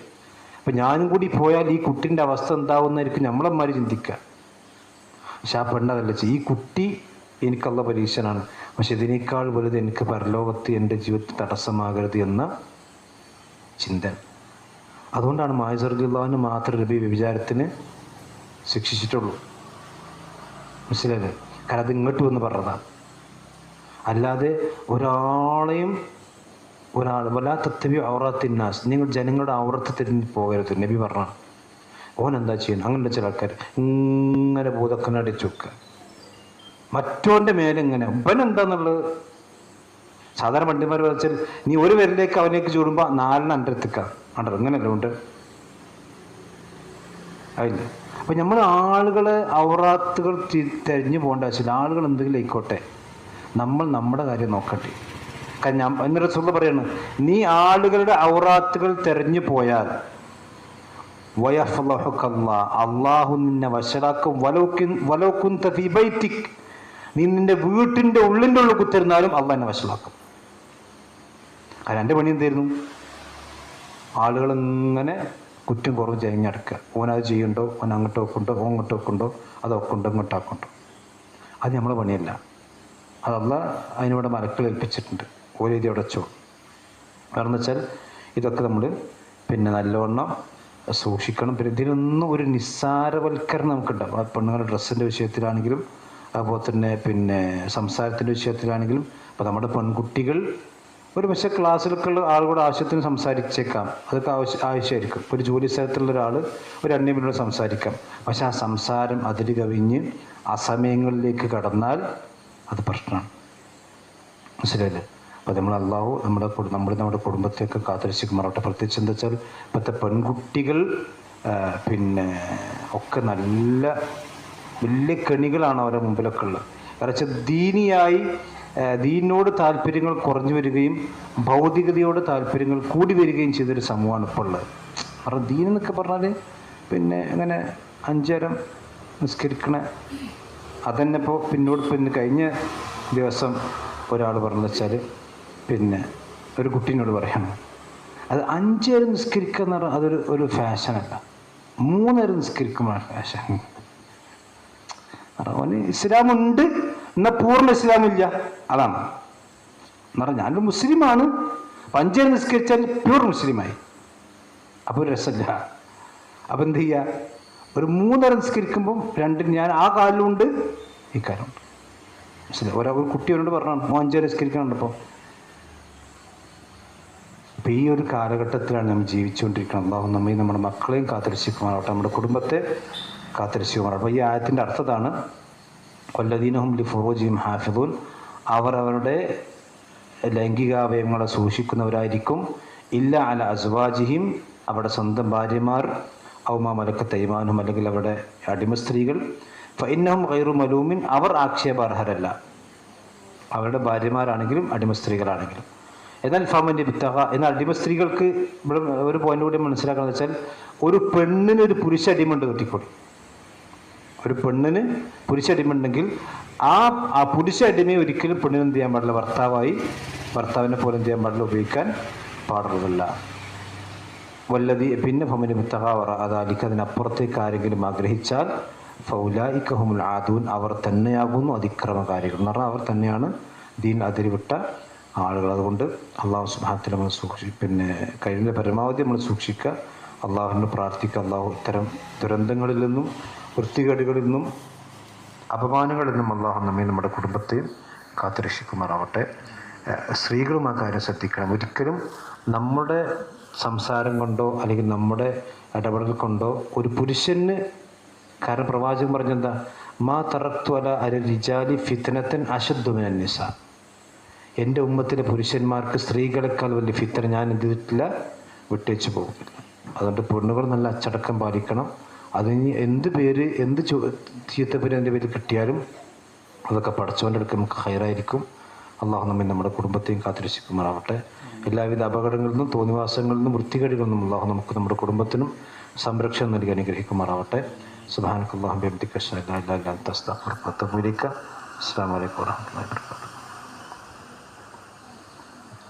A: അപ്പം ഞാനും കൂടി പോയാൽ ഈ കുട്ടീൻ്റെ അവസ്ഥ എന്താവുന്നതായിരിക്കും നമ്മളമ്മമാർ ചിന്തിക്കുക. പക്ഷെ ആ പെണ്ണതല്ല, ഈ കുട്ടി എനിക്കുള്ള പരീക്ഷനാണ്, പക്ഷെ ഇതിനേക്കാൾ വലുത് എനിക്ക് പരലോകത്ത് എൻ്റെ ജീവിതത്തിൽ തടസ്സമാകരുത് എന്ന ചിന്ത. അതുകൊണ്ടാണ് മായിസ് റളിയല്ലാഹു മാത്രം നബി വ്യഭിചാരത്തിന് ശിക്ഷിച്ചിട്ടുള്ളൂ. മനസ്സിലായില്ലേ? കാരണം അത് ഇങ്ങോട്ട് വന്ന് പറഞ്ഞതാണ്. അല്ലാതെ ഒരാളെയും വലാ തത്തബിഉ ഔറാത്തിന്നാസ്, നിങ്ങൾ ജനങ്ങളുടെ ഔറത്ത് തിരിഞ്ഞ് പോകരുത് നബി പറഞ്ഞു. ഓൻ എന്താ ചെയ്യുന്നത്? അങ്ങനെയുള്ള ചില ആൾക്കാർ ഇങ്ങനെ ഭൂതക്കനെ അടിച്ചു വെക്കുക, മറ്റോൻ്റെ മേലെ ഇങ്ങനെ. ഇവൻ എന്താന്നുള്ളത് സാധാരണ പണ്ഡിതന്മാർ വെച്ചാൽ, നീ ഒരു പേരിലേക്ക് അവനേക്ക് ചൂടുമ്പോൾ 4 അണ്ടരത്തിക്കാം അണ്ടർ, ഇങ്ങനെയല്ല ഉണ്ട് അതില്ല. അപ്പം നമ്മൾ ആളുകളെ ഔറാത്തുകൾ തിരിഞ്ഞു പോകേണ്ട ആവശ്യമില്ല. ആളുകൾ എന്തെങ്കിലും ആയിക്കോട്ടെ, നമ്മൾ നമ്മുടെ കാര്യം നോക്കട്ടെ. കാരണം എന്ന് റസൂലുള്ളാഹി പറയാണ്, നീ ആളുകളുടെ ഔറാത്തുകൾ തെരഞ്ഞു പോയാൽ അള്ളാഹു നിന്നെ വശലാക്കും. വലൗ കുന്ത ഫീ ബൈതിക്, നീ നിന്റെ വീട്ടിൻ്റെ ഉള്ളിൻ്റെ ഉള്ളിൽ കുത്തിരുന്നാലും അള്ളാഹ് എന്നെ വശലാക്കും. കാരണം എൻ്റെ പണി എന്തായിരുന്നു? ആളുകൾ ഇങ്ങനെ കുറ്റം കുറവ് ചെയ്ഞ്ഞടക്കുക. ഓനത് ചെയ്യുന്നുണ്ടോ, ഓൻ അങ്ങോട്ട് വെക്കുണ്ടോ, ഓൻ ഇങ്ങോട്ട് വെക്കുണ്ടോ, അതൊക്കെ ഉണ്ടോ ഇങ്ങോട്ടാക്കുണ്ടോ. അത് നമ്മളെ പണിയല്ല. അതല്ല, അതിനിവിടെ മലക്കൾ ഏൽപ്പിച്ചിട്ടുണ്ട്, ഓരെഴുതി അടച്ചോ. കാരണം വെച്ചാൽ ഇതൊക്കെ നമ്മൾ നല്ലവണ്ണം സൂക്ഷിക്കണം. പിന്നെ ഇതിനൊന്നും ഒരു നിസ്സാരവൽക്കരണം നമുക്കുണ്ടാവും. ആ പെണ്ണുങ്ങളുടെ ഡ്രസ്സിൻ്റെ വിഷയത്തിലാണെങ്കിലും, അതുപോലെ തന്നെ സംസാരത്തിൻ്റെ വിഷയത്തിലാണെങ്കിലും. അപ്പോൾ നമ്മുടെ പെൺകുട്ടികൾ ഒരു പക്ഷേ ക്ലാസ്സിലൊക്കെയുള്ള ആളുകളുടെ ആവശ്യത്തിന് സംസാരിച്ചേക്കാം, അതൊക്കെ ആവശ്യമായിരിക്കും. ഒരു ജോലി സ്ഥലത്തുള്ള ഒരാൾ ഒരു അന്യമിനോട് സംസാരിക്കാം. പക്ഷെ ആ സംസാരം അതിര് കവിഞ്ഞ് അസമയങ്ങളിലേക്ക് കടന്നാൽ അത് പ്രശ്നമാണ്. മനസ്സിലായില്ലേ? അപ്പോൾ നമ്മൾ അള്ളാഹു നമ്മുടെ കുടുംബത്തെയൊക്കെ കാത്തിരക്ഷിക്കുമാറാവട്ടെ. പ്രത്യേകിച്ച് എന്താ വെച്ചാൽ ഇപ്പോഴത്തെ പെൺകുട്ടികൾ ഒക്കെ നല്ല വലിയ കെണികളാണ് അവരുടെ മുമ്പിലൊക്കെ ഉള്ളത്. കാരണം വെച്ചാൽ ദീനിനോട് താല്പര്യങ്ങൾ കുറഞ്ഞു വരികയും ഭൗതികതയോട് താല്പര്യങ്ങൾ കൂടി വരികയും ചെയ്തൊരു സമൂഹമാണ് ഇപ്പോൾ ഉള്ളത്. കാരണം ദീൻ എന്നൊക്കെ പറഞ്ഞാൽ അങ്ങനെ 5 നേരം നിസ്കരിക്കണ അതന്നെ. ഇപ്പോൾ കഴിഞ്ഞ ദിവസം ഒരാൾ പറഞ്ഞു വെച്ചാൽ ഒരു കുട്ടീനോട് പറയണം, അത് 5 നേരം നിസ്കരിക്കുക എന്ന് പറഞ്ഞാൽ അതൊരു ഫാഷനല്ല, 3 നേരം നിസ്കരിക്കുമ്പോഴാണ് ഫാഷൻ. അവന് ഇസ്ലാമുണ്ട് എന്നാൽ പൂർണ്ണ ഇസ്ലാമില്ല, അതാണ്. എന്ന് പറഞ്ഞാൽ ഞാനൊരു മുസ്ലിമാണ്, 5 നേരം നിസ്കരിച്ചാൽ പ്യൂർ മുസ്ലിമായി, അപ്പോൾ ഒരു രസമില്ല. അപ്പം എന്ത് ചെയ്യുക? ഒരു 3 നേരം നിസ്കരിക്കുമ്പം ഞാൻ ആ കാലിലുണ്ട് ഈ കാലമുണ്ട്. മനസ്സിലായി? ഒരു കുട്ടിയോട് പറഞ്ഞാണ് 5 നേരം നിസ്കരിക്കാനുണ്ടപ്പോൾ. അപ്പോൾ ഈ ഒരു കാലഘട്ടത്തിലാണ് നമ്മൾ ജീവിച്ചുകൊണ്ടിരിക്കുന്നത്. അല്ലാഹു നമ്മയും നമ്മുടെ മക്കളെയും കാത്തിരക്ഷിക്കുമാറാവട്ടെ, നമ്മുടെ കുടുംബത്തെ കാത്തിരക്ഷിക്കുമാറാവട്ടെ. അപ്പോൾ ഈ ആയത്തിൻ്റെ അർത്ഥതാണ് വല്ലദീനഹും ലിഫുറൂജിഹിം ഹാഫിദൂൻ, അവരുടെ ലൈംഗികാവയവങ്ങളെ സൂക്ഷിക്കുന്നവരായിരിക്കും. ഇല്ല അല അസ്വാജിഹിം, അവരുടെ സ്വന്തം ഭാര്യമാർ, ഔമാ മലക്കത്ത് അയ്മാനുഹും, അല്ലെങ്കിൽ അവരുടെ അടിമ സ്ത്രീകൾ. ഫഇന്നഹും ഗൈറു മലൂമിൻ, അവർ ആക്ഷേപാർഹരല്ല, അവരുടെ ഭാര്യമാരാണെങ്കിലും അടിമ സ്ത്രീകളാണെങ്കിലും. എന്നാൽ ഫമൻ ഇബ്തഗ, എന്നാൽ അടിമ സ്ത്രീകൾക്ക് ഇവിടെ ഒരു പോയിന്റ് കൂടി മനസ്സിലാക്കുന്നത് വെച്ചാൽ, ഒരു പെണ്ണിന് ഒരു പുരുഷ അടിമയുണ്ട് കിട്ടിക്കൂടി. ഒരു പെണ്ണിന് പുരുഷ അടിമയുണ്ടെങ്കിൽ ആ പുരുഷ അടിമയെ ഒരിക്കലും പെണ്ണിന് എന്ത് ചെയ്യാൻ പാടില്ല, ഭർത്താവിനെ പോലെ എന്ത് ചെയ്യാൻ പാടില്ല, ഉപയോഗിക്കാൻ പാടുള്ളതല്ല. ഫമൻ ഇബ്തഗ വറാഅ ദാലിക, അതിനപ്പുറത്തേക്ക് ആരെങ്കിലും ആഗ്രഹിച്ചാൽ ഫൗലായിക ഹുമുൽ ആദൂൻ, അവർ തന്നെയാകുന്നു അതിക്രമകാരികൾ. എന്ന് പറഞ്ഞാൽ അവർ തന്നെയാണ് ദീൻ അതിരിവിട്ട ആളുകൾ. അതുകൊണ്ട് അള്ളാഹു സുബ്ഹാനഹു വ തആല നമ്മൾ കഴിവിൻ്റെ പരമാവധി നമ്മൾ സൂക്ഷിക്കുക, അള്ളാഹുവിനോട് പ്രാർത്ഥിക്കുക. അള്ളാഹു ഇത്തരം ദുരന്തങ്ങളിൽ നിന്നും വൃത്തികേടുകളിൽ നിന്നും അപമാനങ്ങളിൽ നിന്നും അള്ളാഹു നമ്മെ നമ്മുടെ കുടുംബത്തെയും കാത്തുരക്ഷിക്കുമാറാവട്ടെ. സ്ത്രീകളും ആ കാര്യം ശ്രദ്ധിക്കണം. ഒരിക്കലും നമ്മുടെ സംസാരം കൊണ്ടോ അല്ലെങ്കിൽ നമ്മുടെ ഇടപെടൽ കൊണ്ടോ ഒരു പുരുഷന്, കാരണം പ്രവാചകൻ പറഞ്ഞെന്താ, മാ തറക്തു അല റിജാലി ഫിത്നത്തൻ അശദ്ദു മിനൻ നിസാ, എൻ്റെ ഉമ്മത്തിലെ പുരുഷന്മാർക്ക് സ്ത്രീകളെക്കാൾ വലിയ ഫിത്ന ഞാൻ എന്ത് ചെയ്തിട്ടില്ല, വിട്ടേച്ചു പോകില്ല. അതുകൊണ്ട് പെണ്ണുകൾ നല്ല അച്ചടക്കം പാലിക്കണം. അതിന് എന്ത് ചീത്തപ്പേര് എൻ്റെ പേര് കിട്ടിയാലും അതൊക്കെ പടച്ചവൻ്റെ അടുത്ത് നമുക്ക് ഹൈറായിരിക്കും. അള്ളാഹു നമ്മെ നമ്മുടെ കുടുംബത്തെയും കാത്തുരക്ഷിക്കുമാറാവട്ടെ. എല്ലാവിധ അപകടങ്ങളിൽ നിന്നും തോന്നിവാസങ്ങളിൽ നിന്നും വൃത്തികേടുകളിൽ നിന്നും അള്ളാഹു നമുക്ക് നമ്മുടെ കുടുംബത്തിനും സംരക്ഷണം നൽകി അനുഗ്രഹിക്കുമാറാവട്ടെ. സുബ്ഹാനക്കല്ലാഹു വബിഹംദിക അശ്ഹദു അൻ ലാ ഇലാഹ ഇല്ല അൻത അസ്തഗ്ഫിറുക വ അത്തൂബു ഇലൈക. അസ്സലാമു അലൈക്കും വറഹ്മത്തുള്ളാഹി വബറകാതുഹു.